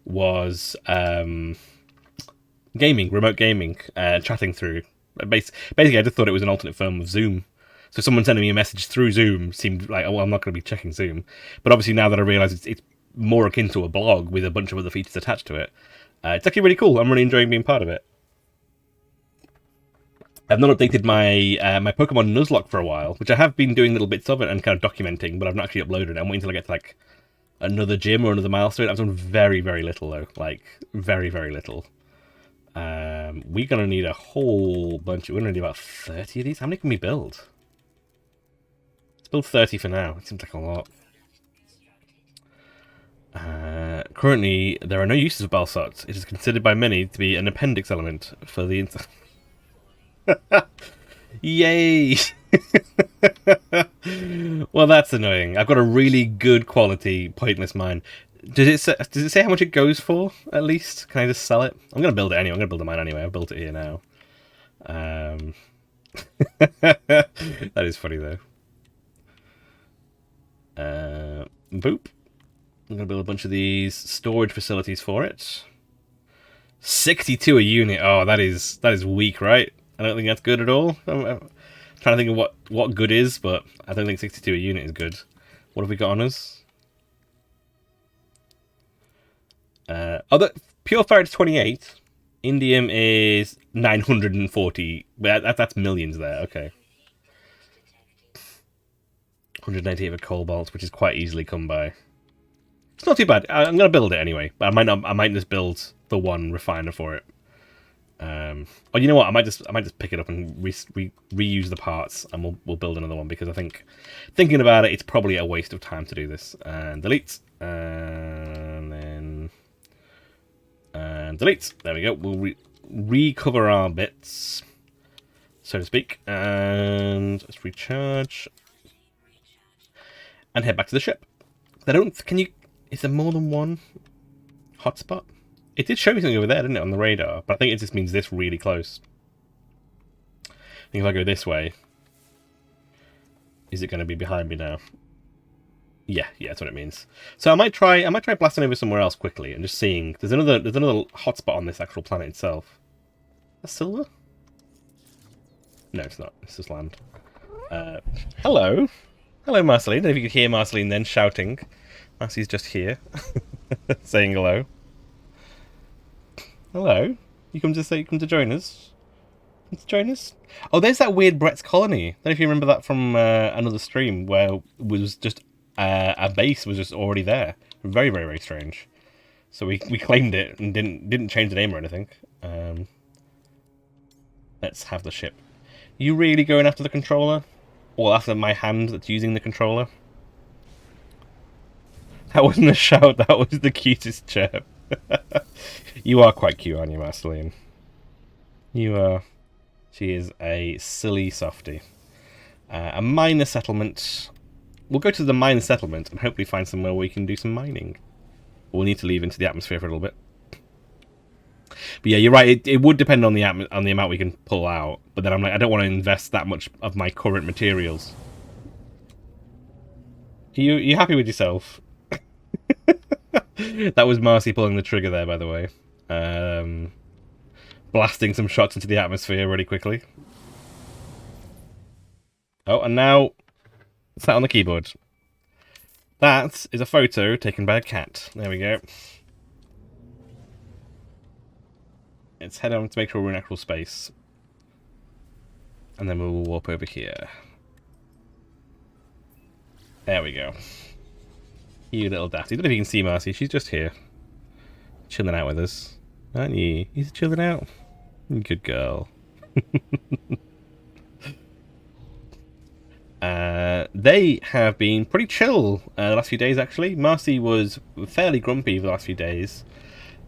was gaming, remote gaming, chatting through. Basically, I just thought it was an alternate form of Zoom. So someone sending me a message through Zoom seemed like, oh, well, I'm not going to be checking Zoom. But obviously now that I realise it's more akin to a blog with a bunch of other features attached to it, it's actually really cool. I'm really enjoying being part of it. I've not updated my my Pokemon Nuzlocke for a while, which I have been doing little bits of it and kind of documenting, but I've not actually uploaded it. I'm waiting until I get to like another gym or another milestone. I've done very, very little though, like very, very little. We're gonna need a whole bunch. We're gonna need about 30 of these. How many can we build? Let's build 30 for now. It seems like a lot. Currently, there are no uses of Balsots. It is considered by many to be an appendix element for the. Yay! Well, that's annoying. I've got a really good quality pointless mine. Does it say how much it goes for, at least? Can I just sell it? I'm going to build it anyway. I'm going to build a mine anyway. I've built it here now. That is funny, though. Boop. I'm going to build a bunch of these storage facilities for it. 62 a unit. Oh, that is weak, right? I don't think that's good at all. I'm trying to think of what good is, but I don't think 62 a unit is good. What have we got on us? The Pure Fire is 28. Indium is 940. That's millions there. Okay. 198 of cobalt, which is quite easily come by. It's not too bad. I'm gonna build it anyway, but I might just build the one refiner for it. Or you know what? I might just pick it up and reuse the parts, and we'll build another one, because I think thinking about it, it's probably a waste of time to do this. And delete, and then delete. There we go. We'll recover our bits, so to speak, and let's recharge and head back to the ship. Is there more than one hotspot? It did show me something over there, didn't it, on the radar? But I think it just means this really close. I think if I go this way, is it going to be behind me now? Yeah, that's what it means. So I might try blasting over somewhere else quickly and just seeing. There's another hotspot on this actual planet itself. That's silver? No, it's not. It's just land. Hello, Marceline. I don't know if you could hear Marceline then shouting. Marcy's just here, saying hello. Hello. You come to join us? Come to join us? Oh, there's that weird Brett's Colony. I don't know if you remember that from another stream where it was just a base was just already there. Very, very, very strange. So we claimed it and didn't change the name or anything. Let's have the ship. You really going after the controller? Or after my hand that's using the controller? That wasn't a shout, that was the cutest chirp. You are quite cute, aren't you, Marceline? You are. She is a silly softie. A minor settlement. We'll go to the minor settlement and hopefully find somewhere where we can do some mining. We'll need to leave into the atmosphere for a little bit. But yeah, you're right. It would depend on the amount we can pull out. But then I'm like, I don't want to invest that much of my current materials. You happy with yourself? That was Marcy pulling the trigger there, by the way. Blasting some shots into the atmosphere really quickly. Oh, and now sat on the keyboard. That is a photo taken by a cat. There we go. Let's head on to make sure we're in actual space. And then we'll warp over here. There we go. You little dafty. I don't know if you can see Marcy. She's just here. Chilling out with us. Aren't you? He's chilling out. Good girl. They have been pretty chill the last few days, actually. Marcy was fairly grumpy for the last few days.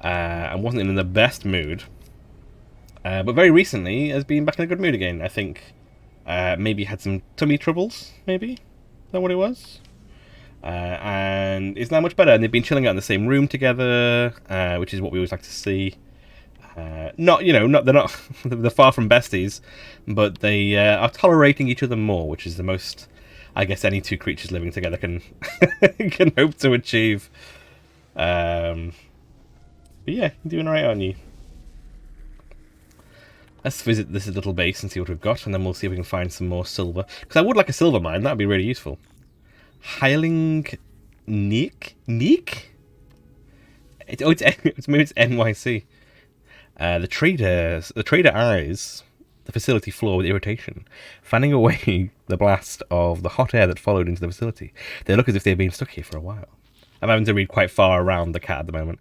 And wasn't in the best mood. But very recently has been back in a good mood again. I think maybe had some tummy troubles, maybe? Is that what it was? And and it's now much better. And they've been chilling out in the same room together, which is what we always like to see. Not they're not they're far from besties, but they are tolerating each other more, which is the most, I guess, any two creatures living together can can hope to achieve. But yeah, you're doing alright, aren't you? Let's visit this little base and see what we've got, and then we'll see if we can find some more silver. Because I would like a silver mine, that'd be really useful. Hiling Neek? Maybe it's NYC. The trader eyes the facility floor with irritation, fanning away the blast of the hot air that followed into the facility. They look as if they've been stuck here for a while. I'm having to read quite far around the cat at the moment.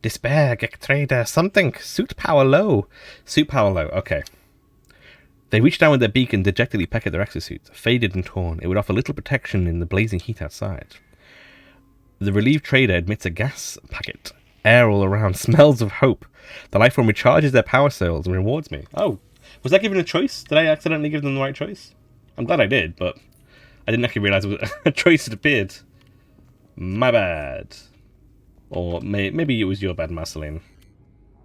Despair, get trader, something. Suit power low. Suit power low, okay. They reach down with their beak and dejectedly peck at their exosuits. Faded and torn, it would offer little protection in the blazing heat outside. The relieved trader admits a gas packet. Air all around, smells of hope. The life form recharges their power cells and rewards me. Oh, was I given a choice? Did I accidentally give them the right choice? I'm glad I did, but I didn't actually realise a choice had appeared. My bad. Or maybe it was your bad, Marceline.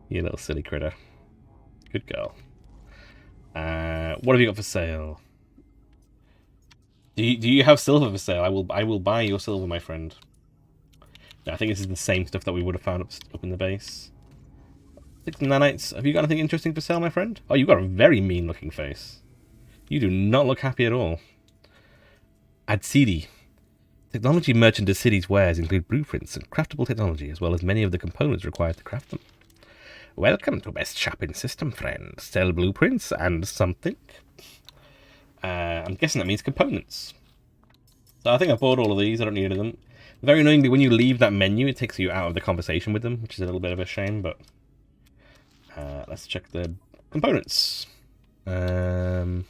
You little silly critter. Good girl. What have you got for sale? Do you have silver for sale? I will buy your silver, my friend. I think this is the same stuff that we would have found up in the base. 6 nanites. Have you got anything interesting for sale, my friend? Oh, you've got a very mean-looking face. You do not look happy at all. Adsidi. Technology merchant Adsidi's wares include blueprints and craftable technology, as well as many of the components required to craft them. Welcome to best shopping system, friend. Sell blueprints and something. I'm guessing that means components. So I think I bought all of these. I don't need any of them. Very annoyingly, when you leave that menu, it takes you out of the conversation with them, which is a little bit of a shame, but let's check the components. Dihydrogen,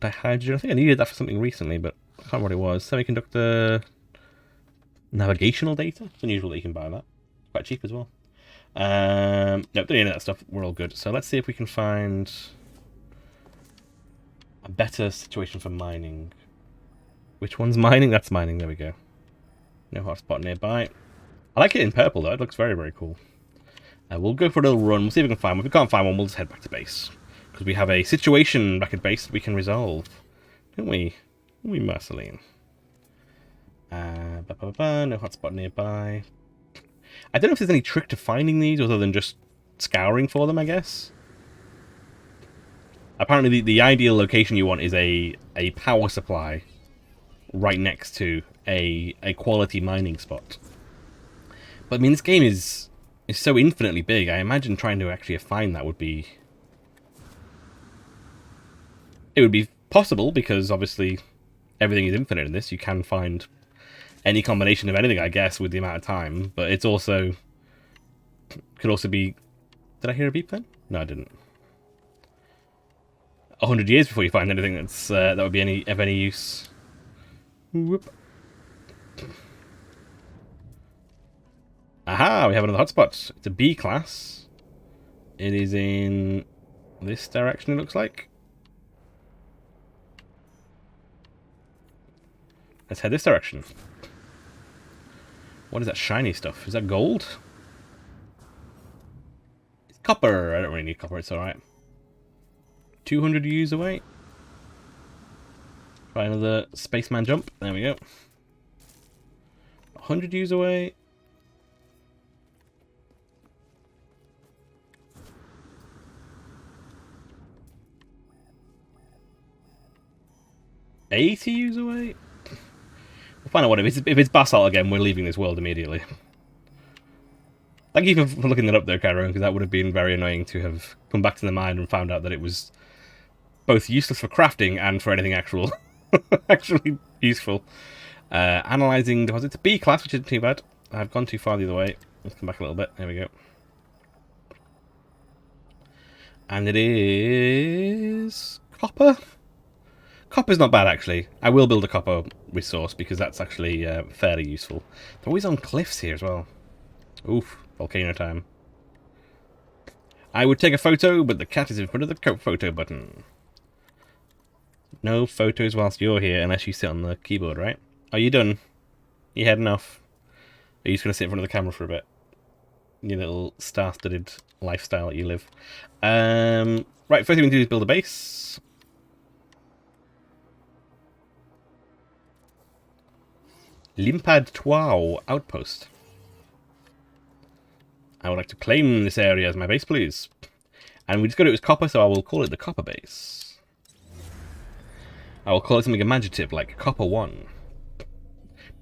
I think I needed that for something recently, but I can't remember what it was. Semiconductor, navigational data. It's unusual that you can buy that. Quite cheap as well. No, don't need any of that stuff. We're all good. So let's see if we can find a better situation for mining. Which one's mining? That's mining. There we go. No hotspot nearby. I like it in purple though. It looks very, very cool. We'll go for a little run. We'll see if we can find one. If we can't find one, we'll just head back to base. Because we have a situation back at base that we can resolve. Don't we? Don't we, Marceline? No hotspot nearby. I don't know if there's any trick to finding these other than just scouring for them, I guess. Apparently the ideal location you want is a power supply right next to a quality mining spot. But I mean, this game is so infinitely big. I imagine trying to actually find that would be... It would be possible, because obviously everything is infinite in this. You can find any combination of anything, I guess, with the amount of time. But it's also... Could also be... Did I hear a beep then? No, I didn't. 100 years before you find anything that's that would be of any use. Whoop. Aha, we have another hotspot. It's a B class. It is in this direction, it looks like. Let's head this direction. What is that shiny stuff? Is that gold? It's copper. I don't really need copper, it's alright. 200 U's away. Try another spaceman jump. There we go. 100 U's away. $80 away. We'll find out what it is. If it's basalt again, we're leaving this world immediately. Thank you for looking that up there, Chiron, because that would have been very annoying to have come back to the mine and found out that it was both useless for crafting and for anything actually useful. Analyzing deposits. B class, which isn't too bad. I've gone too far the other way. Let's come back a little bit. There we go. And it is copper. Copper's not bad, actually. I will build a copper resource because that's actually fairly useful. They're always on cliffs here as well. Oof, volcano time. I would take a photo, but the cat is in front of the photo button. No photos whilst you're here, unless you sit on the keyboard, right? Are you done? You heading off? Are you just going to sit in front of the camera for a bit? Your little star-studded lifestyle that you live. Right, first thing we do is build a base. Limpad Tuau Outpost. I would like to claim this area as my base, please. And we just got it as copper, so I will call it the Copper Base. I will call it something imaginative, like Copper 1.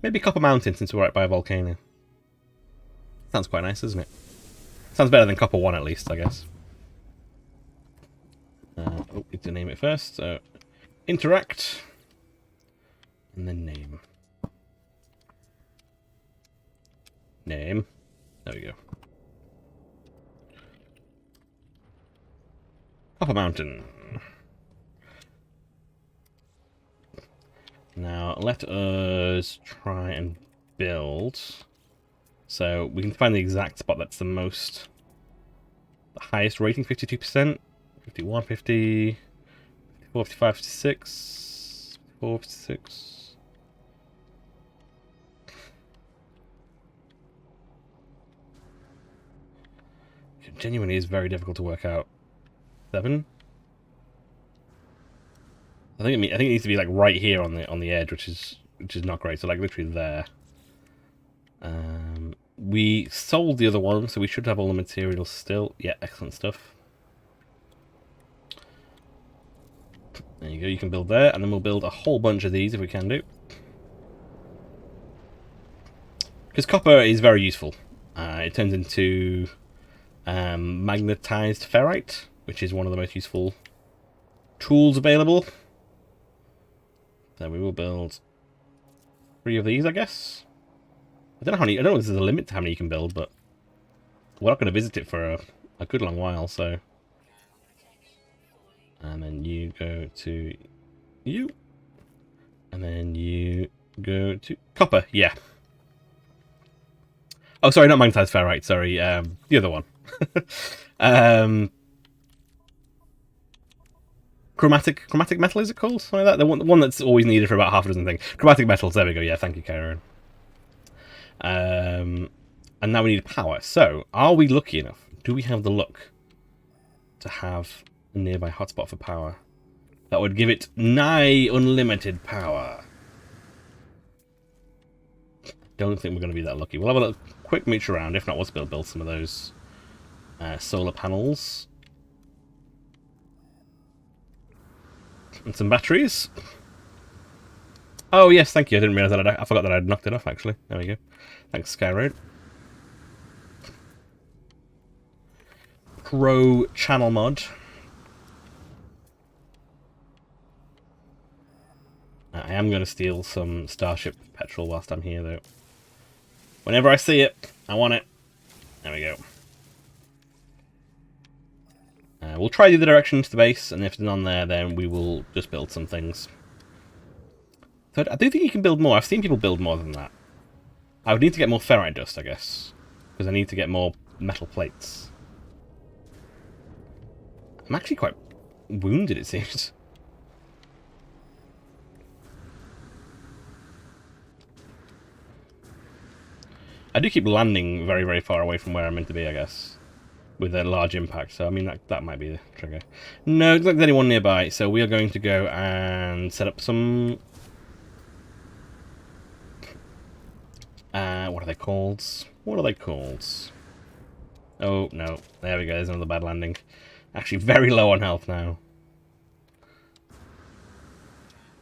Maybe Copper Mountain, since we're right by a volcano. Sounds quite nice, doesn't it? Sounds better than Copper 1, at least, I guess. Need to name it first. So, interact. And then name. Name. There we go. Copper Mountain. Now, let us try and build. So, we can find the exact spot that's the highest rating, 52%, 51, 50, 54, 55, 56, 54, 56. It genuinely is very difficult to work out. 7? I think it needs to be like right here on the edge, which is not great. So like literally there. We sold the other one, so we should have all the materials still. Yeah, excellent stuff. There you go. You can build there, and then we'll build a whole bunch of these if we can do. Because copper is very useful. It turns into magnetized ferrite, which is one of the most useful tools available. So we will build 3 of these, I guess. I don't know how many. I don't know if there's a limit to how many you can build, but we're not going to visit it for a good long while. So, and then you go to you, and then you go to copper. Yeah. Oh, sorry, not magnetized ferrite. Sorry, the other one. Chromatic metal, is it called? Something like that. The one that's always needed for about half a dozen things. Chromatic metals. There we go. Yeah, thank you, Karen. And now we need power. So, are we lucky enough? Do we have the luck to have a nearby hotspot for power that would give it nigh unlimited power? Don't think we're going to be that lucky. We'll have a quick mooch around. If not, we'll build some of those solar panels and some batteries. Oh yes, thank you. I didn't realise that. I forgot that I'd knocked it off. Actually, there we go. Thanks, Skyroad. Pro channel mod. I am going to steal some Starship petrol whilst I'm here, though. Whenever I see it, I want it. There we go. We'll try the other direction to the base, and if it's none there, then we will just build some things. So I do think you can build more. I've seen people build more than that. I would need to get more ferrite dust, I guess, because I need to get more metal plates. I'm actually quite wounded, it seems. I do keep landing very, very far away from where I'm meant to be, I guess, with a large impact. So, I mean, that might be the trigger. No, it doesn't look like there's anyone nearby, so we are going to go and set up some... what are they called? What are they called? Oh, no. There we go. There's another bad landing. Actually, very low on health now.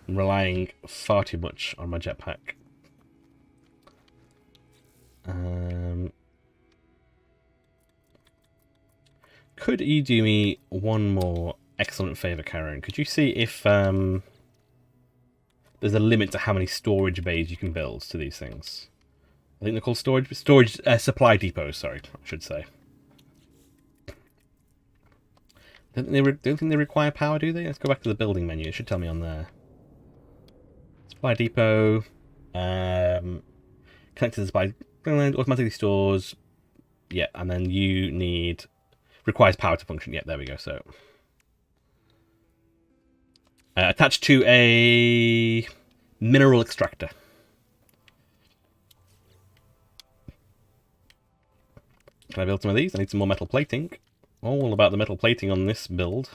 I'm relying far too much on my jetpack. Could you do me one more excellent favour, Karen? Could you see if there's a limit to how many storage bays you can build to these things? I think they're called storage supply depots. Sorry, I should say. Don't think they require power, do they? Let's go back to the building menu. It should tell me on there. Supply depot. Connected to the supply. Automatically stores. Yeah, and then you need... Requires power to function. Yeah, there we go. So... attached to a mineral extractor. Can I build some of these? I need some more metal plating. All about the metal plating on this build.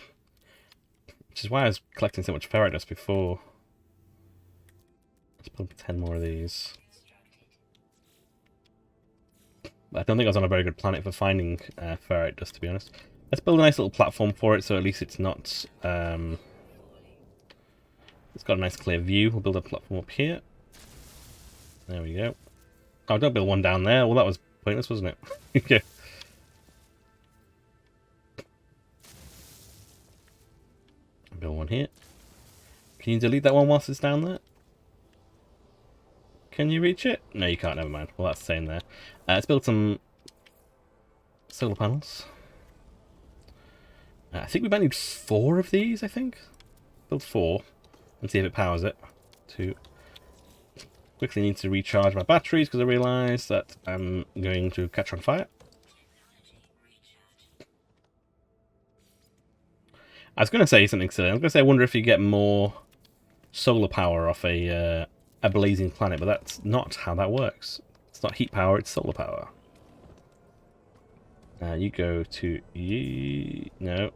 Which is why I was collecting so much ferrite dust before. Let's build 10 more of these. But I don't think I was on a very good planet for finding ferrite dust, to be honest. Let's build a nice little platform for it, so at least it's not... it's got a nice clear view. We'll build a platform up here. There we go. Oh, don't build one down there. Well, that was pointless, wasn't it? Okay. Build one here. Can you delete that one whilst it's down there? Can you reach it? No, you can't. Never mind. Well, that's staying there. Let's build some solar panels. I think we might need 4 of these, I think. Build 4 and see if it powers it. 2. Quickly need to recharge my batteries because I realised that I'm going to catch on fire. I was going to say something silly. I was going to say I wonder if you get more solar power off a blazing planet, but that's not how that works. It's not heat power, it's solar power. You go to you. No.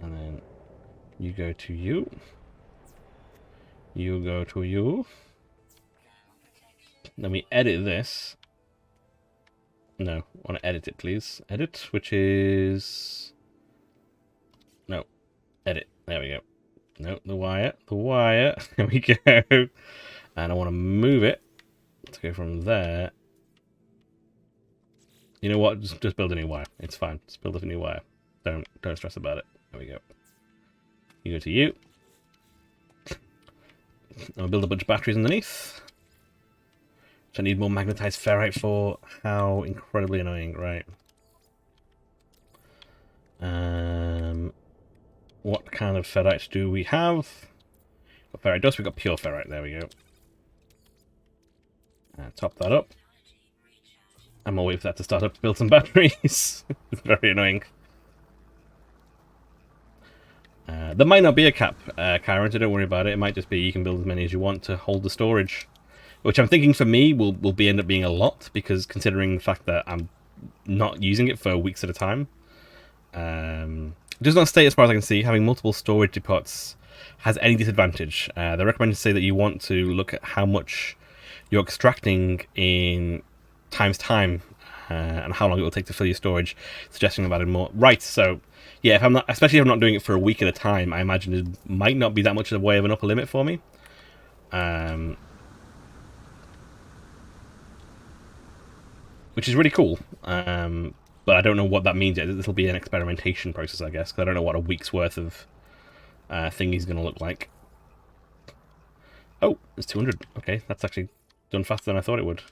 And then you go to you. You go to you. Then we edit this. No, I want to edit it, please. Edit, which is... No, edit. There we go. No, the wire. The wire. There we go. And I want to move it to go from there. You know what? Just build a new wire. It's fine. Just build a new wire. Don't stress about it. There we go. You go to you. I'll build a bunch of batteries underneath. Which I need more magnetized ferrite for. How incredibly annoying, right? What kind of ferrite do we have? Got ferrite dust, we've got pure ferrite, there we go. Top that up. I'm gonna wait for that to start up to build some batteries. It's very annoying. There might not be a cap, Karen, so don't worry about it. It might just be you can build as many as you want to hold the storage. Which I'm thinking for me will end up being a lot, because considering the fact that I'm not using it for weeks at a time. It does not state, as far as I can see, having multiple storage depots has any disadvantage. They recommend to say that you want to look at how much you're extracting in times time and how long it will take to fill your storage, suggesting about it more. Right, so yeah, if I'm not, especially if I'm not doing it for a week at a time, I imagine it might not be that much of a way of an upper limit for me. Which is really cool. But I don't know what that means yet. This will be an experimentation process, I guess, because I don't know what a week's worth of thingy is going to look like. Oh, it's 200. Okay, that's actually done faster than I thought it would.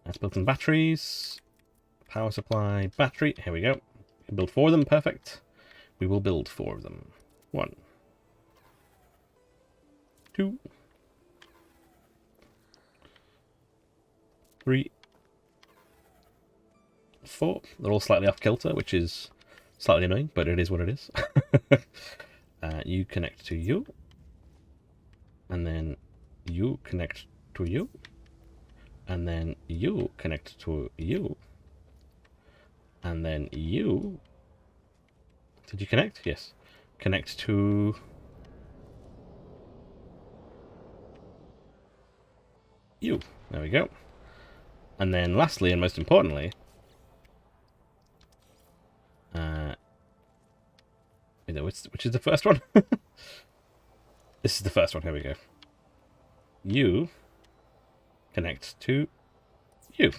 Let's build some batteries. Power supply, battery. Here we go. We can build 4 of them. Perfect. We will build 4 of them. 1, 2, 3, 4. They're all slightly off kilter, which is slightly annoying, but it is what it is. You connect to you, and then you connect to you, and then you connect to you, and then you... Did you connect? Yes. Connect to... you. There we go. And then lastly, and most importantly... which is the first one? This is the first one. Here we go. You connect to you.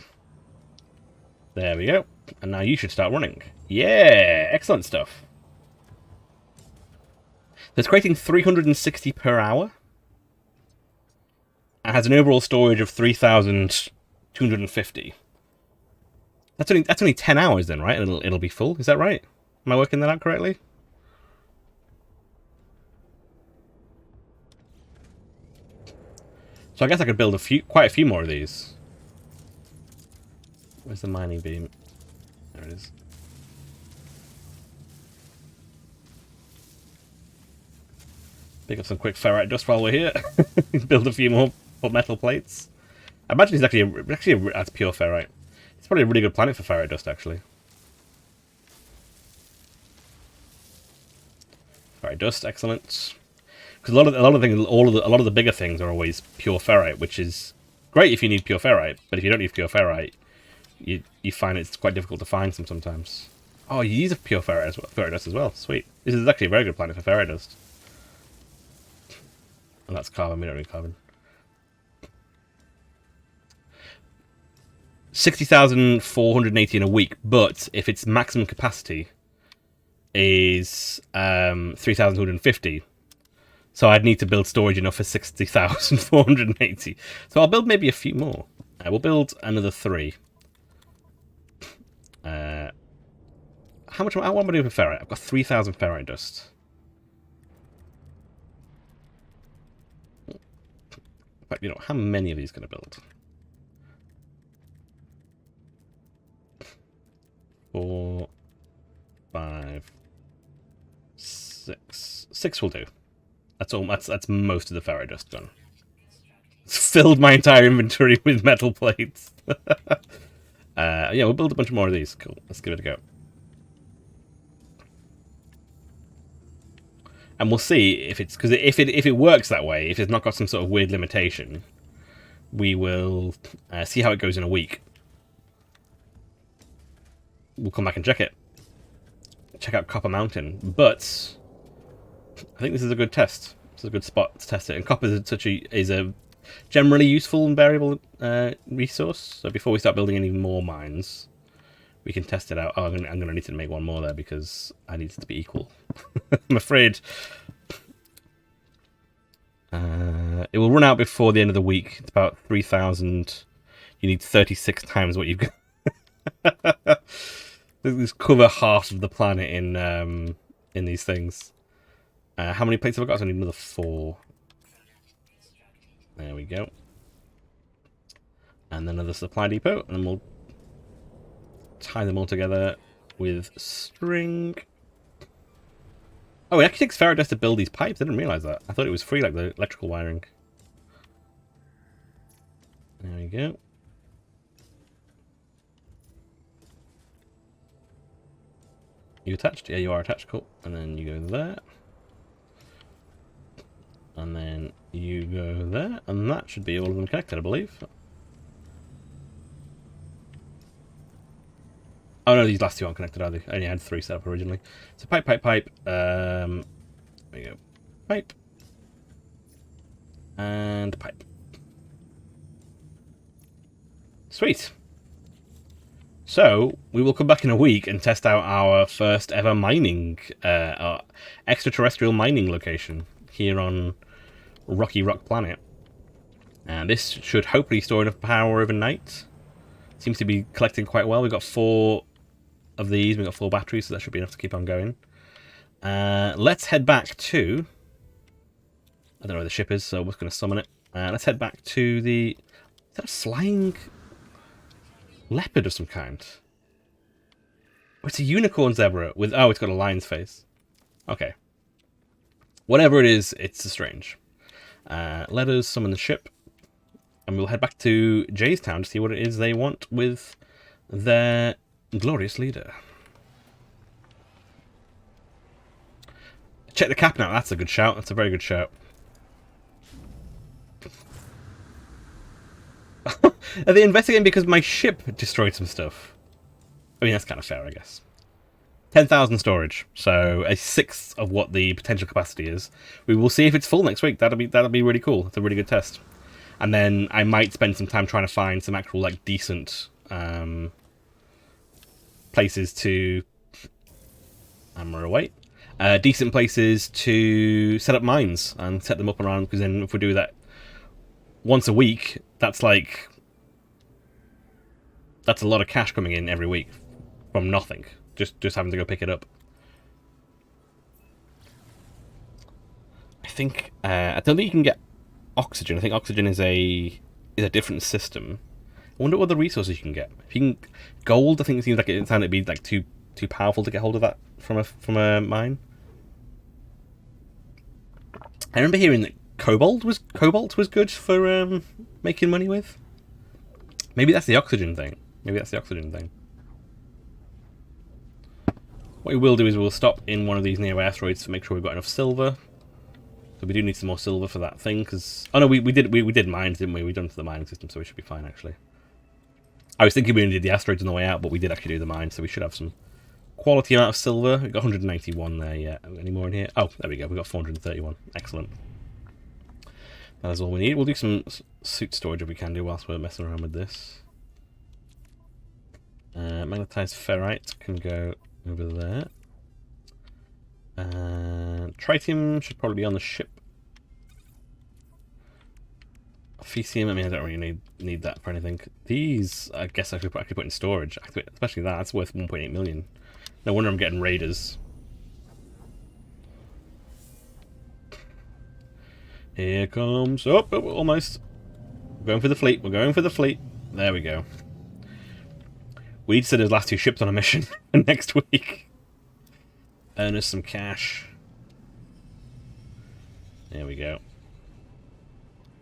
There we go. And now you should start running. Yeah! Excellent stuff. It's creating 360 per hour. It has an overall storage of 3,250. That's only 10 hours then, right? It'll be full. Is that right? Am I working that out correctly? So I guess I could build quite a few more of these. Where's the mining beam? There it is. Pick up some quick ferrite dust while we're here. Build a few more metal plates. I imagine it's actually that's pure ferrite. It's probably a really good planet for ferrite dust, actually. Ferrite dust, excellent. Because a lot of things, a lot of the bigger things are always pure ferrite, which is great if you need pure ferrite. But if you don't need pure ferrite, you find it's quite difficult to find sometimes. Oh, you use a pure ferrite as well, ferrite dust as well. Sweet. This is actually a very good planet for ferrite dust. And that's carbon. We don't need carbon. 60,480 in a week, but if its maximum capacity is 3,250, so I'd need to build storage enough for 60,480. So I'll build maybe a few more. We'll build another 3. How much? What am I doing for ferrite? I've got 3,000 ferrite dust. But you know, how many of these can I build? 4, 5, 6. 6 will do. That's all. That's most of the ferrite dust done. It's filled my entire inventory with metal plates. Yeah, we'll build a bunch more of these. Cool. Let's give it a go. And we'll see if it's because if it works that way, if it's not got some sort of weird limitation, we will see how it goes in a week. We'll come back and check it. Check out Copper Mountain, but I think this is a good test. It's a good spot to test it. And copper is a generally useful and variable resource. So before we start building any more mines, we can test it out. Oh, I'm gonna need to make one more there because I need it to be equal. I'm afraid it will run out before the end of the week. It's about 3,000. You need 36 times what you've got. This cover half of the planet in these things. How many plates have I got? So I need another 4. There we go. And then another supply depot, and then we'll tie them all together with string. Oh, it actually takes ferrite dust to build these pipes. I didn't realise that. I thought it was free like the electrical wiring. There we go. You attached? Yeah, you are attached. Cool. And then you go there. And then you go there. And that should be all of them connected, I believe. Oh no, these last 2 aren't connected, are they? I only had 3 set up originally. So pipe. There we go. Pipe. And pipe. Sweet. So, we will come back in a week and test out our first ever mining, our extraterrestrial mining location here on Rocky Rock Planet. And this should hopefully store enough power overnight. Seems to be collecting quite well. We've got 4 of these. We've got 4 batteries, so that should be enough to keep on going. Let's head back to... I don't know where the ship is, so we're just going to summon it. Let's head back to the... Is that a flying... leopard of some kind? Oh, it's a unicorn zebra with... Oh, it's got a lion's face. Okay. Whatever it is, it's strange. Let us summon the ship. And we'll head back to Jaystown to see what it is they want with their glorious leader. Check the cap now. That's a good shout. That's a very good shout. Are they investigating because my ship destroyed some stuff? I mean, that's kind of fair, I guess. 10,000 storage, so a 1/6 of what the potential capacity is. We will see if it's full next week. That'll be really cool. It's a really good test. And then I might spend some time trying to find some actual like decent places to decent places to set up mines and set them up around. Because then if we do that once a week, that's a lot of cash coming in every week from nothing. Just having to go pick it up. I think I don't think you can get oxygen. I think oxygen is a different system. I wonder what other resources you can get. If you can gold, I think it seems like it'd be like too powerful to get hold of that from a mine. I remember hearing that cobalt was good for making money with. Maybe that's the oxygen thing. Maybe that's the oxygen thing. What we will do is we'll stop in one of these nearby asteroids to make sure we've got enough silver. So we do need some more silver for that thing, because... Oh no, we did mines, didn't we? We done to the mining system, so we should be fine, actually. I was thinking we only did the asteroids on the way out, but we did actually do the mines, so we should have some quality amount of silver. We've got 191 there, yeah. Any more in here? Oh, there we go. We've got 431. Excellent. That is all we need. We'll do some suit storage if we can do whilst we're messing around with this. Magnetized ferrite can go over there. Tritium should probably be on the ship. Fecium, I mean, I don't really need that for anything. These, I guess I could actually put in storage, especially that's worth 1.8 million. No wonder I'm getting raiders. Here comes... Oh, almost. We're going for the fleet. We're going for the fleet. There we go. We need to send those last two ships on a mission next week. Earn us some cash. There we go.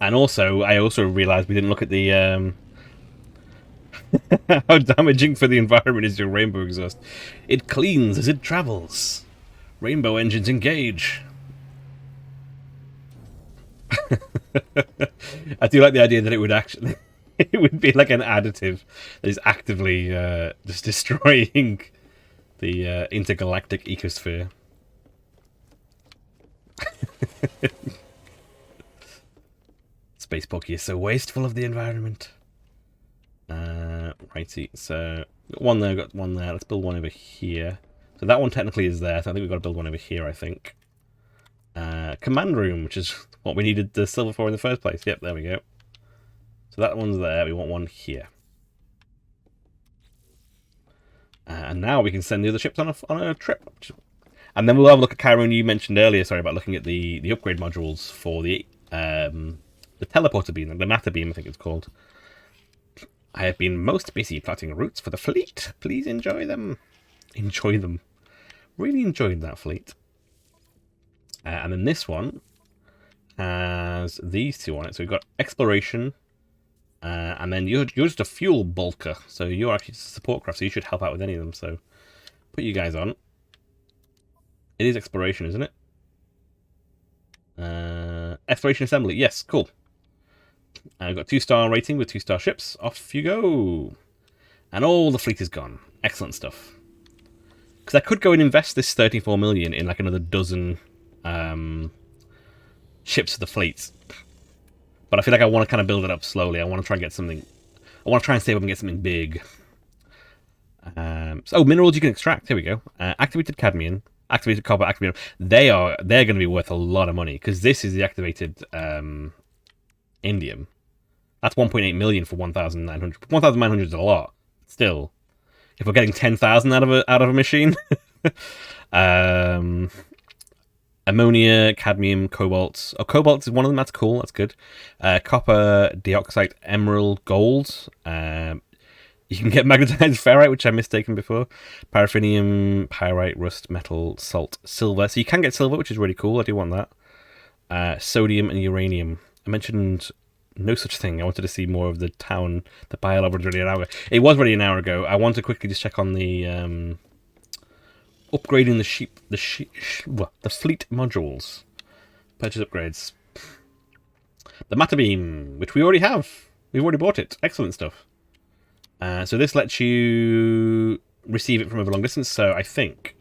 And also, I also realised we didn't look at the... how damaging for the environment is your rainbow exhaust. It cleans as it travels. Rainbow engines engage. I do like the idea that it would actually... it would be like an additive that is actively just destroying the intergalactic ecosphere. Space Pokey is so wasteful of the environment. Righty, so got one there, got one there. Let's build one over here. So that one technically is there, so I think we've got to build one over here, I think. Command room, which is what we needed the silver for in the first place. Yep, there we go. So that one's there, we want one here. And now we can send the other ships on a trip. And then we'll have a look at Chiron. You mentioned earlier, sorry, about looking at the upgrade modules for the teleporter beam, the matter beam, I think it's called. I have been most busy plotting routes for the fleet. Please enjoy them. Enjoy them. Really enjoyed that fleet. And then this one has these two on it. So we've got exploration, and then you're just a fuel bulker. So you're actually just a support craft, so you should help out with any of them. So put you guys on. It is exploration, isn't it? Exploration assembly. Yes, cool. I've got 2-star rating with 2-star ships. Off you go. And all the fleet is gone. Excellent stuff. Because I could go and invest this 34 million in like another dozen ships for the fleet. But I feel like I want to kind of build it up slowly. I want to try and get something... I want to try and save up and get something big. So minerals you can extract. Here we go. Activated cadmium. Activated copper. Activated... They're going to be worth a lot of money. Because this is the activated... indium. That's 1.8 million for 1,900. 1,900 is a lot. Still, if we're getting 10,000 out of a machine, ammonia, cadmium, cobalt. Oh, cobalt is one of them. That's cool. That's good. Copper, dioxide, emerald, gold. You can get magnetized ferrite, which I've mistaken before. Paraffinium, pyrite, rust, metal, salt, silver. So you can get silver, which is really cool. I do want that. Sodium and uranium. I mentioned no such thing. I wanted to see more of the town. The biolab was ready an hour ago. It was ready an hour ago. I want to quickly just check on the upgrading the fleet modules. Purchase upgrades. The matter beam, which we already have. We've already bought it. Excellent stuff. So this lets you receive it from over long distance. So I think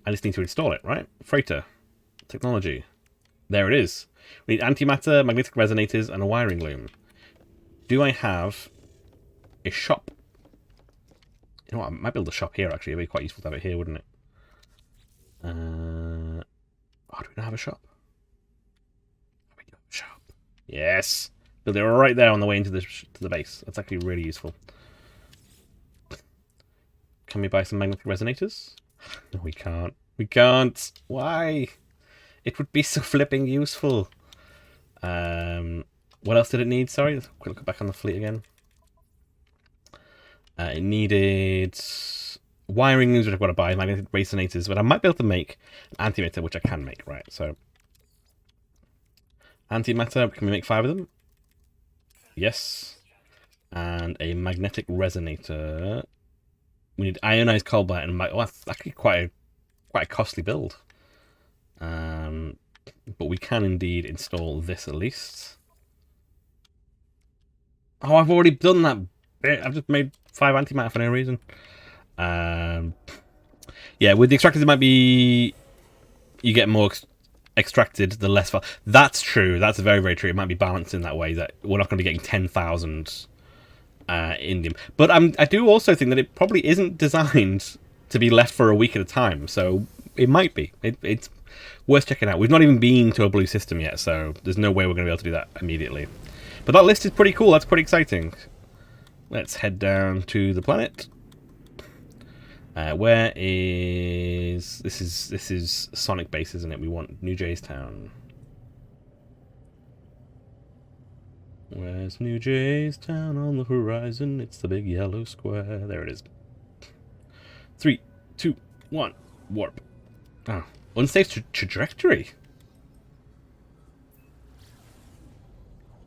I just need to install it, right? Freighter technology. There it is. We need antimatter, magnetic resonators, and a wiring loom. Do I have a shop? You know what? I might build a shop here, actually. It'd be quite useful to have it here, wouldn't it? Oh, do we not have a shop? We do have a shop. Yes! Build it right there on the way into the base. That's actually really useful. Can we buy some magnetic resonators? No, we can't. We can't! Why? It would be so flipping useful. What else did it need? Sorry, let's quick look back on the fleet again. It needed wiring looms, which I've got to buy, magnetic resonators, but I might be able to make an antimatter, which I can make, right? So, antimatter, can we make 5 of them? Yes. And a magnetic resonator. We need ionized cobalt and that's actually quite a costly build. But we can indeed install this at least. Oh, I've already done that bit. I've just made 5 antimatter for no reason. Yeah, with the extractors, it might be you get more extracted, the less. That's true. That's very, very true. It might be balanced in that way that we're not going to be getting 10,000 indium. But I do also think that it probably isn't designed to be left for a week at a time. So it might be. It's worth checking out. We've not even been to a blue system yet, so there's no way we're going to be able to do that immediately. But that list is pretty cool. That's pretty exciting. Let's head down to the planet. Where is this? Is Sonic Base, isn't it? We want New Jaystown. Where's New Jaystown on the horizon? It's the big yellow square. There it is. 3, 2, 1, warp. Oh, unsafe trajectory.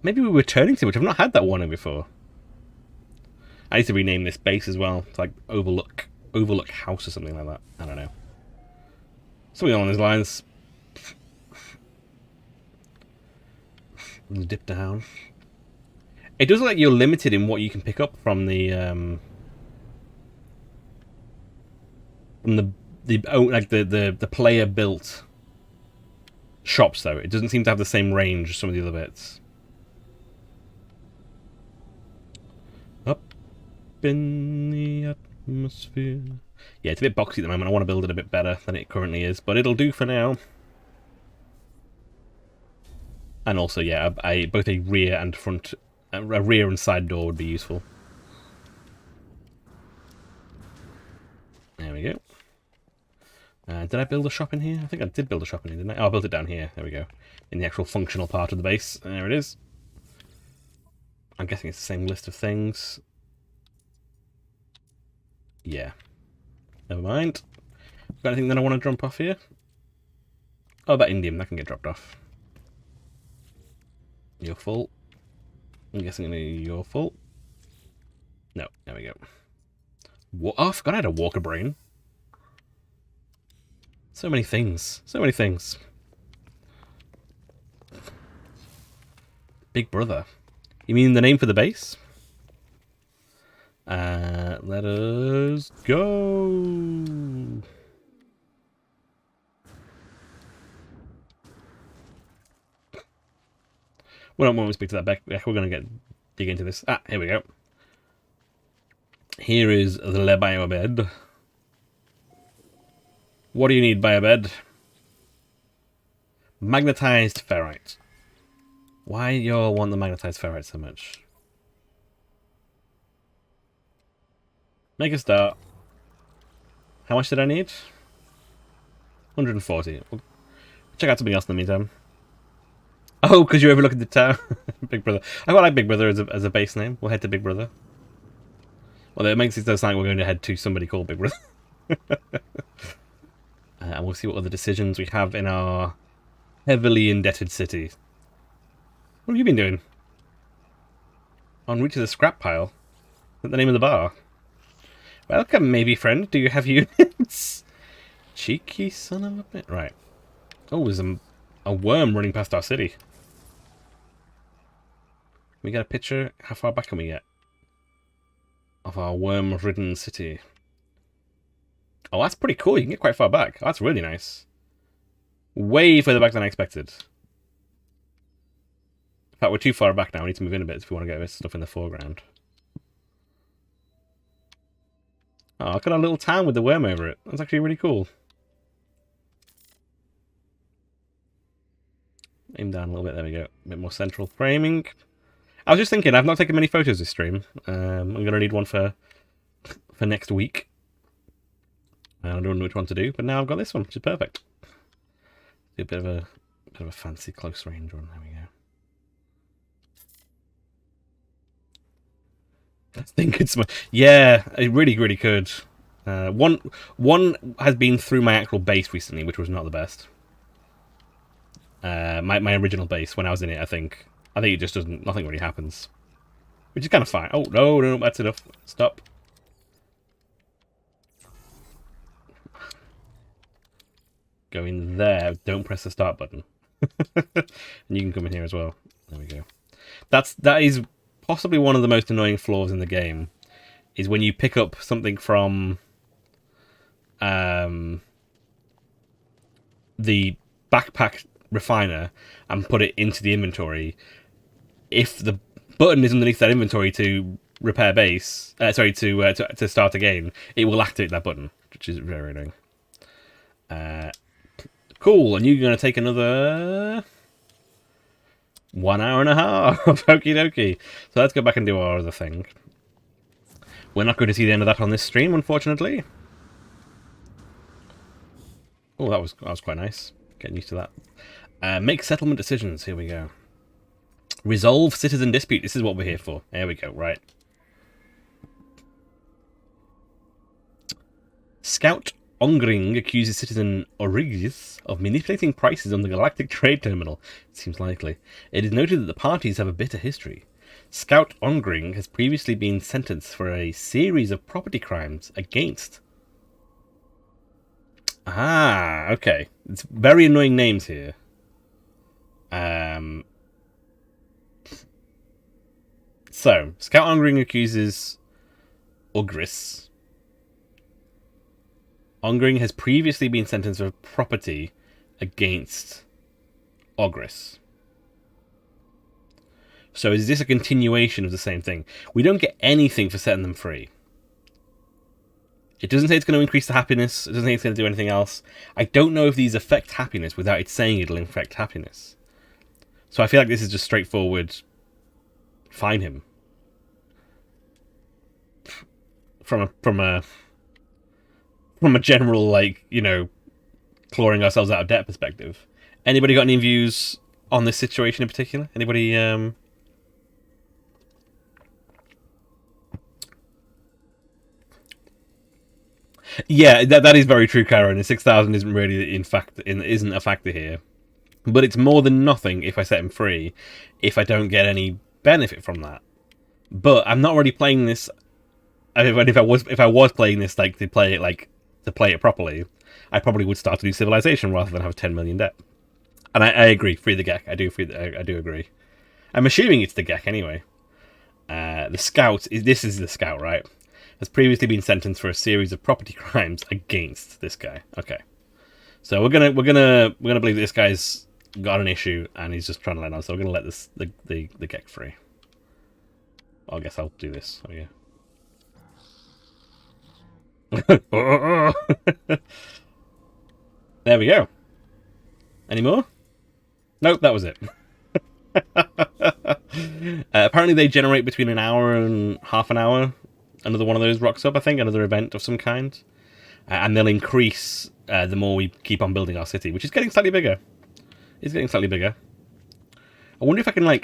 Maybe we were turning too much. I've not had that warning before. I need to rename this base as well. It's like Overlook House or something like that. I don't know. Something along those lines. Dip down. It does look like you're limited in what you can pick up from the player built shops though. It doesn't seem to have the same range as some of the other bits. Up in the atmosphere. Yeah, it's a bit boxy at the moment. I want to build it a bit better than it currently is, but it'll do for now. And also, yeah, both a rear and front, a rear and side door would be useful. There we go. Did I build a shop in here? I think I did build a shop in here, didn't I? Oh, I built it down here. There we go. In the actual functional part of the base. There it is. I'm guessing it's the same list of things. Yeah. Never mind. Got anything that I want to jump off here? Oh, that indium. That can get dropped off. You're full. I'm guessing you're full. No. There we go. Oh, I forgot I had a walker brain. So many things. So many things. Big Brother. You mean the name for the base? Let us go. When we speak to that back, we're going to dig into this. Ah, here we go. Here is the Le Biobed. What do you need, Biobed? Magnetized ferrite. Why y'all want the magnetized ferrite so much? Make a start. How much did I need? 140. We'll check out something else in the meantime. Oh, because you overlook the town. Big Brother. I quite like Big Brother as a base name. We'll head to Big Brother. Well, it makes it sound like we're going to head to somebody called Big Brother. And we'll see what other decisions we have in our heavily indebted city. What have you been doing? En route to the scrap pile. Is that the name of the bar? Welcome, maybe friend. Do you have units? Cheeky son of a bit. Right. Oh, there's a worm running past our city. Can we get a picture? How far back can we get? Of our worm-ridden city. Oh, that's pretty cool. You can get quite far back. That's really nice. Way further back than I expected. In fact, we're too far back now. We need to move in a bit if we want to get this stuff in the foreground. Oh, look at our little town with the worm over it. That's actually really cool. Aim down a little bit. There we go. A bit more central framing. I was just thinking, I've not taken many photos this stream. I'm going to need one for next week. I don't know which one to do, but now I've got this one, which is perfect. Do a bit of a fancy close range one. There we go. I think it's yeah, it really could. One has been through my actual base recently, which was not the best. My original base when I was in it, I think it just doesn't. Nothing really happens. which is kind of fine. Oh, no, no, that's enough. Stop. Go in there. Don't press the start button. And you can come in here as well. There we go. That is possibly one of the most annoying flaws in the game, is when you pick up something from the backpack refiner and put it into the inventory. If the button is underneath that inventory to repair base, to start again, it will activate that button, which is very annoying. Cool, and you're going to take another 1 hour and a half. Okie dokie. So let's go back and do our other thing. We're not going to see the end of that on this stream, unfortunately. Oh, that was quite nice. Getting used to that. Make settlement decisions. Here we go. Resolve citizen dispute. This is what we're here for. There we go. Right. Scout Ongring accuses citizen Origis of manipulating prices on the Galactic Trade Terminal. It seems likely. It is noted that the parties have a bitter history. Scout Ongring has previously been sentenced for a series of property crimes against... Ah, okay. It's very annoying names here. So, Scout Ongring accuses Ogris. Ongring has previously been sentenced for property against Ogris. So is this a continuation of the same thing? We don't get anything for setting them free. It doesn't say it's going to increase the happiness. It doesn't say it's going to do anything else. I don't know if these affect happiness without it saying it'll affect happiness. So I feel like this is just straightforward. Fine him. From a general, like, you know, clawing ourselves out of debt perspective. Anybody got any views on this situation in particular? Anybody, Yeah, that is very true, Karen. The 6,000 isn't really, isn't a factor here. But it's more than nothing if I set him free, if I don't get any benefit from that. But I'm not really playing this. If I was playing this to play it properly, I probably would start to do civilization rather than have 10 million debt. And I agree, free the Gek. I do agree. I'm assuming it's the Gek anyway. The scout this is the scout, right? Has previously been sentenced for a series of property crimes against this guy. Okay, so we're gonna believe this guy's got an issue and he's just trying to let on. So we're gonna let the Gek free. I guess I'll do this. Oh yeah. There we go. Any more? Nope, that was it. Apparently they generate between an hour and half an hour. Another one of those rocks up, I think. Another event of some kind. And they'll increase the more we keep on building our city, which is getting slightly bigger. It's getting slightly bigger. I wonder if I can,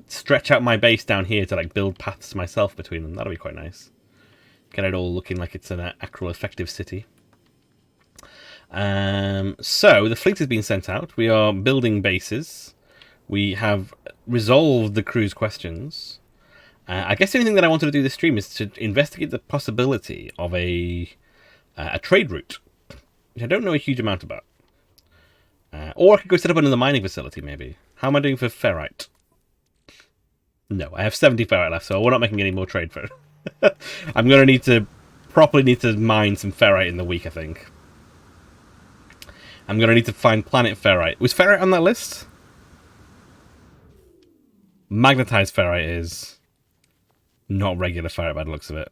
stretch out my base down here to, build paths myself between them. That'll be quite nice. Get it all looking like it's an actual effective city. So, the fleet has been sent out. We are building bases. We have resolved the crew's questions. I guess the only thing that I wanted to do this stream is to investigate the possibility of a trade route, which I don't know a huge amount about. Or I could go set up another mining facility, maybe. How am I doing for ferrite? No, I have 70 ferrite left, so we're not making any more trade for it. I'm going to properly need to mine some ferrite in the week, I think. I'm going to need to find planet ferrite. Was ferrite on that list? Magnetized ferrite is... not regular ferrite by the looks of it.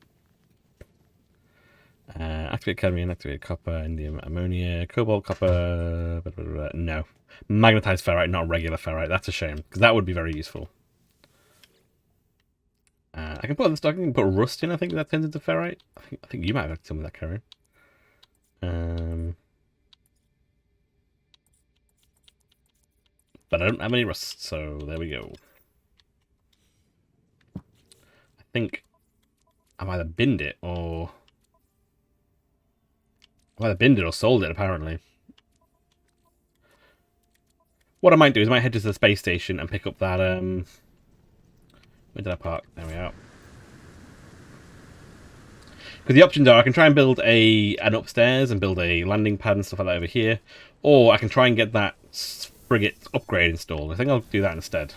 Activate cadmium, activate copper, indium, ammonia, cobalt, copper... Blah, blah, blah, blah. No. Magnetized ferrite, not regular ferrite. That's a shame, because that would be very useful. I can put rust in, I think that turns into ferrite. I think you might have some of that, Karen. But I don't have any rust, so there we go. I think I've either binned it or... sold it, apparently. What I might do is I might head to the space station and pick up that Where did I park? There we are. Because the options are I can try and build an upstairs and build a landing pad and stuff like that over here, or I can try and get that frigate upgrade installed. I think I'll do that instead.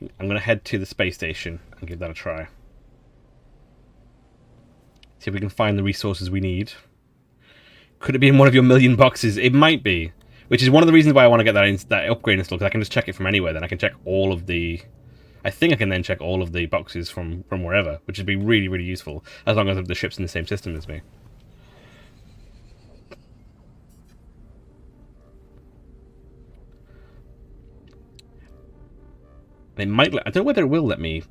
I'm going to head to the space station and give that a try. See if we can find the resources we need. Could it be in one of your million boxes? It might be. Which is one of the reasons why I want to get that upgrade installed, because I can just check it from anywhere. Then I can check all of the... I think I can then check all of the boxes from wherever, which would be really, really useful, as long as the ship's in the same system as me. It might. I don't know whether it will let me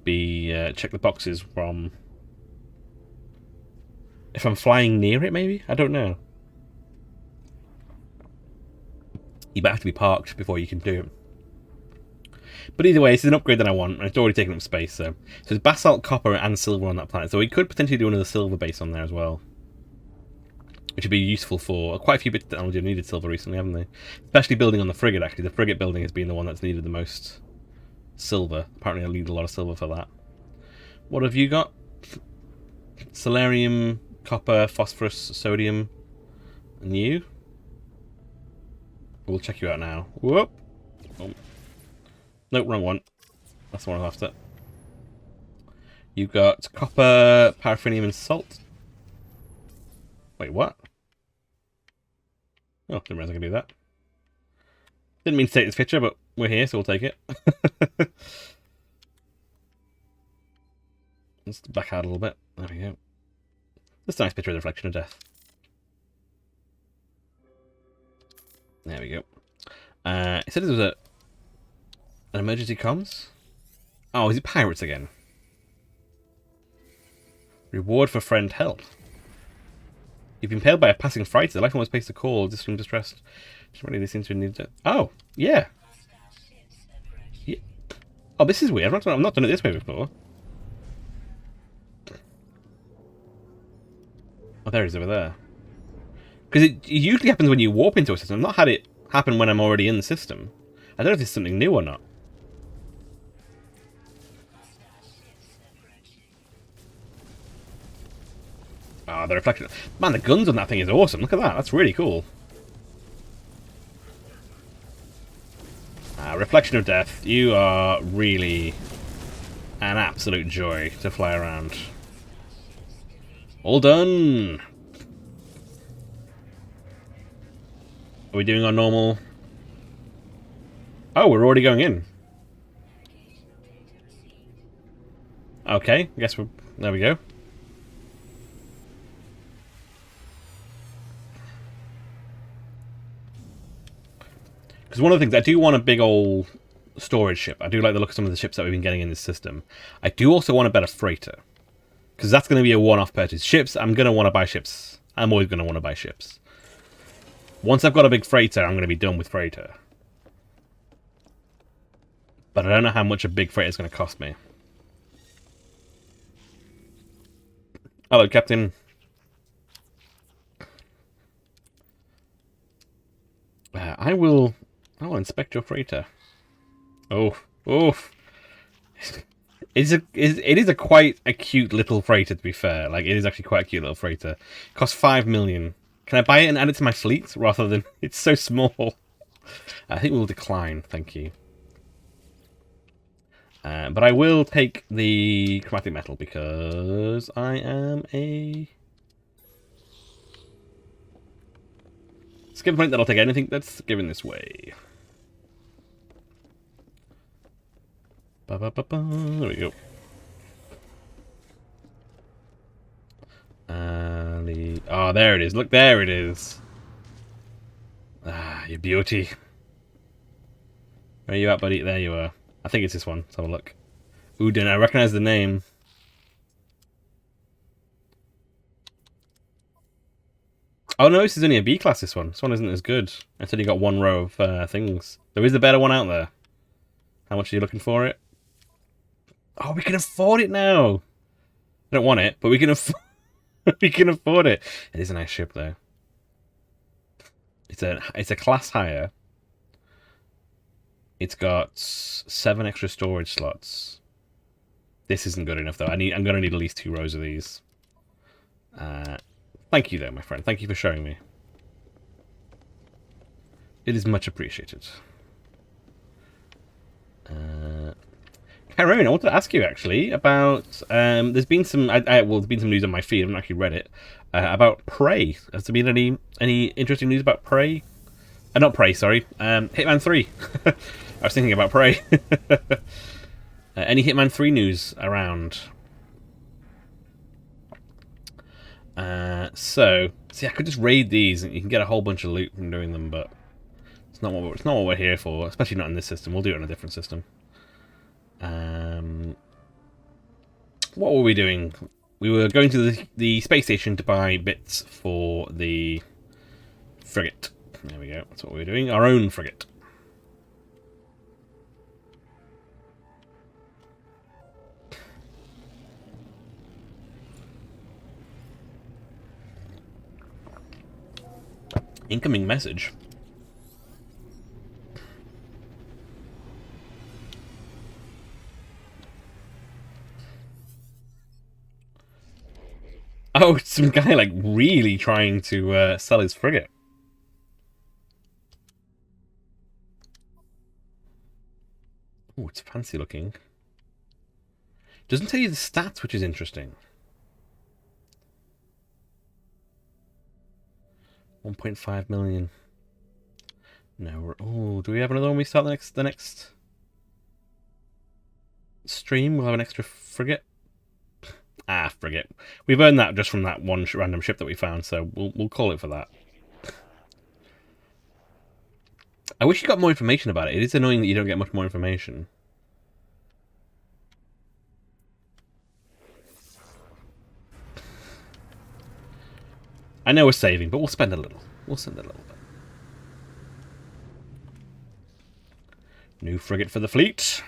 check the boxes from if I'm flying near it. Maybe, I don't know. You might have to be parked before you can do it. But either way, it's an upgrade that I want, and it's already taken up space. So there's basalt, copper, and silver on that planet. So we could potentially do another silver base on there as well, which would be useful for quite a few bits of technology have needed silver recently, haven't they? Especially building on the frigate. Actually, the frigate building has been the one that's needed the most silver. Apparently, I need a lot of silver for that. What have you got? Solarium, copper, phosphorus, sodium, and you? We'll check you out now. Whoop! Oh. Nope, wrong one. That's the one I'm after. You've got copper, paraffinium, and salt. Wait, what? Oh, didn't realize I could do that. Didn't mean to take this picture, but we're here, so we'll take it. Let's back out a little bit. There we go. Just a nice picture of the reflection of death. There we go. It said there was an emergency comms? Oh, is it pirates again? Reward for friend help. You've been impaled by a passing freighter. The lifeline was placed to call. Just from distress. Really, this seems to need to... Oh, yeah. Oh, this is weird. I've not done it this way before. Oh, there it is over there. Because it usually happens when you warp into a system. I've not had it happen when I'm already in the system. I don't know if it's something new or not. Ah, the reflection. Man, the guns on that thing is awesome. Look at that. That's really cool. Reflection of Death. You are really an absolute joy to fly around. All done. Are we doing our normal... Oh, we're already going in. Okay, I guess we're... There we go. Because one of the things, I do want a big old storage ship. I do like the look of some of the ships that we've been getting in this system. I do also want a better freighter. Because that's going to be a one-off purchase. Ships, I'm going to want to buy ships. I'm always going to want to buy ships. Once I've got a big freighter, I'm going to be done with freighter. But I don't know how much a big freighter is going to cost me. Hello, Captain. I will inspect your freighter. Oh. It is a quite a cute little freighter, to be fair. Like, it is actually quite a cute little freighter. It costs 5 million. Can I buy it and add it to my fleet rather than... It's so small. I think we'll decline, thank you. But I will take the chromatic metal because I am a... Skip point that I'll take anything that's given this way. There we go. Oh, there it is. Look, there it is. Ah, you beauty. Where are you at, buddy? There you are. I think it's this one. Let's have a look. Udin, I recognize the name. Oh no, this is only a B class, this one. This one isn't as good. I said you got one row of things. There is a better one out there. How much are you looking for it? Oh, we can afford it now. I don't want it, but we can we can afford it. It is a nice ship though. It's a class higher. It's got 7 extra storage slots. This isn't good enough though. I'm gonna need at least 2 rows of these. Thank you though, my friend. Thank you for showing me. It is much appreciated. Karen, I wanted to ask you actually about. There's been some. There's been some news on my feed. I haven't actually read it about Prey. Has there been any interesting news about Prey? Not Prey, sorry. Hitman 3. I was thinking about Prey. Any Hitman 3 news around? See, I could just raid these and you can get a whole bunch of loot from doing them, but it's not what we're here for. Especially not in this system. We'll do it in a different system. What were we doing? We were going to the space station to buy bits for the frigate. There we go. That's what we were doing. Our own frigate. Incoming message. Oh, it's some guy like really trying to sell his frigate. Oh, it's fancy looking. Doesn't tell you the stats, which is interesting. 1.5 million. No, oh, do we have another one? We start the next stream. We'll have an extra frigate. Ah, frigate. We've earned that just from that one random ship that we found, so we'll call it for that. I wish you got more information about it. It is annoying that you don't get much more information. I know we're saving, but we'll spend a little. We'll spend a little bit. New frigate for the fleet.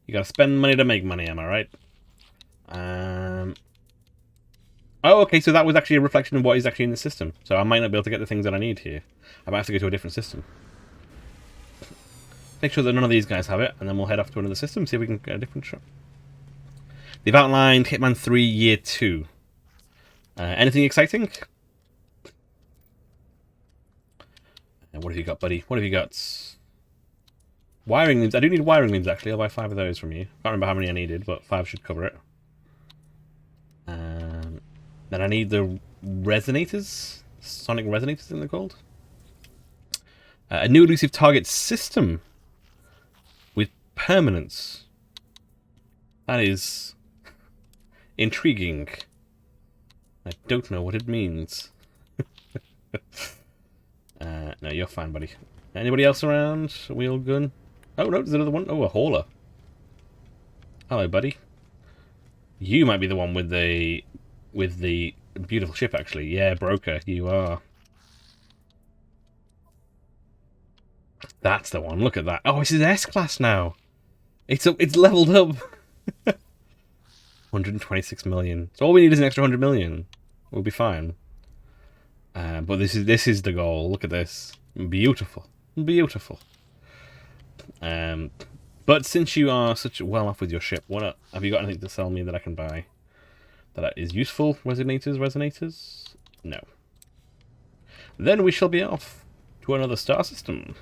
You gotta spend money to make money, am I right? Oh, okay, so that was actually a reflection of what is actually in the system. So I might not be able to get the things that I need here. I might have to go to a different system. Make sure that none of these guys have it, and then we'll head off to another system, see if we can get a different shot. They've outlined Hitman 3 Year 2. Anything exciting? What have you got, buddy? What have you got? Wiring looms. I do need wiring looms, actually. I'll buy 5 of those from you. Can't remember how many I needed, but 5 should cover it. Then I need the resonators. Sonic resonators, I think they're called. A new elusive target system with permanence. That is intriguing. I don't know what it means. No, you're fine, buddy. Anybody else around? Wheelgun? Oh, no, there's another one. Oh, a hauler. Hello, buddy. You might be the one with the beautiful ship, actually. Yeah, broker, you are. That's the one. Look at that. Oh, it's his S-class now. It's leveled up. 126 million. So all we need is an extra 100 million. We'll be fine. But this is the goal. Look at this. Beautiful. Beautiful. But since you are such well off with your ship, have you got anything to sell me that I can buy that is useful? Resonators? No. Then we shall be off to another star system.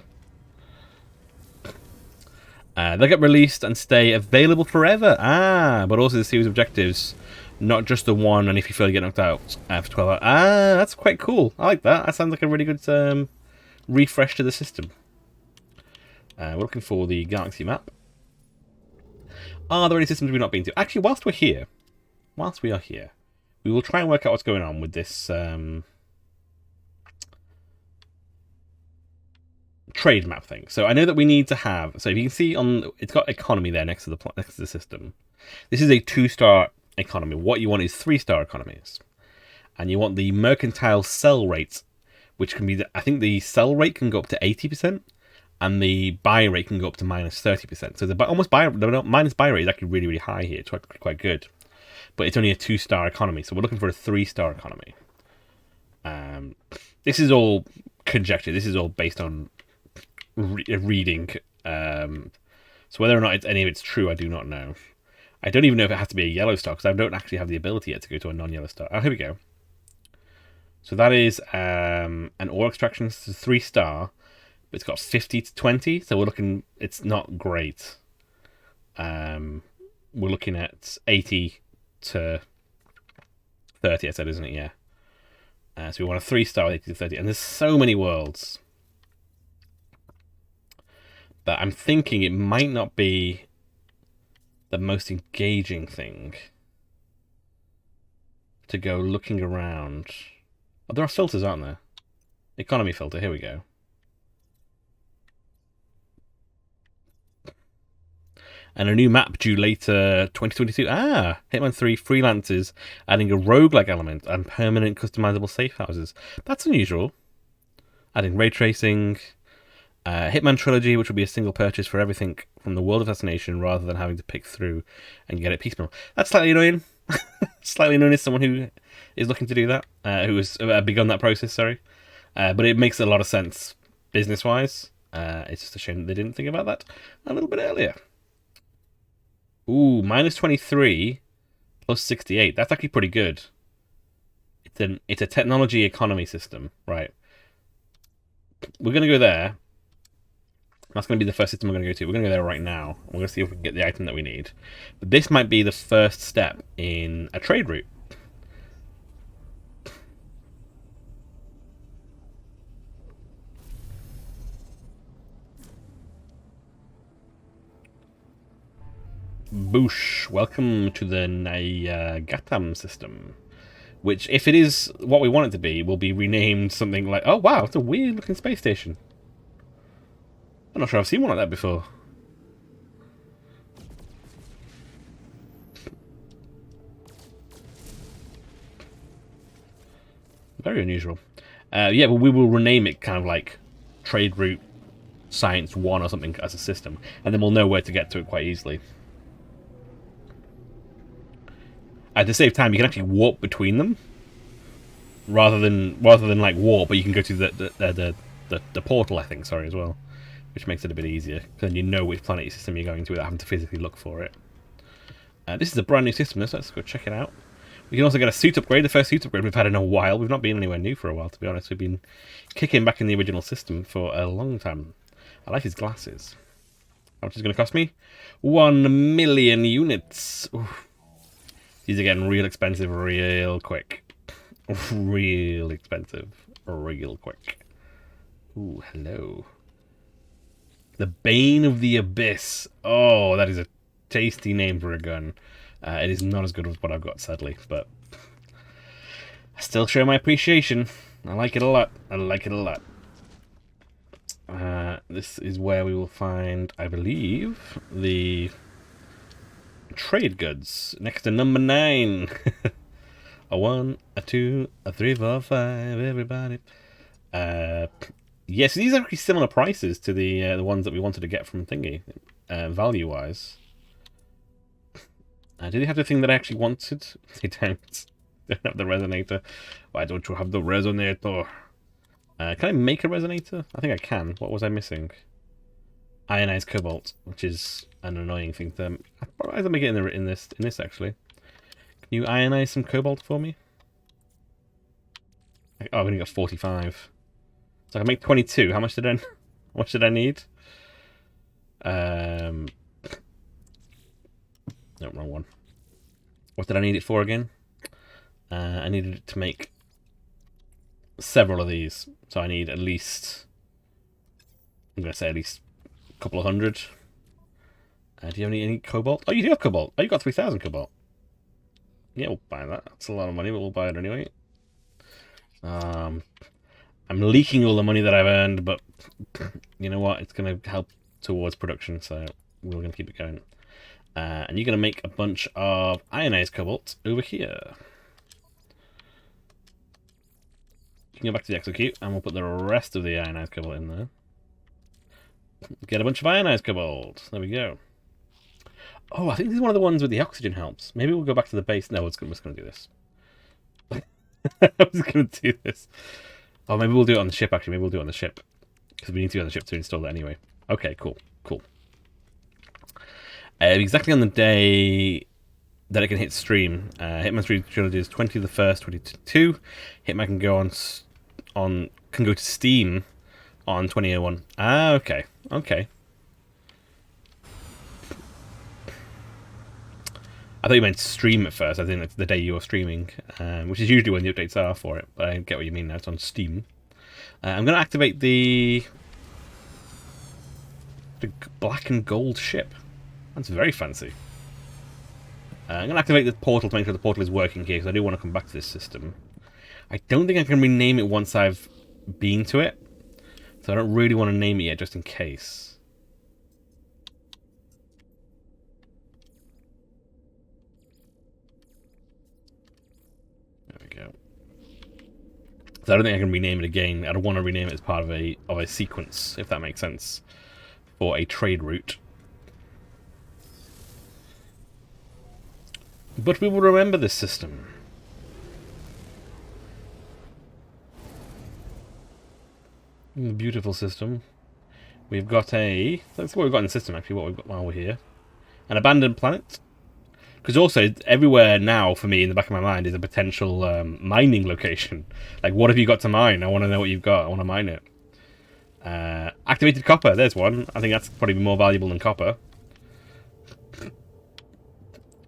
They get released and stay available forever. But also the series objectives, not just the one. And if you fail, you get knocked out after 12 hours. That's quite cool. I like that. That sounds like a really good refresh to the system. We're looking for the galaxy map. Are there any systems we've not been to? Actually, whilst we are here, we will try and work out what's going on with this trade map thing. So I know that we need to have. So if you can see it's got economy there next to the system. This is a 2-star economy. What you want is 3-star economies, and you want the mercantile sell rate, which can be I think the sell rate can go up to 80%. And the buy rate can go up to minus 30%. So the minus buy rate is actually really, really high here. It's quite good. But it's only a 2-star economy. So we're looking for a 3-star economy. This is all conjecture. This is all based on reading So whether or not any of it's true, I do not know. I don't even know if it has to be a yellow star, because I don't actually have the ability yet to go to a non-yellow star. Oh, here we go. So that is an ore extraction 3-star, but it's got 50 to 20, so we're looking, it's not great. We're looking at 80 to 30, I said, isn't it? Yeah. So we want a 3-star with 80 to 30, and there's so many worlds that I'm thinking it might not be the most engaging thing to go looking around. Oh, there are filters, aren't there? Economy filter, here we go. And a new map due later 2022. Ah, Hitman 3 freelancers adding a roguelike element and permanent customizable safe houses. That's unusual. Adding ray tracing. Hitman Trilogy, which will be a single purchase for everything from the world of Assassination rather than having to pick through and get it piecemeal. That's slightly annoying. Slightly annoying as someone who is looking to do that, who has begun that process, sorry. But it makes a lot of sense business-wise. It's just a shame that they didn't think about that a little bit earlier. Ooh, minus 23 plus 68. That's actually pretty good. It's a technology economy system, right? We're going to go there. That's going to be the first system we're going to go to. We're going to go there right now. We're going to see if we can get the item that we need. But this might be the first step in a trade route. Boosh, welcome to the Nayagatam system. Which, if it is what we want it to be, will be renamed something like... Oh, wow, it's a weird-looking space station. I'm not sure I've seen one like that before. Very unusual. Yeah, but we will rename it kind of like Trade Route Science 1 or something as a system. And then we'll know where to get to it quite easily. At the same time, you can actually warp between them. Rather than like warp, but you can go to the portal, I think, sorry, as well. Which makes it a bit easier, because then you know which planetary system you're going to without having to physically look for it. This is a brand new system, so let's go check it out. We can also get a suit upgrade, the first suit upgrade we've had in a while. We've not been anywhere new for a while, to be honest. We've been kicking back in the original system for a long time. I like his glasses. How much is it going to cost me? 1 million units. Oof. These are getting real expensive real quick. Real expensive real quick. Ooh, hello. The Bane of the Abyss. Oh, that is a tasty name for a gun. It is not as good as what I've got, sadly, but I still show my appreciation. I like it a lot. I like it a lot. This is where we will find, I believe, the trade goods next to number 9. A 1, a 2, a 3, 4, 5, everybody. Yes, these are actually similar prices to the ones that we wanted to get from Thingy, value-wise. Do they have the thing that I actually wanted? They don't. They don't have the resonator. Why don't you have the resonator? Can I make a resonator? I think I can. What was I missing? Ionized cobalt, which is an annoying thing to... I'll make it in this actually. Can you ionize some cobalt for me? Oh, I've only got 45. So I can make 22. How much did I need? No, wrong one. What did I need it for again? I needed it to make several of these. So I need at least... I'm going to say at least a couple of hundred. Do you have any cobalt? Oh, you do have cobalt. Oh, you got 3,000 cobalt. Yeah, we'll buy that. That's a lot of money, but we'll buy it anyway. I'm leaking all the money that I've earned, but you know what? It's going to help towards production, so we're going to keep it going. And you're going to make a bunch of ionized cobalt over here. You can go back to the execute, and we'll put the rest of the ionized cobalt in there. Get a bunch of ionized cobalt. There we go. Oh, I think this is one of the ones with the oxygen helps. Maybe we'll go back to the base. No, we're just going to do this. I was going to do this. Oh, maybe we'll do it on the ship, actually. Maybe we'll do it on the ship. Because we need to be on the ship to install it anyway. Okay, cool. Cool. Exactly on the day that it can hit stream. Hitman 3 trilogy is 20 the 1st, 22. Hitman can go can go to Steam on 2001. Ah, okay. Okay. I thought you meant stream at first. I think that's the day you're streaming, which is usually when the updates are for it. But I get what you mean now. It's on Steam. I'm going to activate the black and gold ship. That's very fancy. I'm going to activate the portal to make sure the portal is working here, because I do want to come back to this system. I don't think I can rename it once I've been to it, so I don't really want to name it yet, just in case. There we go. So I don't think I can rename it again. I don't want to rename it as part of a sequence, if that makes sense, for a trade route. But we will remember this system. Beautiful system. We've got that's what we've got in the system, actually, what we've got while we're here. An abandoned planet. Because also, everywhere now, for me, in the back of my mind, is a potential mining location. Like, what have you got to mine? I want to know what you've got. I want to mine it. Activated copper. There's one. I think that's probably more valuable than copper.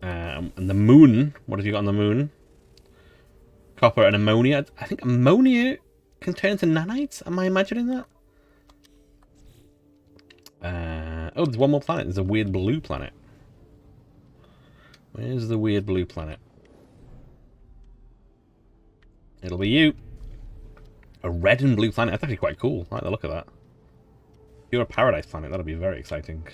And the moon. What have you got on the moon? Copper and ammonia. I think ammonia can turn into nanites. Am I imagining that? Oh, there's one more planet. There's a weird blue planet. Where's the weird blue planet? It'll be you. A red and blue planet. That's actually quite cool. I like the look of that. If you're a paradise planet, that'll be very exciting.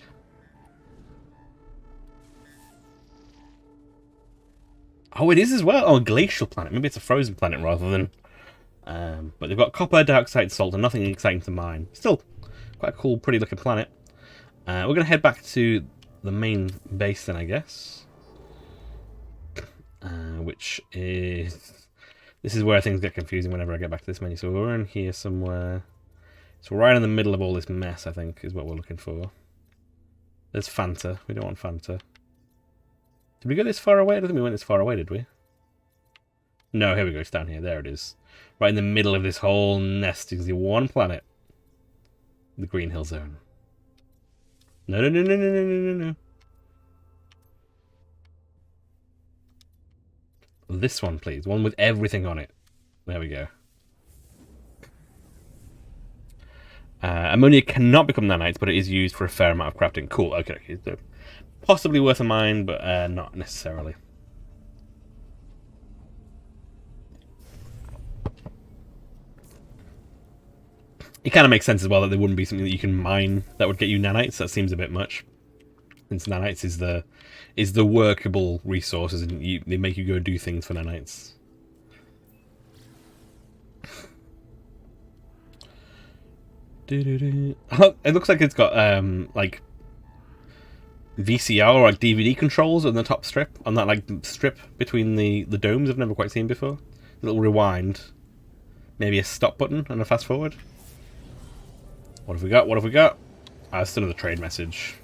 Oh, it is as well. Oh, a glacial planet. Maybe it's a frozen planet rather than... but they've got copper, dark side, salt, and nothing exciting to mine. Still, quite a cool, pretty looking planet. We're going to head back to the main base then, I guess. Which is... This is where things get confusing whenever I get back to this menu. So we're in here somewhere. So right in the middle of all this mess, I think, is what we're looking for. There's Fanta. We don't want Fanta. Did we go this far away? I don't think we went this far away, did we? No, here we go. It's down here. There it is. Right in the middle of this whole nest is the one planet. The Green Hill Zone. No, no, no, no, no, no, no, no. This one, please. One with everything on it. There we go. Ammonia cannot become nanites, but it is used for a fair amount of crafting. Cool. Okay, okay. So possibly worth a mine, but not necessarily. It kind of makes sense as well that there wouldn't be something that you can mine that would get you nanites. That seems a bit much, since nanites is the workable resources, and they make you go do things for nanites. It looks like it's got like VCR or like DVD controls on the top strip, on that like strip between the domes. I've never quite seen before. A little rewind, maybe a stop button and a fast forward. What have we got? What have we got? Ah, it's another trade message.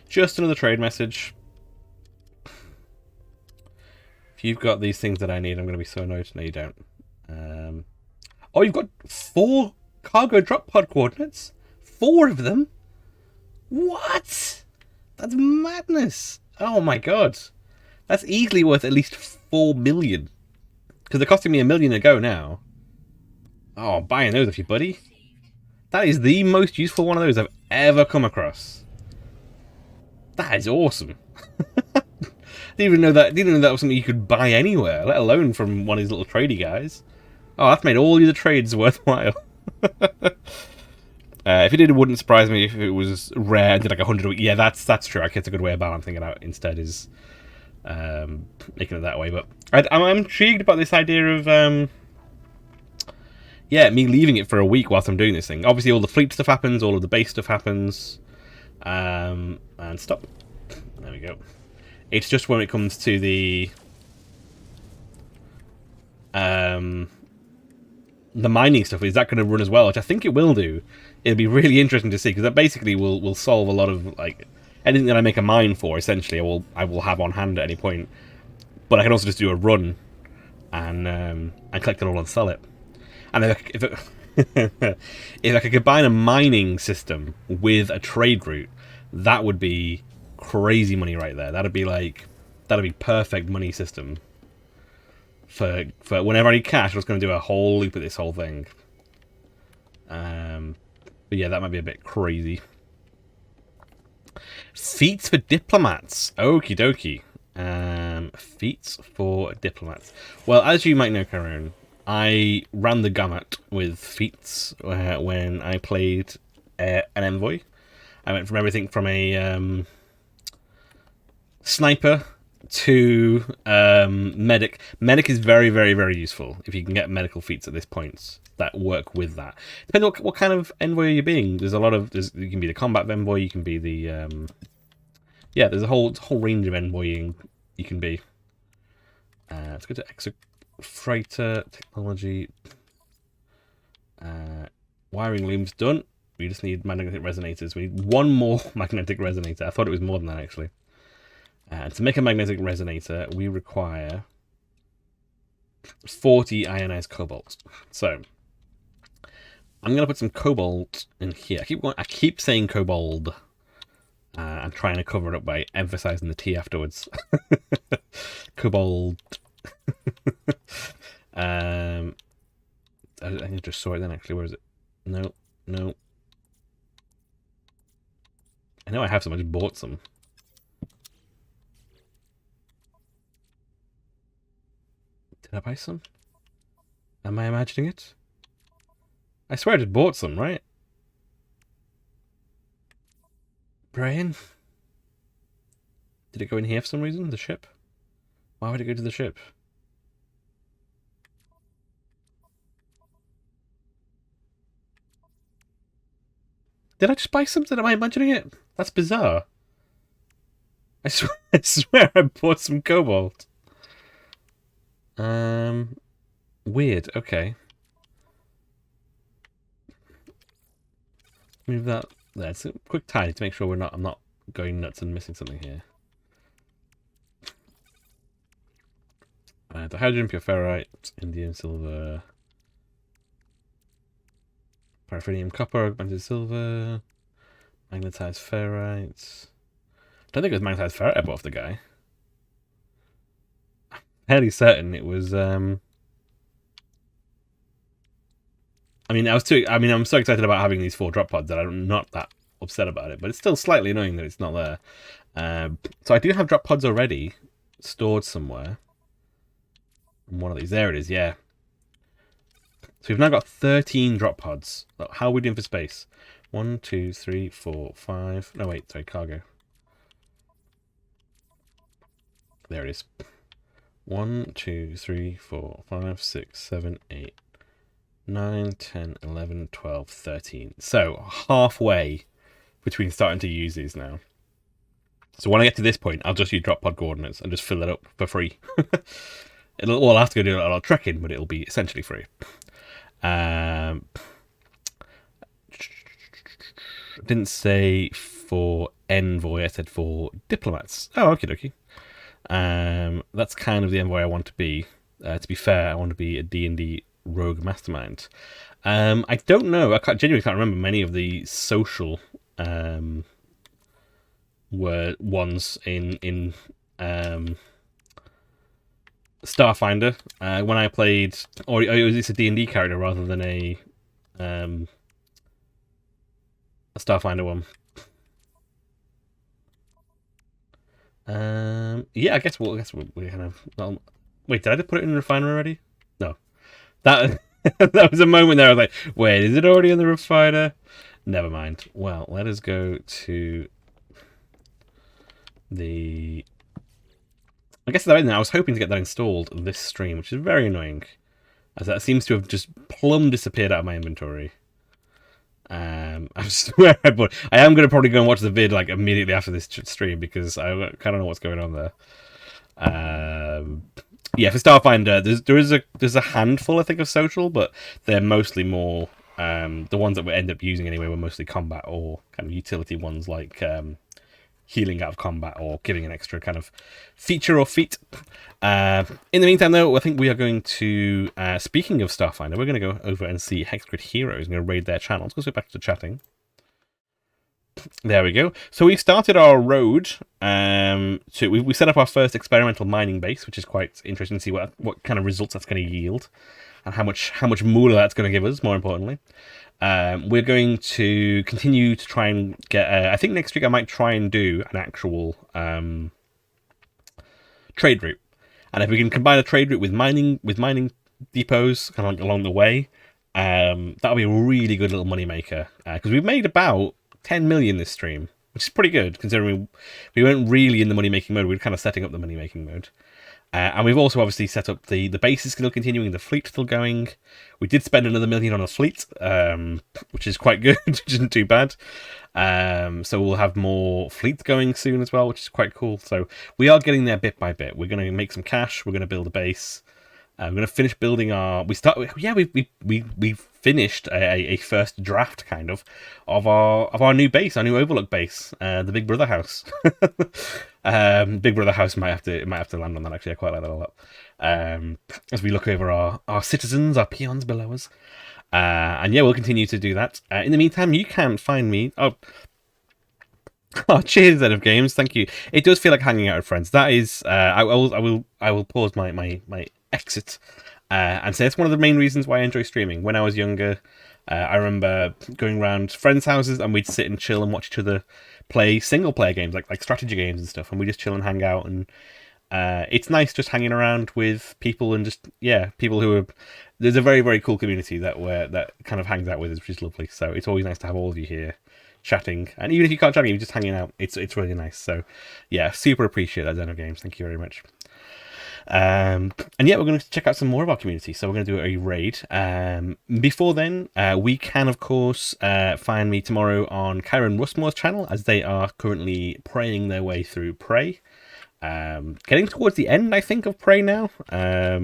Just another trade message. If you've got these things that I need, I'm going to be so annoyed. No, you don't. Oh, you've got 4 cargo drop pod coordinates? 4 of them? What? That's madness. Oh my god. That's easily worth at least 4 million. Because they're costing me $1 million a go now. Oh, I'm buying those off you, buddy. That is the most useful one of those I've ever come across. That is awesome. Didn't even know that was something you could buy anywhere, let alone from one of these little tradey guys. Oh, that's made all the trades worthwhile. If it did, it wouldn't surprise me if it was rare and did like 100 a week. Yeah, that's true. I guess a good way of balancing it out instead is making it that way. But I'm intrigued about this idea of yeah, me leaving it for a week whilst I'm doing this thing. Obviously, all the fleet stuff happens, all of the base stuff happens, and stop. There we go. It's just when it comes to the mining stuff, is that going to run as well? Which I think it will do. It'll be really interesting to see, because that basically will solve a lot of like anything that I make a mine for, essentially, I will have on hand at any point. But I can also just do a run and collect it all and sell it. And if I could combine a mining system with a trade route, that would be crazy money right there. That'd be perfect money system for whenever I need cash. I was going to do a whole loop of this whole thing. But yeah, that might be a bit crazy. Feats for diplomats. Okie dokie. Feats for diplomats. Well, as you might know, Karun, I ran the gamut with feats when I played an envoy. I went from everything from a sniper to medic. Medic is very, very, very useful if you can get medical feats at this point that work with that. Depending on what kind of envoy you're being. There's a lot of. You can be the combat envoy. You can be the. Yeah, there's a whole range of envoying you can be. Let's go to Extractor technology. Wiring looms done. We just need magnetic resonators. We need one more magnetic resonator. I thought it was more than that, actually. To make a magnetic resonator, we require 40 ionized cobalt. So I'm gonna put some cobalt in here. I keep saying cobalt. I'm trying to cover it up by emphasizing the T afterwards. Cobalt. I think I just saw it then, actually. Where is it? No. I know I have some. I just bought some. Did I buy some? Am I imagining it? I swear I just bought some, right? Brian? Did it go in here for some reason? The ship? Why would it go to the ship? Did I just buy something? Am I imagining it? That's bizarre. I swear I bought some cobalt. Weird. Okay. Move that there. It's a quick tidy to make sure I'm not going nuts and missing something here. The hydrogen, pure ferrite, indium silver, paraffinium copper, augmented silver, magnetized ferrite. I don't think it was magnetized ferrite I bought off the guy. I'm fairly certain it was. I'm so excited about having these 4 drop pods that I'm not that upset about it, but it's still slightly annoying that it's not there. So I do have drop pods already stored somewhere. One of these. There it is, yeah. So we've now got 13 drop pods. How are we doing for space? 1, 2, 3, 4, 5. No, wait, sorry, cargo. There it is. 1, 2, 3, 4, 5, 6, 7, 8, 9, 10, 11, 12, 13. So halfway between starting to use these now. So when I get to this point, I'll just use drop pod coordinates and just fill it up for free. I'll have to go do a lot of trekking, but it'll be essentially free. Didn't say for envoy, I said for diplomats. Oh, okie dokie. That's kind of the envoy I want to be. To be fair, I want to be a D&D rogue mastermind. I don't know. Genuinely can't remember many of the social were ones in Starfinder. When I played, or it's a D&D character rather than a Starfinder one. Yeah, I guess we're kind of. Well, wait, did I just put it in the refiner already? No, that that was a moment there. I was like, wait, is it already in the refiner? Never mind. Well, let us go to the. I guess I was hoping to get that installed this stream, which is very annoying, as that seems to have just plumb disappeared out of my inventory. I swear I am going to probably go and watch the vid like immediately after this stream because I kind of know what's going on there. Yeah, for Starfinder, there's a handful I think of social, but they're mostly more the ones that we end up using anyway were mostly combat or kind of utility ones like healing out of combat or giving an extra kind of feature or feat. In the meantime, though, I think we are going to, speaking of Starfinder, we're going to go over and see Hexgrid Heroes. I'm going to raid their channels. Let's go back to chatting. There we go. So we've started our road. We set up our first experimental mining base, which is quite interesting to see what kind of results that's going to yield, and how much moolah that's going to give us. More importantly, we're going to continue to try and get. I think next week I might try and do an actual trade route, and if we can combine a trade route with mining depots kind of along the way, that'll be a really good little money maker. Because we've made about 10 million this stream, which is pretty good considering we weren't really in the money making mode. We were kind of setting up the money making mode. And we've also obviously set up the base is still continuing, the fleet still going. We did spend another 1 million on a fleet, which is quite good, which isn't too bad. So we'll have more fleet going soon as well, which is quite cool. So we are getting there bit by bit. We're going to make some cash. We're going to build a base. We're going to finish building our. We finished a first draft kind of our new base, our new Overlook base, the Big Brother house. Big Brother house might have to land on that. Actually, I quite like that a lot. As we look over our citizens, our peons below us, and yeah, we'll continue to do that. In the meantime, you can find me. Oh, cheers, Zen of Games. Thank you. It does feel like hanging out with friends. That is, I will pause my exit and say it's one of the main reasons why I enjoy streaming. When I was younger, I remember going around friends' houses and we'd sit and chill and watch each other play single player games like strategy games and stuff, and we just chill and hang out. And it's nice just hanging around with people and just people who are. There's a very, very cool community that kind of hangs out with us, which is lovely. So it's always nice to have all of you here chatting, and even if you can't chat, you're just hanging out. It's really nice. So yeah, super appreciate that, Zen of Games. Thank you very much. And yeah, we're going to check out some more of our community. So we're going to do a raid. Before then, we can of course find me tomorrow on Kyron Rustmore's channel, as they are currently praying their way through Prey. Getting towards the end, I think, of Prey now. How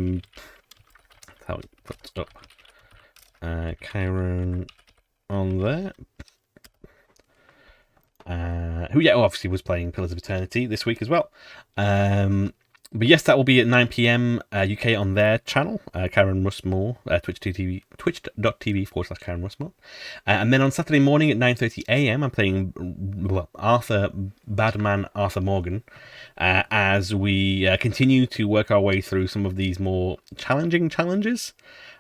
we put up Kyron on there. Who obviously was playing Pillars of Eternity this week as well. But yes, that will be at 9 PM UK on their channel, Karen Russmore, twitch.tv/Karen Russmore. And then on Saturday morning at 9:30 AM, I'm playing Badman Arthur Morgan, as we continue to work our way through some of these more challenging challenges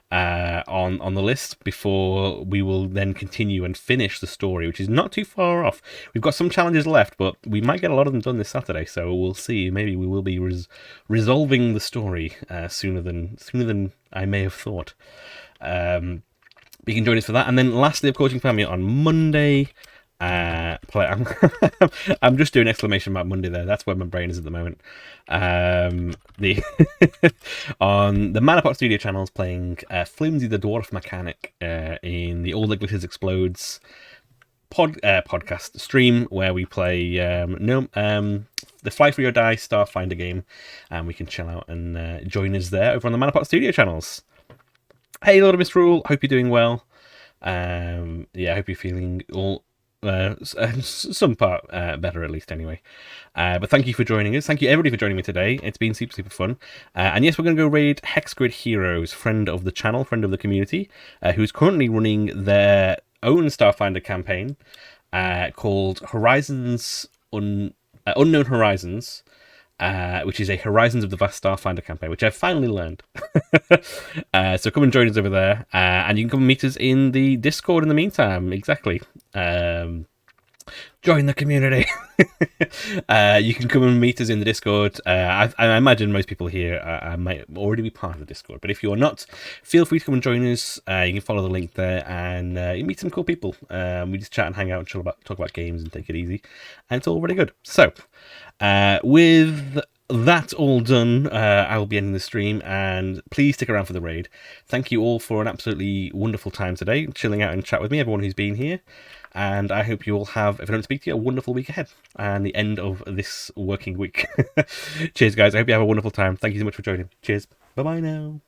on the list before we will then continue and finish the story, which is not too far off. We've got some challenges left, but we might get a lot of them done this Saturday, so we'll see. Maybe we will be resolving the story sooner than I may have thought. You can join us for that. And then lastly, of course, you can find me on Monday. I'm just doing exclamation mark Monday there. That's where my brain is at the moment. On the Manapot Studio channels, playing Flimsy the Dwarf Mechanic in the All the Glitters Explodes podcast stream, where we play the Fly for Your Die Starfinder game, and we can chill out and join us there over on the Manapot Studio channels. Hey, Lord of Misrule, hope you're doing well. I hope you're feeling all some part better, at least, anyway. But thank you for joining us. Thank you everybody for joining me today. It's been super fun. And yes, we're going to go raid Hexgrid Heroes, friend of the channel, friend of the community, who's currently running their own Starfinder campaign called Unknown Horizons, which is a Horizons of the Vast Starfinder campaign, which I've finally learned. So come and join us over there, and you can come and meet us in the Discord in the meantime. Exactly. Join the community. You can come and meet us in the Discord. I imagine most people here might already be part of the Discord, but if you're not, feel free to come and join us. You can follow the link there, and you meet some cool people. We just chat and hang out and talk about games and take it easy, and it's all really good. So with that all done, I will be ending the stream, and please stick around for the raid. Thank you all for an absolutely wonderful time today, chilling out and chat with me, everyone who's been here, and I hope you all have, if I don't speak to you, a wonderful week ahead, and the end of this working week. Cheers, guys. I hope you have a wonderful time. Thank you so much for joining. Cheers. Bye-bye now.